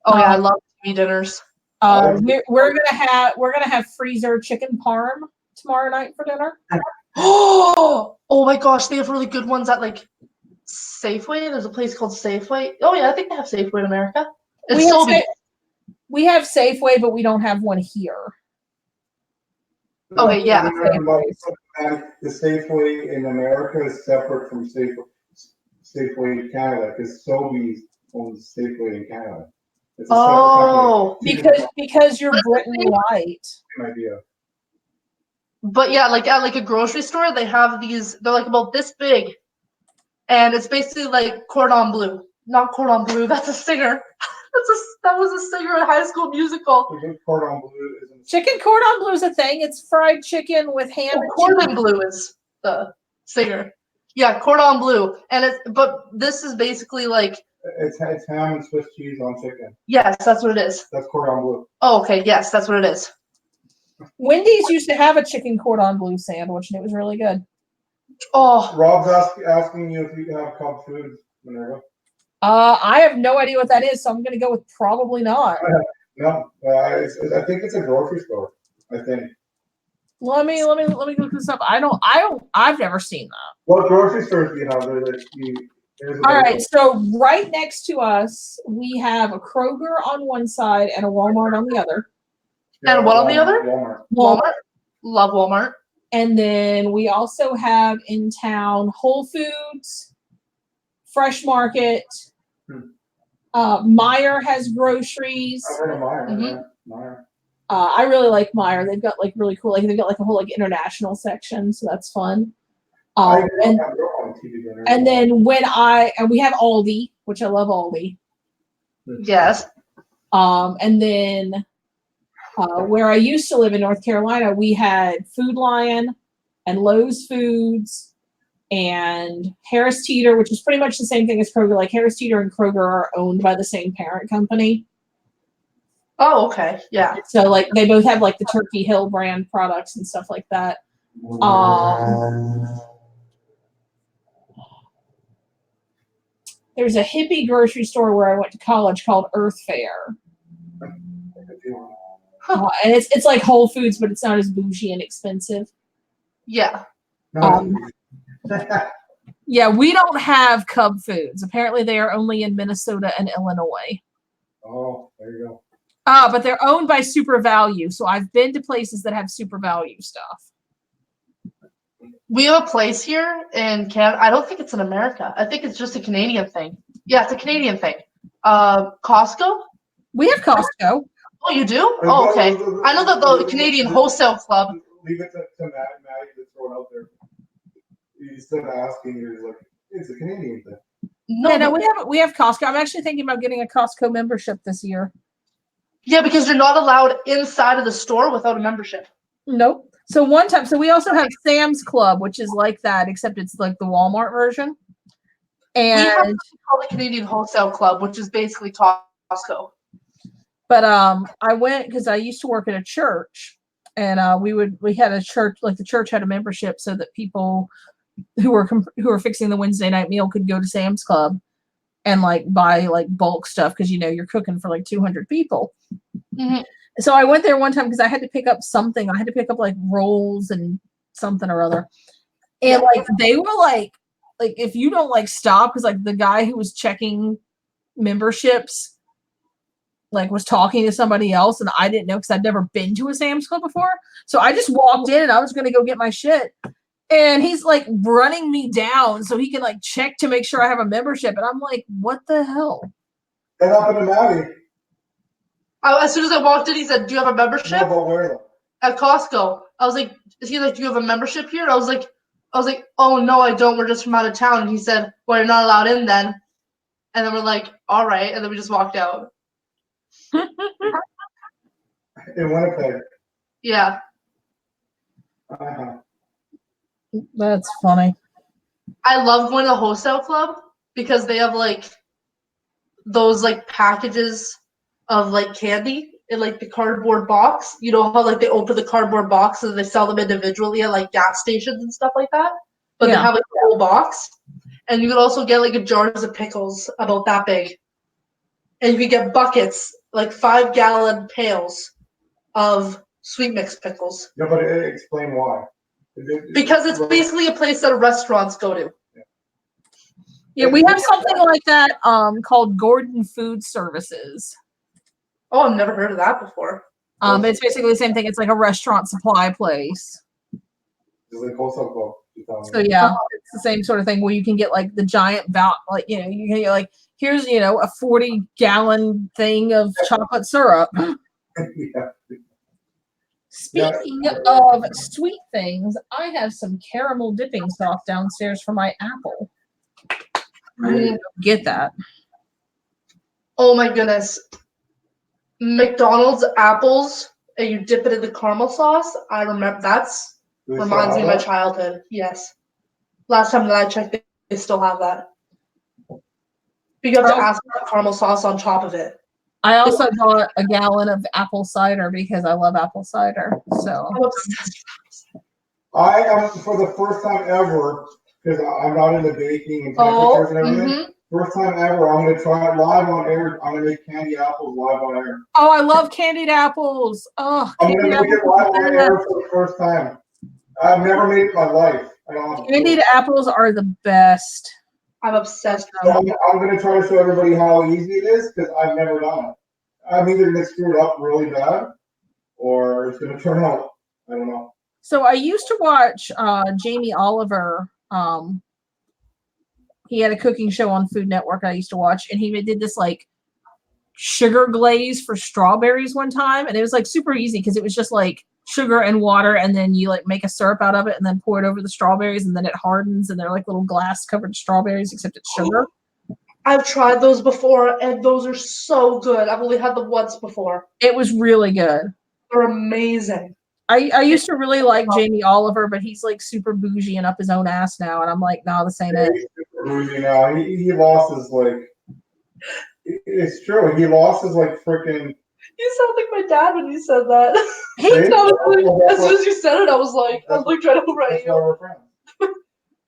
yeah, I love TV dinners.
We're gonna have freezer chicken parm tomorrow night for dinner.
Oh my gosh, they have really good ones at like Safeway. There's a place called Safeway. Oh yeah, I think they have Safeway in America.
We have Safeway, but we don't have one here.
Okay, yeah.
The Safeway in America is separate from Safeway in Canada because Sobeys owns Safeway in Canada. It's a
separate because you're Britain light.
Same idea.
But yeah, like at like a grocery store, they have these. They're like about this big, and it's basically like cordon bleu. Not cordon bleu. That's a singer. That was a singer in High School Musical.
Cordon bleu isn't.
Chicken cordon bleu is a thing. It's fried chicken with ham.
Oh, cordon bleu is the singer. Yeah, cordon bleu, but this is basically like.
It's ham and Swiss cheese on chicken.
Yes, that's what it is.
That's cordon bleu.
Oh, okay. Yes, that's what it is.
Wendy's used to have a chicken cordon bleu sandwich, and it was really good.
Oh.
Rob's asking you if you have Cub Foods, Minerva.
I have no idea what that is, so I'm going to go with probably not.
No, I think it's a grocery store. I think.
Let me look this up. I've never seen that.
What grocery stores do you have there?
All right, so right next to us, we have a Kroger on one side and a Walmart on the other.
And what on the other?
Walmart.
Love Walmart.
And then we also have in town Whole Foods, Fresh Market. Meijer has groceries.
I've heard of Meijer.
Mm-hmm.
Yeah. Meijer.
I really like Meijer. They've got like really cool, they've got like a whole like international section, so that's fun. And then we have Aldi, which I love Aldi.
Yes.
And then where I used to live in North Carolina, we had Food Lion and Lowe's Foods and Harris Teeter, which is pretty much the same thing as Kroger. Like Harris Teeter and Kroger are owned by the same parent company.
Oh, okay. Yeah.
So like they both have like the Turkey Hill brand products and stuff like that. There's a hippie grocery store where I went to college called Earth Fare. And it's like Whole Foods, but it's not as bougie and expensive.
Yeah.
Yeah, we don't have Cub Foods. Apparently, they are only in Minnesota and Illinois.
Oh, there you go.
But they're owned by Super Value, so I've been to places that have Super Value stuff.
We have a place here in Canada. I don't think it's in America. I think it's just a Canadian thing. Yeah, it's a Canadian thing. Costco?
We have Costco.
Oh, you do? Oh, okay. I know that the Canadian Wholesale Club.
Leave it to Maddie to throw it out there. Instead of asking, you're like, it's a Canadian thing.
No, we have Costco. I'm actually thinking about getting a Costco membership this year.
Yeah, because you're not allowed inside of the store without a membership.
Nope. So one time, so we also have Sam's Club, which is like that, except it's like the Walmart version. And
we have something called the Canadian Wholesale Club, which is basically Costco.
But I went because I used to work at a church, and we had a church, like the church had a membership so that people who were fixing the Wednesday night meal could go to Sam's Club and like buy like bulk stuff because you're cooking for like 200 people.
Mm-hmm.
So I went there one time because I had to pick up something. I had to pick up like rolls and something or other. And like they were like if you don't like stop, because like the guy who was checking memberships like was talking to somebody else and I didn't know because I'd never been to a Sam's Club before. So I just walked in and I was gonna go get my shit. And he's like running me down so he can like check to make sure I have a membership. And I'm like, what the hell?
That happened to Maddie.
As soon as I walked in, he said, "Do you have a membership?"
No, but where?
At Costco. I was like, "Is he like, do you have a membership here?" I was like, "Oh no, I don't. We're just from out of town." And he said, "Well, you're not allowed in then." And then we're like, "All right," and then we just walked out.
In Winnipeg.
Yeah.
Uh-huh.
That's funny.
I love going to the wholesale club because they have like those like packages of like candy in like the cardboard box. You know how like they open the cardboard box and they sell them individually at like gas stations and stuff like that? But they have like the whole box. And you could also get like jars of pickles about that big. And you could get buckets, like 5-gallon pails of sweet mix pickles.
Yeah, but explain why.
Because it's basically a place that restaurants go to.
Yeah, we have something like that called Gordon Food Services.
Oh, I've never heard of that before.
It's basically the same thing. It's like a restaurant supply place.
It's like wholesale club.
So yeah, it's the same sort of thing where you can get like the giant like you can get like here's a 40-gallon thing of chocolate syrup.
Yeah.
Speaking of sweet things, I have some caramel dipping sauce downstairs for my apple. I didn't get that.
Oh my goodness. McDonald's apples and you dip it in the caramel sauce. I remember reminds me of my childhood. Yes. Last time that I checked, they still have that. But you have to ask for caramel sauce on top of it.
I also bought a gallon of apple cider because I love apple cider. So
I'm obsessed with
I am, for the first time ever, because I'm not into baking and temperatures and everything. First time ever, I'm going to try it live on air. I'm going to make candy apples live on air.
Oh, I love candied apples. Oh,
I'm going to make it live on air for the first time. I've never made it in my life.
Candied apples are the best.
I'm obsessed
with them. I'm going to try to show everybody how easy it is because I've never done it. I'm either going to screw it up really bad or it's going to turn out. I don't know.
So I used to watch Jamie Oliver. He had a cooking show on Food Network I used to watch, and he did this like sugar glaze for strawberries one time, and it was like super easy because it was just like sugar and water, and then you like make a syrup out of it and then pour it over the strawberries, and then it hardens, and they're like little glass covered strawberries except it's sugar.
I've tried those before, and those are so good. I've only had them once before.
It was really good.
They're amazing.
I used to really like Jamie Oliver, but he's like super bougie and up his own ass now, and I'm like, nah, this ain't it.
He's super bougie now. He lost his like. It's true. He lost his like freaking.
You sound like my dad when you said that.
He
See?
As soon as you said it, I was like trying to write
That's why
you.
we're friends.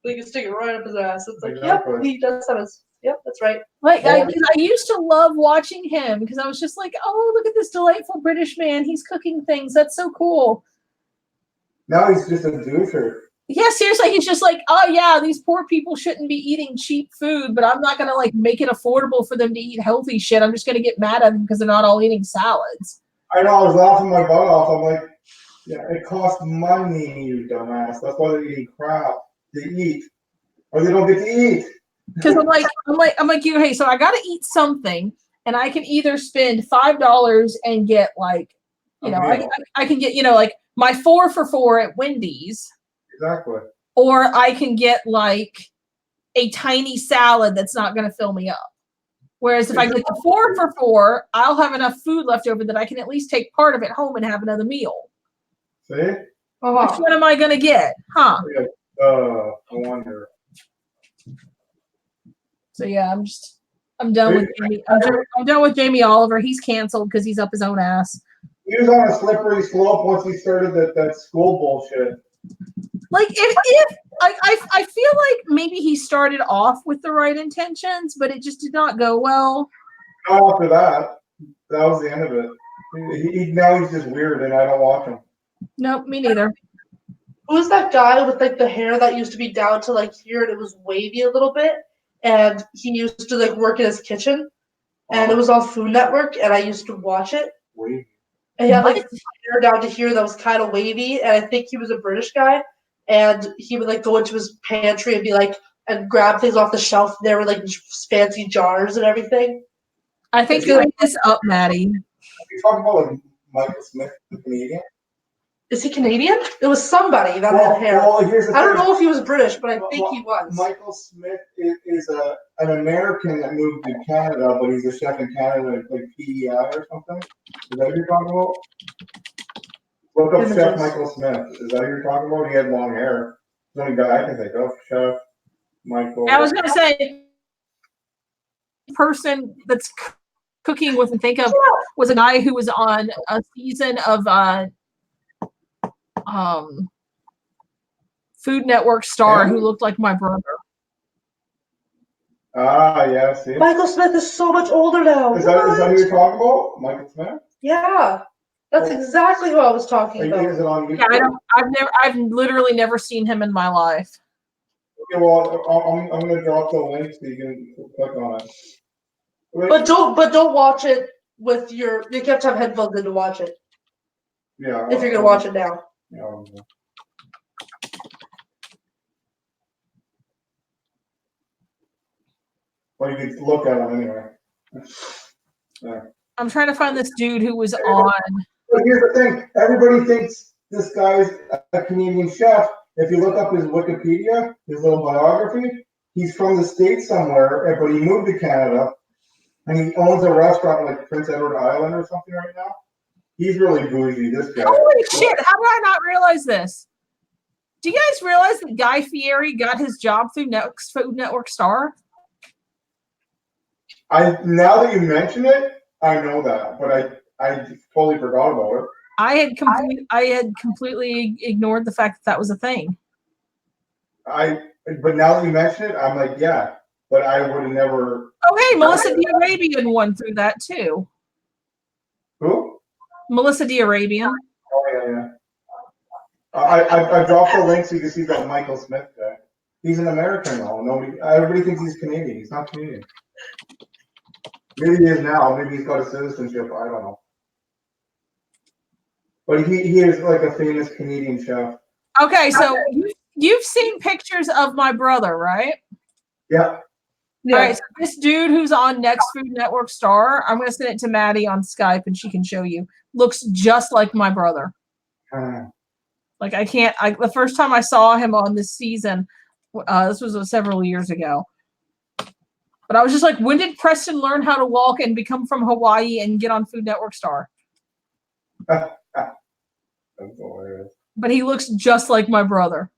Like you stick it right up his ass. It's like,
Exactly.
yep, he does have his. Yep, that's right.
Like I used to love watching him because I was just like, oh, look at this delightful British man. He's cooking things. That's so cool.
Now he's just a doucher.
Yeah, seriously, he's just like, oh yeah, these poor people shouldn't be eating cheap food, but I'm not gonna like make it affordable for them to eat healthy shit. I'm just gonna get mad at them because they're not all eating salads.
I know. I was laughing my butt off. I'm like, yeah, it costs money, you dumbass. That's why they're eating crap. They eat, or they don't get to eat.
Because I'm like, you. Hey, so I got to eat something, and I can either spend $5 and get like, you know, I can get, you know, like my 4 for $4 at Wendy's,
Exactly.
or I can get like a tiny salad that's not going to fill me up. Whereas if I get the 4 for $4, I'll have enough food left over that I can at least take part of it home and have another meal.
See?
Which one am I going to get? Huh?
I wonder.
So yeah, I'm done with Jamie. I'm done with Jamie Oliver. He's canceled because he's up his own ass.
He was on a slippery slope once he started that school bullshit.
Like if I feel like maybe he started off with the right intentions, but it just did not go well.
Not after that. That was the end of it. Now he's just weird, and I don't watch him.
Nope, me neither.
Who's that guy with like the hair that used to be down to like here and it was wavy a little bit? And he used to like work in his kitchen, and it was on Food Network, and I used to watch it.
Wavy.
And he had like hair down to here that was kind of wavy, and I think he was a British guy, and he would like go into his pantry and be like and grab things off the shelf. There were like fancy jars and everything.
I think you made this up, Maddie.
You talking about like Michael Smith, the Canadian?
Is he Canadian? It was somebody that had hair.
Well, here's the
I don't
thing.
know if he was British, but I think he was.
Michael Smith is an American that moved to Canada, but he's a chef in Canada, like PEI or something. Is that what you're talking about? Look up Chef Michael Smith. Is that what you're talking about? He had long hair. The only guy I can think of, Chef Michael.
I was gonna say, person that's cooking with and think of was a guy who was on a season of Food Network star who looked like my brother.
Ah, yeah, see?
Michael Smith is so much older now.
Is that who you're talking about? Michael Smith?
Yeah. That's exactly who I was talking about.
Is it on YouTube?
Yeah, I've literally never seen him in my life.
Okay, well, I'm gonna drop the link so you can click on it.
But don't watch it with you have to have headphones in to watch it.
Yeah.
If you're gonna watch it now.
Yeah. Well, you can look at them anyway. Yeah.
I'm trying to find this dude who was on.
But here's the thing: everybody thinks this guy's a Canadian chef. If you look up his Wikipedia, his little biography, he's from the States somewhere, but he moved to Canada, and he owns a restaurant like Prince Edward Island or something right now. He's really bougie, this guy.
Holy shit! How did I not realize this? Do you guys realize that Guy Fieri got his job through Food Network Star?
Now that you mention it, I know that, but I totally forgot about it.
I had completely ignored the fact that was a thing.
But now that you mention it, I'm like, yeah, but I would have never.
Oh, hey, Melissa the Arabian won through that too.
Who?
Melissa the Arabian.
Oh yeah. I dropped the link so you can see that Michael Smith guy. He's an American though. Everybody thinks he's Canadian. He's not Canadian. Maybe he is now. Maybe he's got a citizenship. I don't know. But he is like a famous Canadian chef.
Okay, so you've seen pictures of my brother, right?
Yeah.
All right, so this dude who's on Next Food Network Star, I'm going to send it to Maddie on Skype and she can show you. Looks just like my brother. Like the first time I saw him on this season, this was several years ago. But I was just like, when did Preston learn how to walk and become from Hawaii and get on Food Network Star?
That's hilarious.
But he looks just like my brother.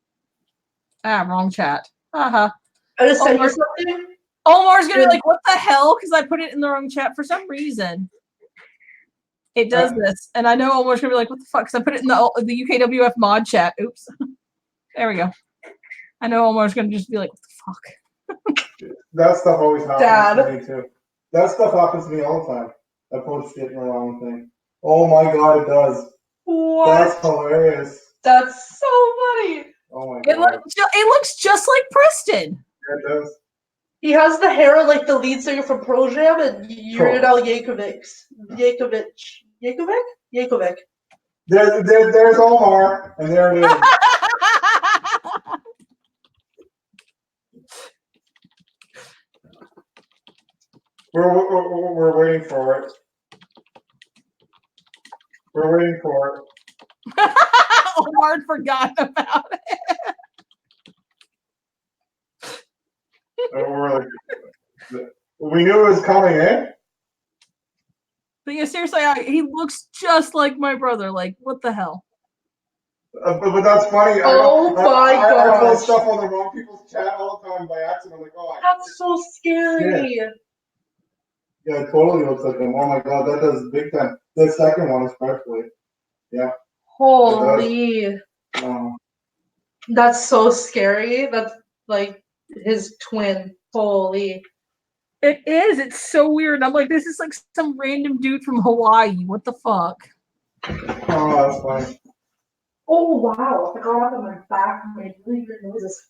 Wrong chat.
I just sent you
Omar-
something.
Omar's gonna be like, what the hell? Because I put it in the wrong chat for some reason. It does this. And I know Omar's gonna be like, what the fuck? Because I put it in the UKWF mod chat. Oops. There we go. I know Omar's gonna just be like, what the fuck?
That stuff always happens
Dad.
to me too. That stuff happens to me all the time. I post shit in the wrong thing. Oh my god, it does.
What?
That's hilarious.
That's so funny.
Oh my
It
god.
looks just like Preston.
Yeah, it does.
He has the hair like the lead singer from Pearl Jam and Yuridel Yankovic. Yankovic?
There's Omar, and there it is. We're waiting for it. We're waiting for it.
Omar forgot about it.
We're like, we knew it was coming in.
But yeah, seriously, he looks just like my brother. Like, what the hell?
But that's funny.
Oh my
I
gosh.
post stuff on the wrong people's chat all the time by accident. I'm like, oh,
That's so scary.
yeah, it totally looks like him. Oh my god, that does big time. The second one especially. Yeah.
Holy.
Um,
That's so scary. That's like his twin. Holy.
It is. It's so weird. I'm like, this is like some random dude from Hawaii. What the fuck?
oh, that's funny.
Oh wow. I got up on my back and made really weird noises.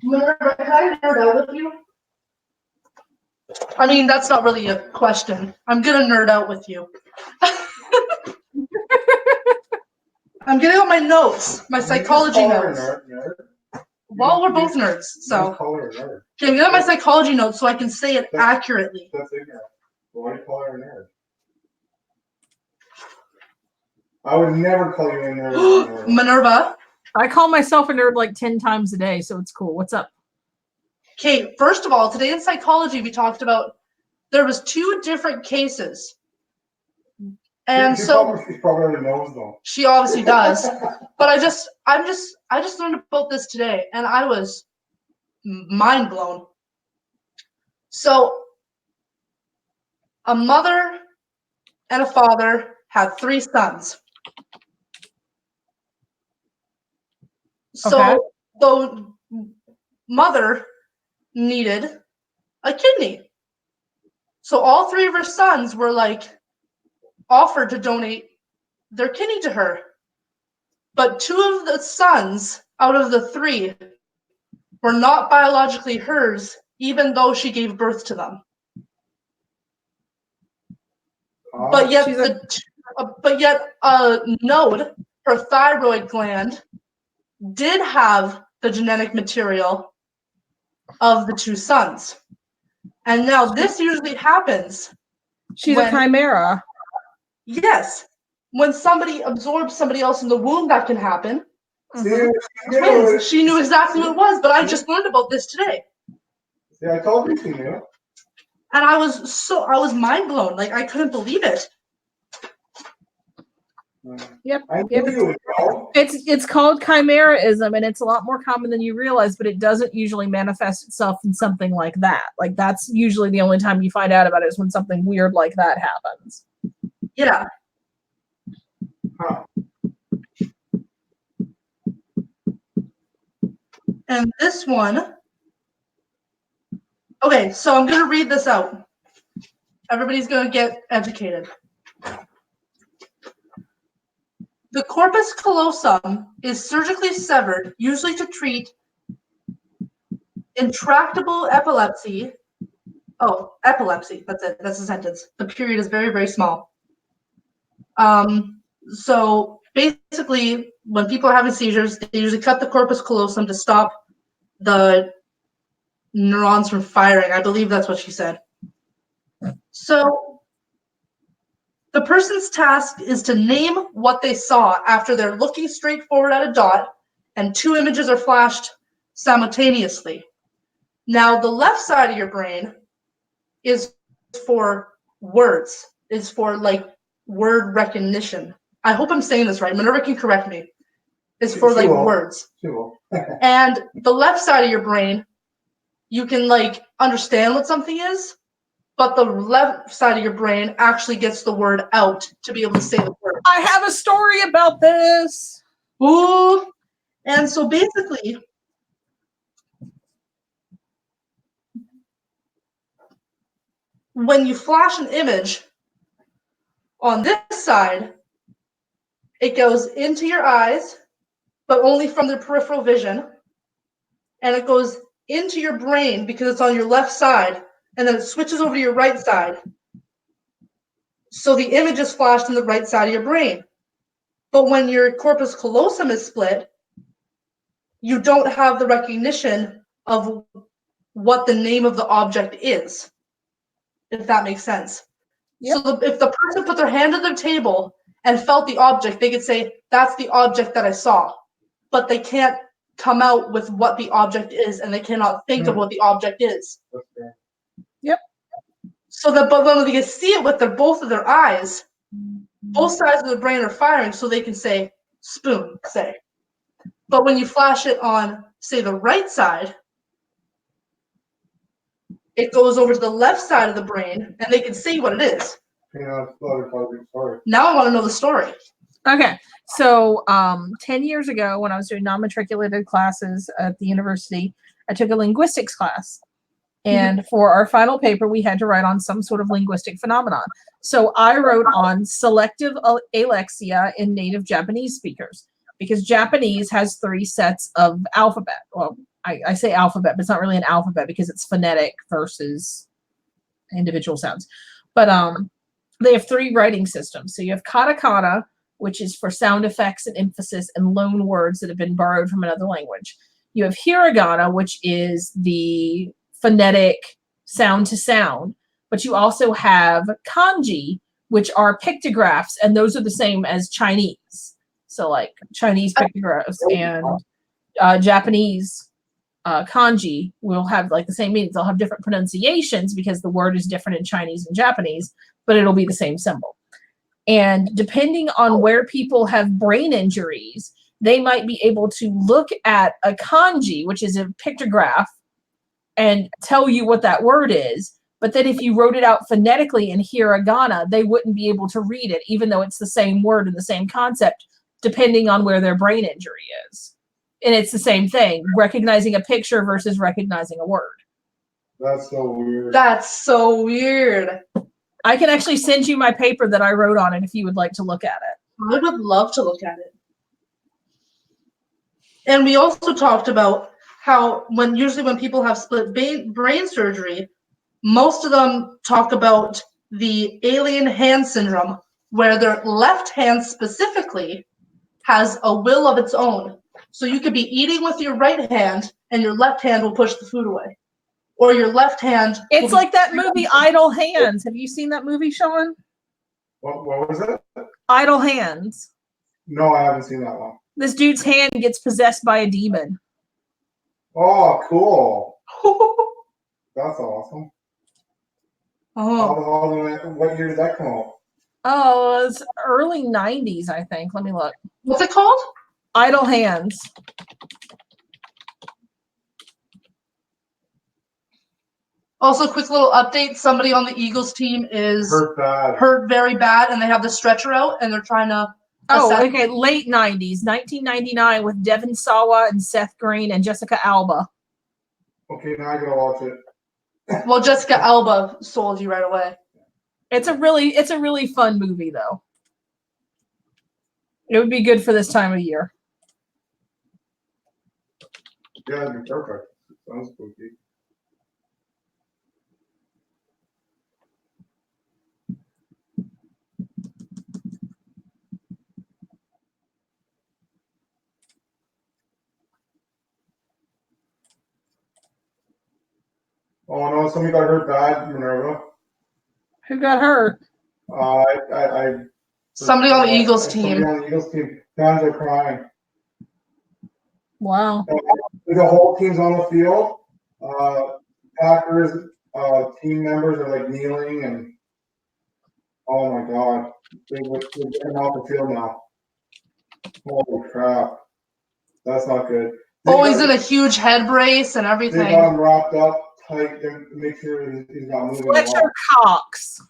Can I nerd out with you? I mean, that's not really a question. I'm gonna nerd out with you. I'm getting out my notes, my psychology notes.
Nerd.
Well, we're both nerds, so.
Call her a nerd.
Okay, I'm getting out my psychology notes so I can say it accurately.
That's ignorant. Why do you call her a nerd? I would never call you a nerd.
Minerva.
I call myself a nerd like 10 times a day, so it's cool. What's up?
Okay, first of all, today in psychology we talked about there was 2 different cases. And
she
so
probably already knows though.
she obviously does. But I just learned about this today and I was mind blown. So a mother and a father had 3 sons. So
Okay.
the mother needed a kidney. So all 3 of her sons were like offered to donate their kidney to her. But 2 of the sons out of the 3 were not biologically hers, even though she gave birth to them. But yet a node, her thyroid gland, did have the genetic material of the 2 sons. And now this usually happens.
She's a chimera.
Yes. When somebody absorbs somebody else in the womb, that can happen.
Mhm.
Twins. She knew exactly what it was, but I just learned about this today.
Yeah, I told you she knew.
And I was mind blown. Like I couldn't believe it.
Yep.
I knew you would know.
It's called chimeraism, and it's a lot more common than you realize, but it doesn't usually manifest itself in something like that. Like that's usually the only time you find out about it is when something weird like that happens.
Yeah.
Huh.
And this one. Okay, so I'm gonna read this out. Everybody's gonna get educated. The corpus callosum is surgically severed, usually to treat intractable epilepsy. Oh, epilepsy. That's it. That's the sentence. The period is very, very small. So basically, when people are having seizures, they usually cut the corpus callosum to stop the neurons from firing. I believe that's what she said. So the person's task is to name what they saw after they're looking straight forward at a dot and 2 images are flashed simultaneously. Now, the left side of your brain is for words, is for like word recognition. I hope I'm saying this right. Minerva can correct me. It's for like words. And the left side of your brain, you can like understand what something is, but the left side of your brain actually gets the word out to be able to say the word.
I have a story about this.
Ooh. And so basically, when you flash an image on this side, it goes into your eyes, but only from the peripheral vision. And it goes into your brain because it's on your left side, and then it switches over to your right side. So the image is flashed in the right side of your brain. But when your corpus callosum is split, you don't have the recognition of what the name of the object is, if that makes sense. Yep. So if the person put their hand on their table and felt the object, they could say, that's the object that I saw. But they can't come out with what the object is, and they cannot think of what the object is.
Okay.
Yep.
So that, but when they can see it with both of their eyes, both sides of the brain are firing, so they can say spoon, say. But when you flash it on, say, the right side, it goes over to the left side of the brain, and they can see what it is.
Yeah, story.
Now I want to know the story.
Okay, so 10 years ago, when I was doing non-matriculated classes at the university, I took a linguistics class. And for our final paper, we had to write on some sort of linguistic phenomenon. So I wrote on selective alexia in native Japanese speakers, because Japanese has 3 sets of alphabet. Well, I say alphabet, but it's not really an alphabet because it's phonetic versus individual sounds. But they have 3 writing systems. So you have katakana, which is for sound effects and emphasis and loan words that have been borrowed from another language. You have hiragana, which is the phonetic sound to sound, but you also have kanji, which are pictographs, and those are the same as Chinese. So like Chinese pictographs and Japanese kanji will have like the same meanings. They'll have different pronunciations because the word is different in Chinese and Japanese, but it'll be the same symbol. And depending on where people have brain injuries, they might be able to look at a kanji, which is a pictograph, and tell you what that word is. But then if you wrote it out phonetically in hiragana, they wouldn't be able to read it, even though it's the same word and the same concept, depending on where their brain injury is. And it's the same thing, recognizing a picture versus recognizing a word.
That's so weird.
That's so weird.
I can actually send you my paper that I wrote on it if you would like to look at it.
I would love to look at it. And we also talked about how usually when people have split brain surgery, most of them talk about the alien hand syndrome, where their left hand specifically has a will of its own. So you could be eating with your right hand, and your left hand will push the food away. Or your left hand...
It's like that movie Idle Hands. Have you seen that movie, Sean?
What was it?
Idle Hands.
No, I haven't seen that one.
This dude's hand gets possessed by a demon.
Oh, cool. That's awesome.
Oh.
What year did that come out?
Oh, it's early 90s, I think. Let me look.
What's it called?
Idle Hands.
Also, quick little update. Somebody on the Eagles team is hurt very bad, and they have the stretcher out, and they're trying to...
Oh, okay. Late 90s, 1999, with Devin Sawa and Seth Green and Jessica Alba.
Okay, now I gotta watch it.
Well, Jessica Alba sold you right away.
It's a really fun movie, though. It would be good for this time of year.
Yeah, it'd be perfect. Sounds spooky. Oh no, somebody got hurt bad, Minerva.
Who got hurt?
Somebody on the Eagles team.
Somebody on the Eagles team. Fans are crying.
Wow.
The whole team's on the field. Packers team members are like kneeling and oh my god, they're getting off the field now. Holy crap, that's not good.
Oh, he's in a huge head brace and
They got
everything.
him wrapped up tight to make sure he's not moving.
Fletcher Cox.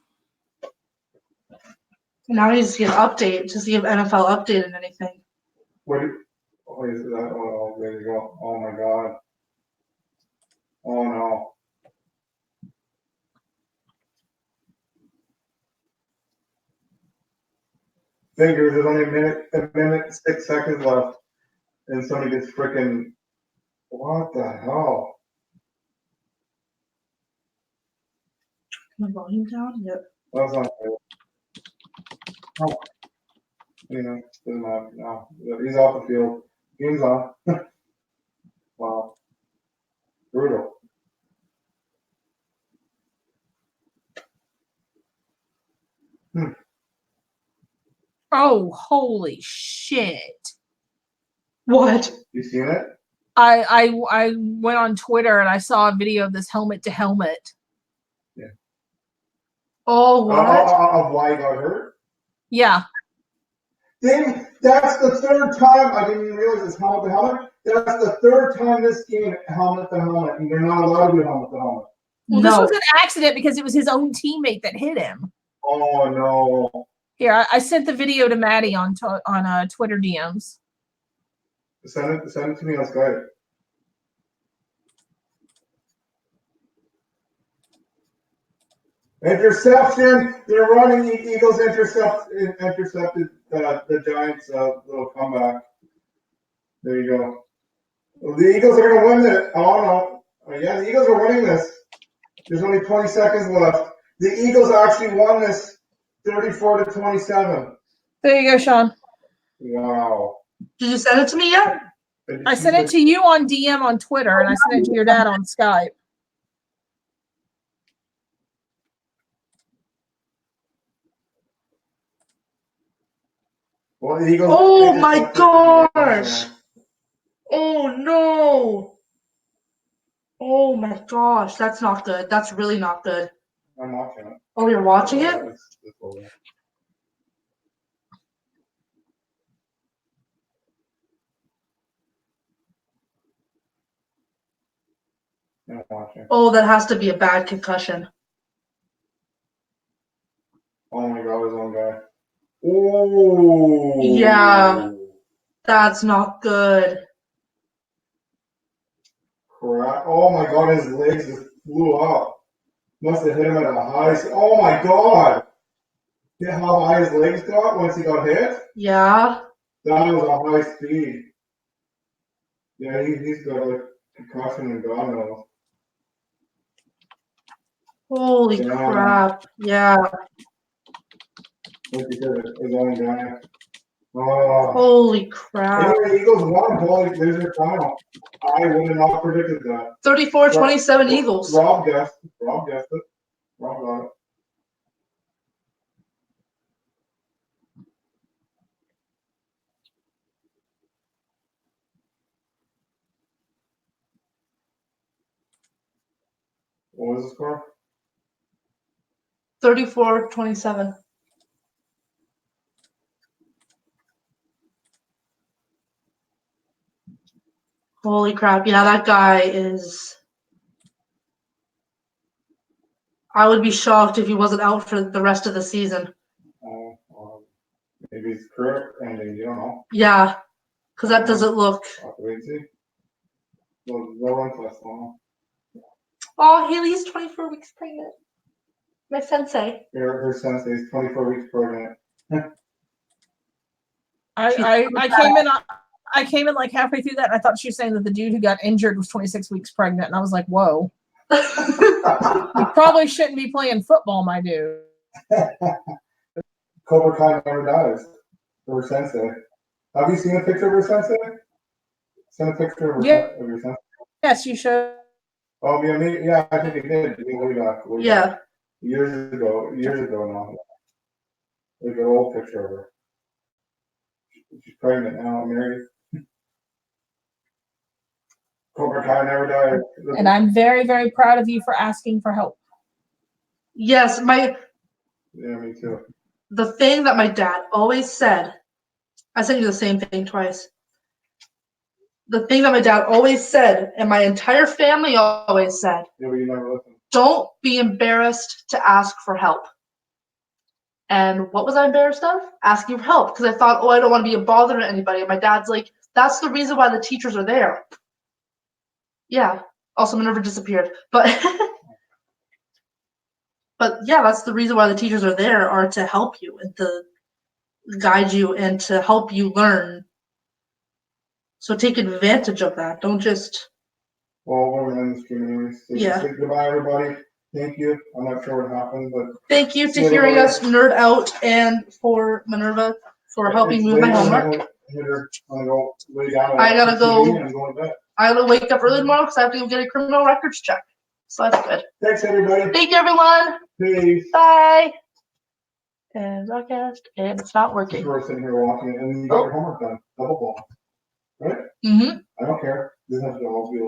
Now he needs to get an update to see if NFL updated anything.
What is that? Oh, there you go. Oh my god. Oh no. Figures there's only a minute, 6 seconds left, and somebody gets freaking. What the hell?
My volume down? Yep.
That's not good. Oh. You know, doesn't matter. No, he's off the field. Game's on. Wow. Brutal.
Oh, holy shit.
What?
You seen it?
I went on Twitter and I saw a video of this helmet to helmet.
Oh, what?
Of why he got hurt?
Yeah.
That's the third time. I didn't even realize it's helmet to helmet. That's the third time this game, helmet to helmet, and they're not allowed to do helmet to helmet.
Well,
No.
this was an accident because it was his own teammate that hit him.
Oh no!
Here, I sent the video to Maddie on Twitter DMs.
Send it to me on Skype. Interception! They're running. Eagles intercepted the Giants' little comeback. There you go. Well, the Eagles are going to win it. Oh no! Yeah, the Eagles are winning this. There's only 20 seconds left. The Eagles actually won this 34-27.
There you go, Sean.
Wow.
Did you send it to me yet?
I sent it to you on DM on Twitter, and I sent it to your dad on Skype.
Well, the Eagles.
Oh my gosh! Oh no! Oh my gosh, that's not good. That's really not good.
I'm watching it.
Oh, you're watching it?
It's over. I'm watching.
Oh, that has to be a bad concussion.
Oh my god, his own guy. Oh.
Yeah. That's not good.
Crap. Oh my god, his legs just flew up. Must have hit him at a high. Oh my god. Yeah, how high his legs got once he got hit?
Yeah.
That was a high speed. Yeah, he's got like concussion and God knows.
Holy crap. Yeah.
Like you said, his own guy. Oh.
Holy crap.
Anyway, Eagles won. Holy, there's your final. I would have not predicted that.
34-27 Eagles.
Rob guessed it. Rob got it. What was the score?
34-27. Holy crap. Yeah, that guy is. I would be shocked if he wasn't out for the rest of the season.
Maybe his career ending. You don't know.
Yeah, because that doesn't look.
I'll have to wait and see. They'll run for us long.
Oh, Haley's 24 weeks pregnant. My sensei.
Her sensei is 24 weeks pregnant.
I came in like halfway through that, and I thought she was saying that the dude who got injured was 26 weeks pregnant, and I was like, whoa. You probably shouldn't be playing football, my dude.
Cobra Kai never dies. Her sensei. Have you seen a picture of her sensei? Send a picture of your sensei.
Yes, you should.
Oh, yeah, I think he did. Way back.
Yeah.
Years ago now. Like an old picture of her. She's pregnant now, married. Cobra Kai never died.
And I'm very, very proud of you for asking for help.
Yes,
Yeah, me too.
the thing that my dad always said, I sent you the same thing twice. The thing that my dad always said, and my entire family always said,
Yeah, but you never listened.
don't be embarrassed to ask for help. And what was I embarrassed of? Asking for help. Because I thought, oh, I don't want to be a bother to anybody. And my dad's like, that's the reason why the teachers are there. Yeah. Also, Minerva disappeared. But but yeah, that's the reason why the teachers are there, are to help you and to guide you and to help you learn. So take advantage of that. Don't just
Well, we're gonna end the stream anyways. So
Yeah.
say goodbye, everybody. Thank you. I'm not sure what happened, but
thank you
See
to hearing
everybody.
us nerd out and for Minerva for helping
it's
me with my
late, and
homework.
I'm gonna go lay down. and
I gotta
watch
go.
TV and I'm going to bed.
I gotta wake up early tomorrow because I have to go get a criminal records check. So that's good.
Thanks, everybody.
Thank you, everyone.
Peace.
Bye. And broadcast, and it's not working.
We're sitting here walking, and you got your homework done. Double ball. Right?
Mm-hmm.
I don't care. This has to all be